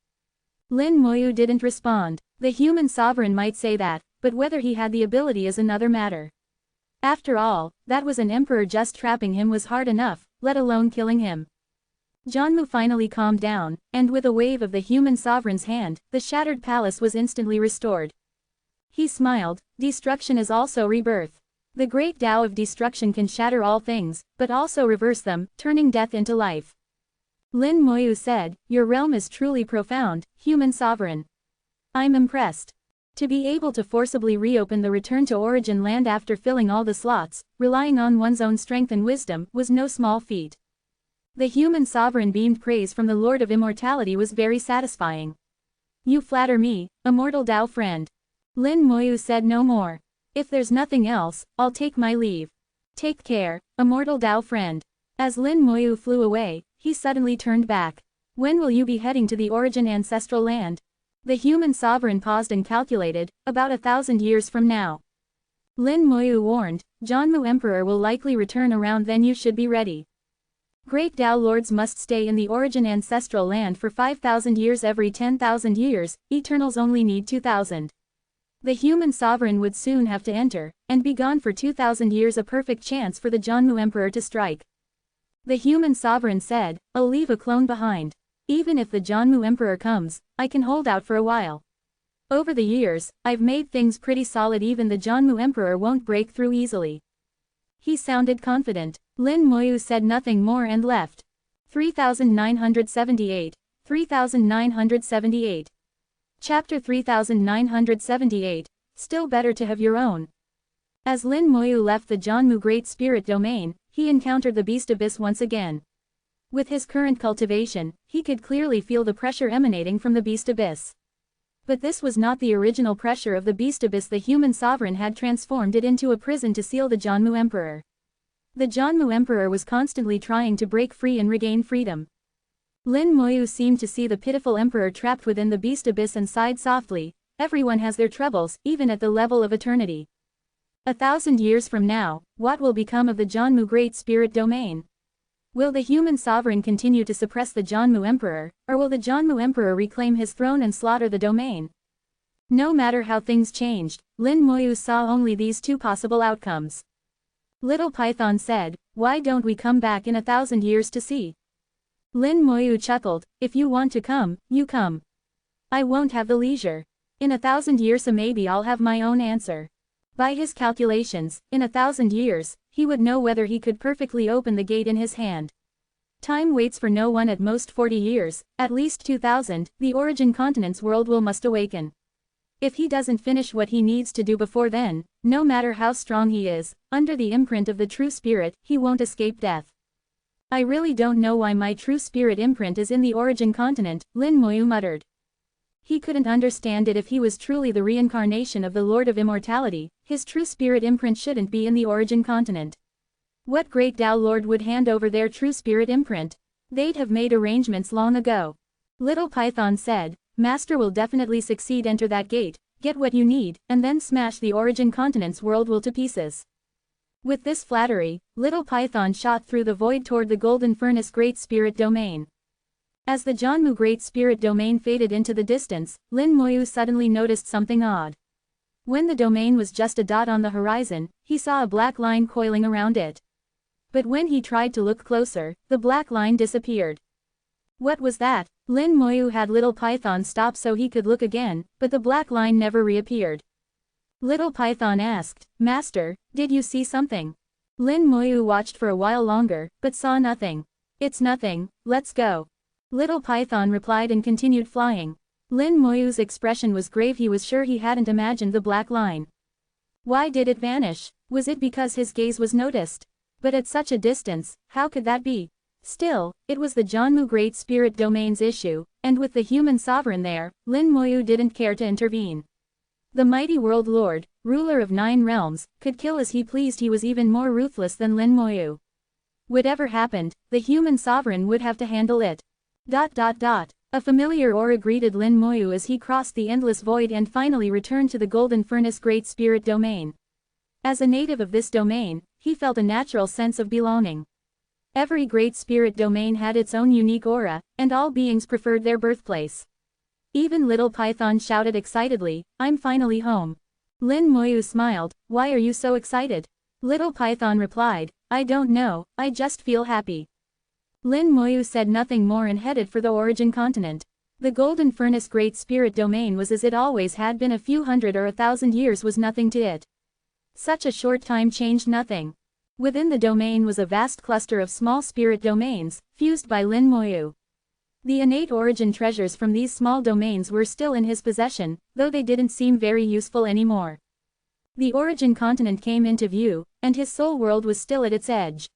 Lin Moyu didn't respond. The human sovereign might say that, but whether he had the ability is another matter. After all, that was an emperor. Just trapping him was hard enough, let alone killing him. Jianmu finally calmed down, and with a wave of the human sovereign's hand, the shattered palace was instantly restored. He smiled, destruction is also rebirth. The great Tao of destruction can shatter all things, but also reverse them, turning death into life. Lin Moyu said, your realm is truly profound, human sovereign. I'm impressed. To be able to forcibly reopen the return to origin land after filling all the slots, relying on one's own strength and wisdom, was no small feat. The human sovereign beamed praise from the Lord of Immortality was very satisfying. You flatter me, Immortal Dao friend. Lin Moyu said no more. If there's nothing else, I'll take my leave. Take care, immortal Tao friend. As Lin Moyu flew away, he suddenly turned back. When will you be heading to the origin ancestral land? The human sovereign paused and calculated, about 1,000 years from now. Lin Moyu warned, Jianmu Emperor will likely return around then, you should be ready. Great Tao lords must stay in the origin ancestral land for 5,000 years every 10,000 years, Eternals only need 2,000. The human sovereign would soon have to enter, and be gone for 2,000 years, a perfect chance for the Jianmu Emperor to strike. The human sovereign said, I'll leave a clone behind. Even if the Jianmu Emperor comes, I can hold out for a while. Over the years, I've made things pretty solid, even the Jianmu Emperor won't break through easily. He sounded confident. Lin Moyu said nothing more and left. 3978. 3978. Chapter 3978. Still better to have your own. As Lin Moyu left the Jianmu Great Spirit Domain, he encountered the Beast Abyss once again. With his current cultivation, he could clearly feel the pressure emanating from the Beast Abyss. But this was not the original pressure of the Beast Abyss. The human sovereign had transformed it into a prison to seal the Jianmu Emperor. The Jianmu Emperor was constantly trying to break free and regain freedom. Lin Moyu seemed to see the pitiful Emperor trapped within the Beast Abyss and sighed softly, everyone has their troubles, even at the level of eternity. 1,000 years from now, what will become of the Jianmu Great Spirit Domain? Will the human sovereign continue to suppress the Jianmu Emperor, or will the Jianmu Emperor reclaim his throne and slaughter the domain? No matter how things changed, Lin Moyu saw only these two possible outcomes. Little Python said, why don't we come back in 1,000 years to see? Lin Moyu chuckled, if you want to come, you come. I won't have the leisure. In 1,000 years maybe I'll have my own answer. By his calculations, in 1,000 years, he would know whether he could perfectly open the gate in his hand. Time waits for no one. At most 40 years, at least 2,000, the origin continent's world will must awaken. If he doesn't finish what he needs to do before then, no matter how strong he is, under the imprint of the true spirit, he won't escape death. I really don't know why my true spirit imprint is in the origin continent, Lin Moyu muttered. He couldn't understand it. If he was truly the reincarnation of the Lord of Immortality, his true spirit imprint shouldn't be in the origin continent. What great Tao Lord would hand over their true spirit imprint? They'd have made arrangements long ago. Little Python said, Master will definitely succeed. Enter that gate, get what you need, and then smash the origin continent's world will to pieces. With this flattery, Little Python shot through the void toward the Golden Furnace Great Spirit Domain. As the Jianmu Great Spirit Domain faded into the distance, Lin Moyu suddenly noticed something odd. When the domain was just a dot on the horizon, he saw a black line coiling around it. But when he tried to look closer, the black line disappeared. What was that? Lin Moyu had Little Python stop so he could look again, but the black line never reappeared. Little Python asked, Master, did you see something? Lin Moyu watched for a while longer, but saw nothing. It's nothing, let's go. Little Python replied and continued flying. Lin Moyu's expression was grave. He was sure he hadn't imagined the black line. Why did it vanish? Was it because his gaze was noticed? But at such a distance, how could that be? Still, it was the Jianmu Great Spirit Domain's issue, and with the human sovereign there, Lin Moyu didn't care to intervene. The mighty world lord, ruler of 9 realms, could kill as he pleased. He was even more ruthless than Lin Moyu. Whatever happened, the human sovereign would have to handle it. A familiar aura greeted Lin Moyu as he crossed the endless void and finally returned to the Golden Furnace Great Spirit Domain. As a native of this domain, he felt a natural sense of belonging. Every Great Spirit Domain had its own unique aura, and all beings preferred their birthplace. Even Little Python shouted excitedly, I'm finally home. Lin Moyu smiled, why are you so excited? Little Python replied, I don't know, I just feel happy. Lin Moyu said nothing more and headed for the origin continent. The Golden Furnace Great Spirit Domain was as it always had been. A few hundred or 1,000 years was nothing to it. Such a short time changed nothing. Within the domain was a vast cluster of small spirit domains, fused by Lin Moyu. The innate origin treasures from these small domains were still in his possession, though they didn't seem very useful anymore. The origin continent came into view, and his soul world was still at its edge.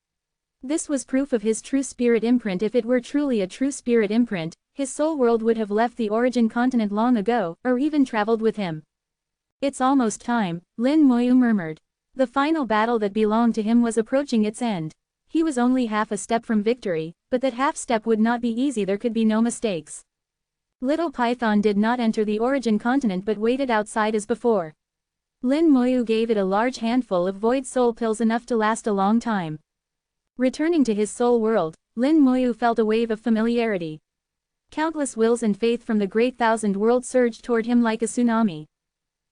This was proof of his true spirit imprint. If it were truly a true spirit imprint, his soul world would have left the origin continent long ago, or even traveled with him. It's almost time, Lin Moyu murmured. The final battle that belonged to him was approaching its end. He was only half a step from victory, but that half step would not be easy, there could be no mistakes. Little Python did not enter the origin continent but waited outside as before. Lin Moyu gave it a large handful of void soul pills, enough to last a long time. Returning to his soul world, Lin Moyu felt a wave of familiarity. Countless wills and faith from the great thousand world surged toward him like a tsunami.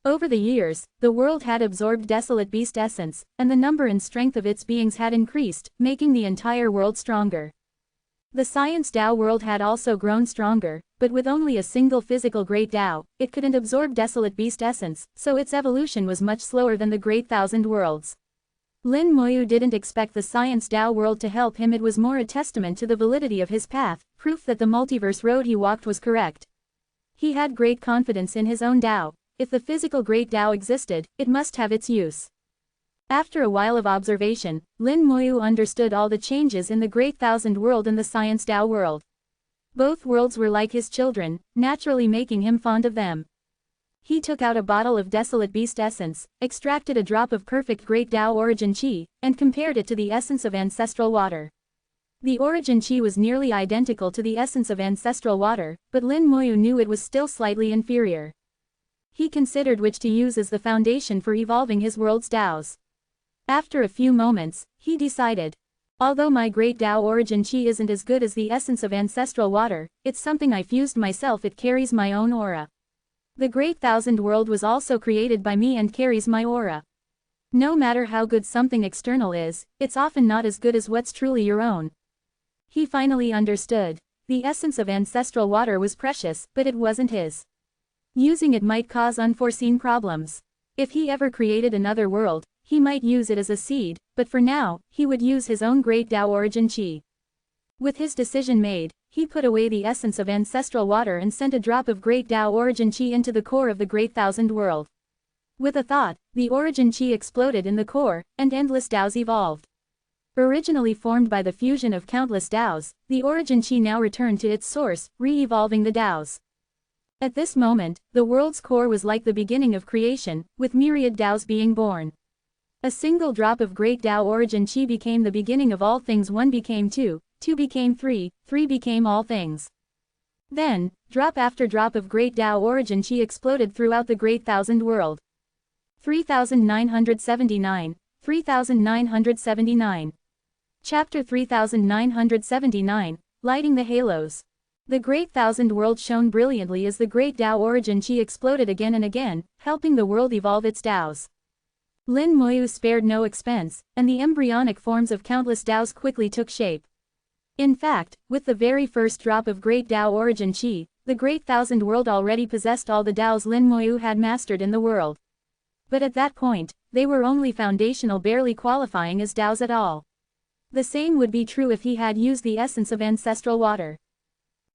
Over the years, the world had absorbed desolate beast essence, and the number and strength of its beings had increased, making the entire world stronger. The Science Tao world had also grown stronger, but with only a single physical Great Tao, it couldn't absorb desolate beast essence, so its evolution was much slower than the Great Thousand Worlds. Lin Moyu didn't expect the Science Tao world to help him. It was more a testament to the validity of his path, proof that the multiverse road he walked was correct. He had great confidence in his own Tao. If the physical Great Tao existed, it must have its use. After a while of observation, Lin Moyu understood all the changes in the Great Thousand World and the Science Tao world. Both worlds were like his children, naturally making him fond of them. He took out a bottle of desolate beast essence, extracted a drop of perfect Great Tao origin chi, and compared it to the essence of ancestral water. The origin chi was nearly identical to the essence of ancestral water, but Lin Moyu knew it was still slightly inferior. He considered which to use as the foundation for evolving his world's Taos. After a few moments, he decided. Although my Great Tao origin chi isn't as good as the essence of ancestral water, it's something I fused myself. It carries my own aura. The Great Thousand World was also created by me and carries my aura. No matter how good something external is, it's often not as good as what's truly your own. He finally understood. The essence of ancestral water was precious, but it wasn't his. Using it might cause unforeseen problems. If he ever created another world, he might use it as a seed, but for now, he would use his own Great Tao origin chi. With his decision made, he put away the essence of ancestral water and sent a drop of Great Tao origin chi into the core of the Great Thousand World. With a thought, the origin chi exploded in the core, and endless Taos evolved. Originally formed by the fusion of countless Taos, the origin chi now returned to its source, re-evolving the Taos. At this moment, the world's core was like the beginning of creation, with myriad Taos being born. A single drop of Great Tao origin chi became the beginning of all things. 1 became 2, 2 became 3, 3 became all things. Then, drop after drop of Great Tao origin chi exploded throughout the Great Thousand World. 3979, 3979. Chapter 3979, Lighting the Halos. The Great Thousand World shone brilliantly as the Great Tao origin chi exploded again and again, helping the world evolve its Taos. Lin Moyu spared no expense, and the embryonic forms of countless Taos quickly took shape. In fact, with the very first drop of Great Tao origin chi, the Great Thousand World already possessed all the Taos Lin Moyu had mastered in the world. But at that point, they were only foundational, barely qualifying as Taos at all. The same would be true if he had used the essence of ancestral water.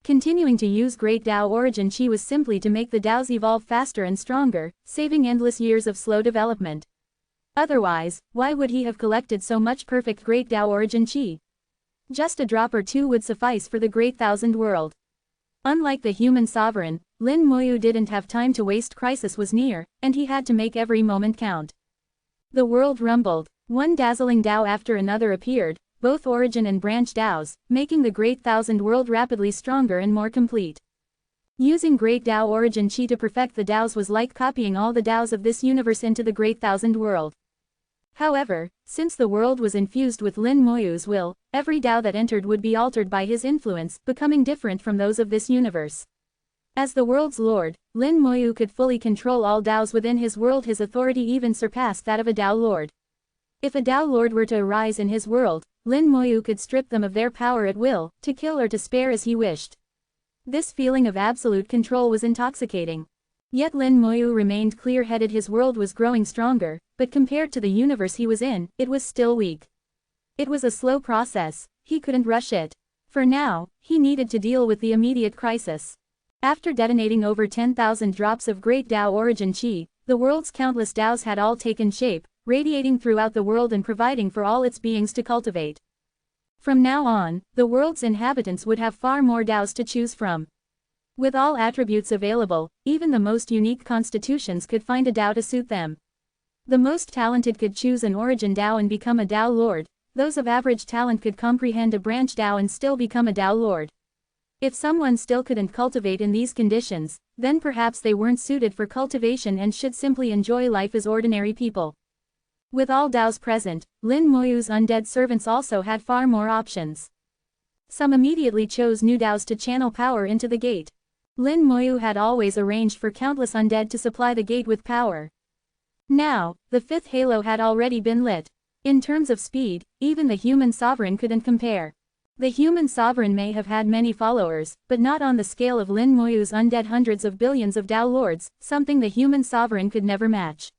Continuing to use Great Tao origin chi was simply to make the Taos evolve faster and stronger, saving endless years of slow development. Otherwise, why would he have collected so much perfect Great Tao origin chi? Just a drop or two would suffice for the Great Thousand World. Unlike the human sovereign, Lin Moyu didn't have time to waste. Crisis was near, and he had to make every moment count. The world rumbled. One dazzling Tao after another appeared, both origin and branch Taos, making the Great Thousand World rapidly stronger and more complete. Using Great Tao origin chi to perfect the Taos was like copying all the Taos of this universe into the Great Thousand World. However, since the world was infused with Lin Moyu's will, every Tao that entered would be altered by his influence, becoming different from those of this universe. As the world's lord, Lin Moyu could fully control all Taos within his world. His authority even surpassed that of a Tao lord. If a Tao lord were to arise in his world, Lin Moyu could strip them of their power at will, to kill or to spare as he wished. This feeling of absolute control was intoxicating. Yet Lin Moyu remained clear-headed. His world was growing stronger, but compared to the universe he was in, it was still weak. It was a slow process, he couldn't rush it. For now, he needed to deal with the immediate crisis. After detonating over 10,000 drops of Great Tao origin chi, the world's countless Taos had all taken shape, radiating throughout the world and providing for all its beings to cultivate. From now on, the world's inhabitants would have far more Taos to choose from. With all attributes available, even the most unique constitutions could find a Dao to suit them. The most talented could choose an origin Dao and become a Dao Lord, those of average talent could comprehend a branch Dao and still become a Dao Lord. If someone still couldn't cultivate in these conditions, then perhaps they weren't suited for cultivation and should simply enjoy life as ordinary people. With all Daos present, Lin Moyu's undead servants also had far more options. Some immediately chose new Daos to channel power into the gate. Lin Moyu had always arranged for countless undead to supply the gate with power. Now, the fifth halo had already been lit. In terms of speed, even the human sovereign couldn't compare. The human sovereign may have had many followers, but not on the scale of Lin Moyu's undead hundreds of billions of Dao Lords, something the human sovereign could never match.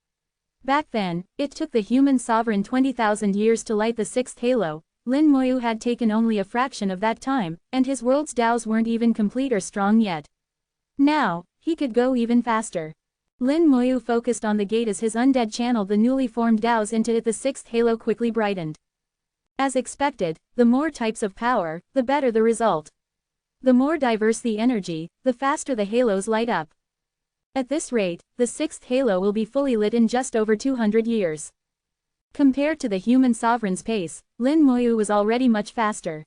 Back then, it took the human sovereign 20,000 years to light the sixth halo. Lin Moyu had taken only a fraction of that time, and his world's Daos weren't even complete or strong yet. Now, he could go even faster. Lin Moyu focused on the gate as his undead channeled the newly formed Daos into it. The sixth halo quickly brightened. As expected, the more types of power, the better the result. The more diverse the energy, the faster the halos light up. At this rate, the sixth halo will be fully lit in just over 200 years. Compared to the human sovereign's pace, Lin Moyu was already much faster.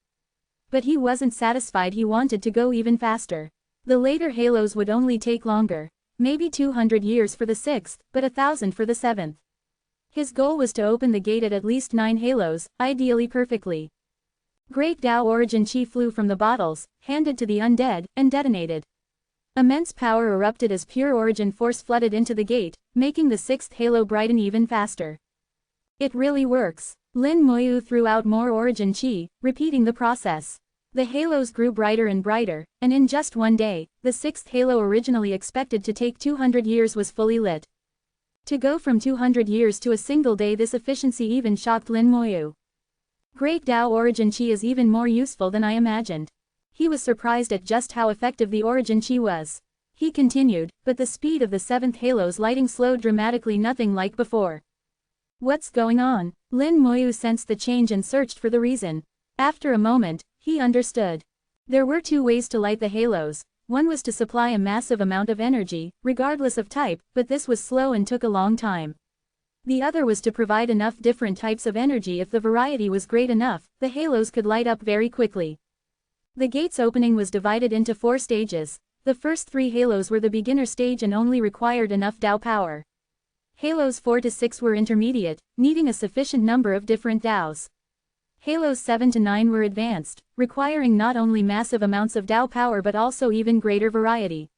But he wasn't satisfied. He wanted to go even faster. The later halos would only take longer. Maybe 200 years for the sixth, but 1,000 for the seventh. His goal was to open the gate at least 9 halos, ideally perfectly. Great Dao origin chi flew from the bottles, handed to the undead, and detonated. Immense power erupted as pure origin force flooded into the gate, making the sixth halo brighten even faster. It really works. Lin Moyu threw out more origin chi, repeating the process. The halos grew brighter and brighter, and in just one day, the sixth halo originally expected to take 200 years was fully lit. To go from 200 years to a single day, this efficiency even shocked Lin Moyu. Great Dao origin chi is even more useful than I imagined. He was surprised at just how effective the origin chi was. He continued, but the speed of the seventh halo's lighting slowed dramatically, nothing like before. What's going on? Lin Moyu sensed the change and searched for the reason. After a moment, he understood. There were 2 ways to light the halos. One was to supply a massive amount of energy, regardless of type, but this was slow and took a long time. The other was to provide enough different types of energy. If the variety was great enough, the halos could light up very quickly. The gate's opening was divided into 4 stages. The first 3 halos were the beginner stage and only required enough Dao power. Halos 4 to 6 were intermediate, needing a sufficient number of different Daos. Halos 7 to 9 were advanced, requiring not only massive amounts of Dao power but also even greater variety.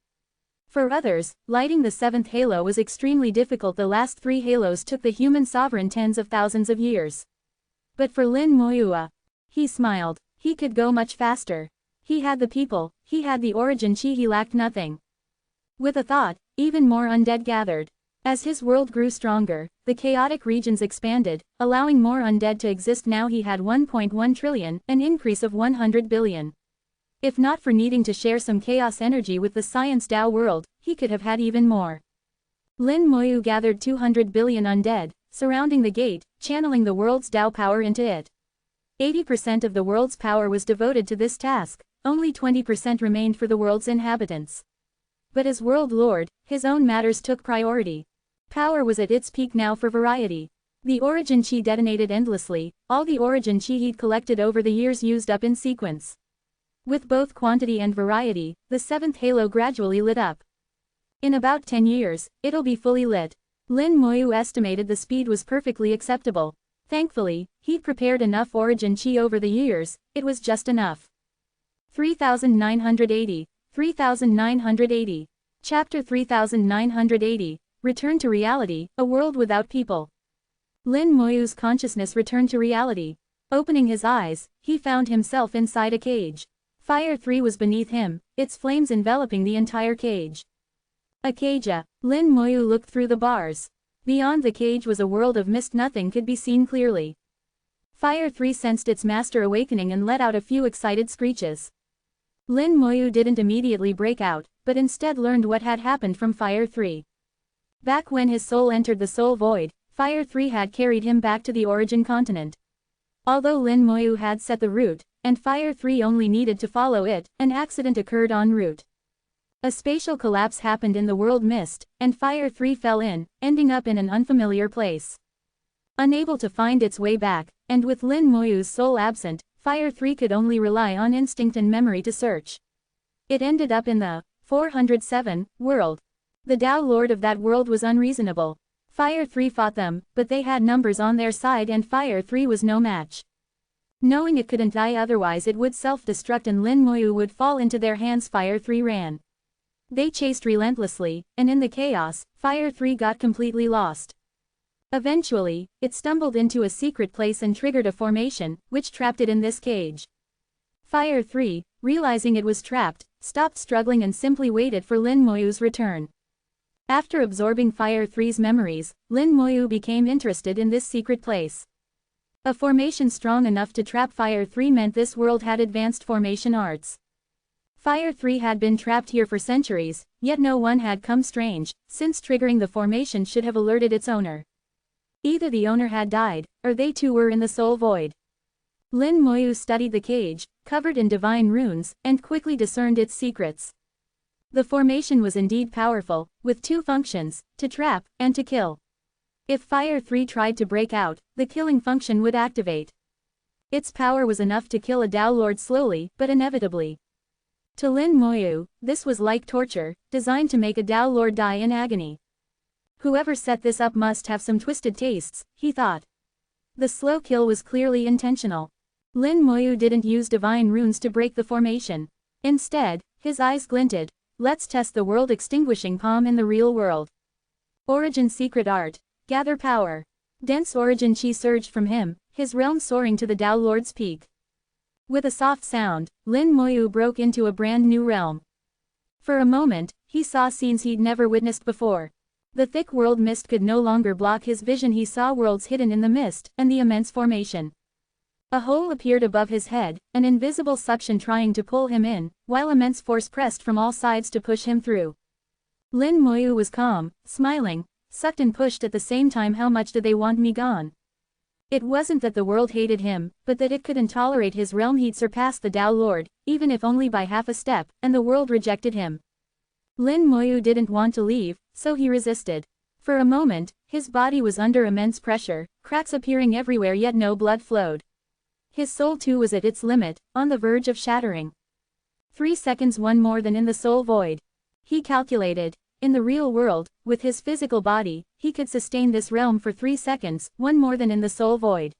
For others, lighting the 7th halo was extremely difficult. The last 3 halos took the human sovereign tens of thousands of years. But for Lin Moyu, he smiled. He could go much faster. He had the people, he had the origin chi, he lacked nothing. With a thought, even more undead gathered. As his world grew stronger, the chaotic regions expanded, allowing more undead to exist. Now he had 1.1 trillion, an increase of 100 billion. If not for needing to share some chaos energy with the science Dao world, he could have had even more. Lin Moyu gathered 200 billion undead, surrounding the gate, channeling the world's Dao power into it. 80% of the world's power was devoted to this task, only 20% remained for the world's inhabitants. But as world lord, his own matters took priority. Power was at its peak now for variety. The origin chi detonated endlessly, all the origin chi he'd collected over the years used up in sequence. With both quantity and variety, the 7th halo gradually lit up. In about 10 years, it'll be fully lit. Lin Moyu estimated the speed was perfectly acceptable. Thankfully, he'd prepared enough origin chi over the years, it was just enough. 3980. 3980. Chapter 3980. Return to reality, a world without people. Lin Moyu's consciousness returned to reality. Opening his eyes, he found himself inside a cage. Fire 3 was beneath him, its flames enveloping the entire cage. A cage. Lin Moyu looked through the bars. Beyond the cage was a world of mist. Nothing could be seen clearly. Fire 3 sensed its master awakening and let out a few excited screeches. Lin Moyu didn't immediately break out, but instead learned what had happened from Fire 3. Back when his soul entered the soul void, Fire 3 had carried him back to the origin continent. Although Lin Moyu had set the route, and Fire 3 only needed to follow it, an accident occurred en route. A spatial collapse happened in the world mist, and Fire 3 fell in, ending up in an unfamiliar place. Unable to find its way back, and with Lin Moyu's soul absent, Fire 3 could only rely on instinct and memory to search. It ended up in the 407 world. The Tao Lord of that world was unreasonable. Fire 3 fought them, but they had numbers on their side and Fire 3 was no match. Knowing it couldn't die otherwise it would self-destruct and Lin Moyu would fall into their hands, Fire 3 ran. They chased relentlessly, and in the chaos, Fire 3 got completely lost. Eventually, it stumbled into a secret place and triggered a formation, which trapped it in this cage. Fire 3, realizing it was trapped, stopped struggling and simply waited for Lin Moyu's return. After absorbing Fire 3's memories, Lin Moyu became interested in this secret place. A formation strong enough to trap Fire 3 meant this world had advanced formation arts. Fire 3 had been trapped here for centuries, yet no one had come strange, since triggering the formation should have alerted its owner. Either the owner had died, or they too were in the soul void. Lin Moyu studied the cage, covered in divine runes, and quickly discerned its secrets. The formation was indeed powerful, with two functions, to trap, and to kill. If Fire 3 tried to break out, the killing function would activate. Its power was enough to kill a Tao Lord slowly, but inevitably. To Lin Moyu, this was like torture, designed to make a Tao Lord die in agony. Whoever set this up must have some twisted tastes, he thought. The slow kill was clearly intentional. Lin Moyu didn't use divine runes to break the formation. Instead, his eyes glinted. Let's test the world extinguishing palm in the real world. Origin secret art. Gather power. Dense origin chi surged from him, his realm soaring to the Tao Lord's peak. With a soft sound, Lin Moyu broke into a brand new realm. For a moment, he saw scenes he'd never witnessed before. The thick world mist could no longer block his vision. He saw worlds hidden in the mist, and the immense formation. A hole appeared above his head, an invisible suction trying to pull him in, while immense force pressed from all sides to push him through. Lin Moyu was calm, smiling, sucked and pushed at the same time. How much did they want me gone? It wasn't that the world hated him, but that it couldn't tolerate his realm. He'd surpassed the Tao Lord, even if only by half a step, and the world rejected him. Lin Moyu didn't want to leave, so he resisted. For a moment, his body was under immense pressure, cracks appearing everywhere yet no blood flowed. His soul too was at its limit, on the verge of shattering. 3 seconds, one more than in the soul void. He calculated. In the real world, with his physical body, he could sustain this realm for 3 seconds, one more than in the soul void.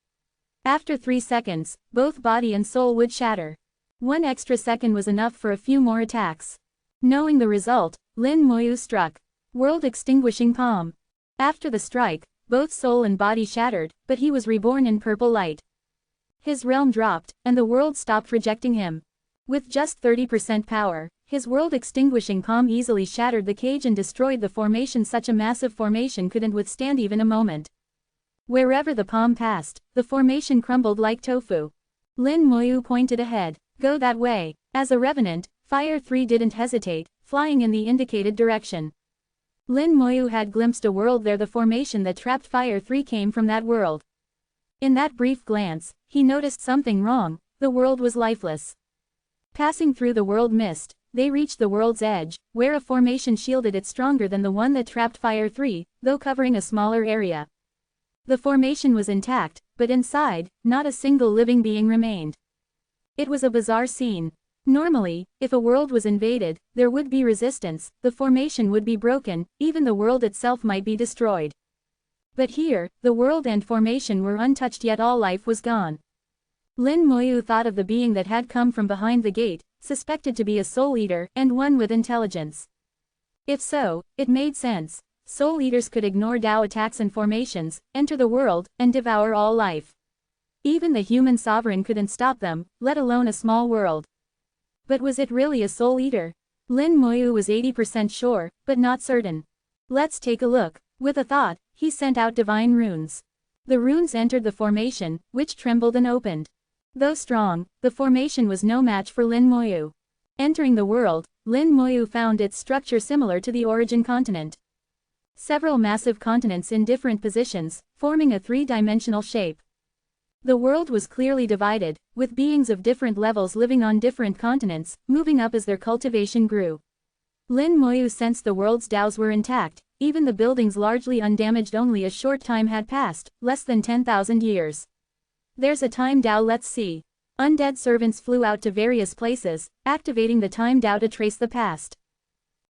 After 3 seconds, both body and soul would shatter. 1 extra second was enough for a few more attacks. Knowing the result, Lin Moyu struck. World extinguishing palm. After the strike, both soul and body shattered, but he was reborn in purple light. His realm dropped, and the world stopped rejecting him. With just 30% power, his world extinguishing palm easily shattered the cage and destroyed the formation. Such a massive formation couldn't withstand even a moment. Wherever the palm passed, the formation crumbled like tofu. Lin Moyu pointed ahead. Go that way. As a revenant, Fire 3 didn't hesitate, flying in the indicated direction. Lin Moyu had glimpsed a world there. The formation that trapped Fire 3 came from that world. In that brief glance, he noticed something wrong. The world was lifeless. Passing through the world mist, they reached the world's edge, where a formation shielded it stronger than the one that trapped Fire 3, though covering a smaller area. The formation was intact, but inside, not a single living being remained. It was a bizarre scene. Normally, if a world was invaded, there would be resistance, the formation would be broken, even the world itself might be destroyed. But here, the world and formation were untouched, yet all life was gone. Lin Moyu thought of the being that had come from behind the gate, suspected to be a soul eater, and one with intelligence. If so, it made sense. Soul eaters could ignore Tao attacks and formations, enter the world, and devour all life. Even the human sovereign couldn't stop them, let alone a small world. But was it really a soul eater? Lin Moyu was 80% sure, but not certain. Let's take a look. With a thought, he sent out divine runes. The runes entered the formation, which trembled and opened. Though strong, the formation was no match for Lin Moyu. Entering the world, Lin Moyu found its structure similar to the origin continent. Several massive continents in different positions, forming a 3-dimensional shape. The world was clearly divided, with beings of different levels living on different continents, moving up as their cultivation grew. Lin Moyu sensed the world's Daos were intact, even the buildings largely undamaged. Only a short time had passed, less than 10,000 years. There's a time Dao, let's see. Undead servants flew out to various places, activating the time Dao to trace the past.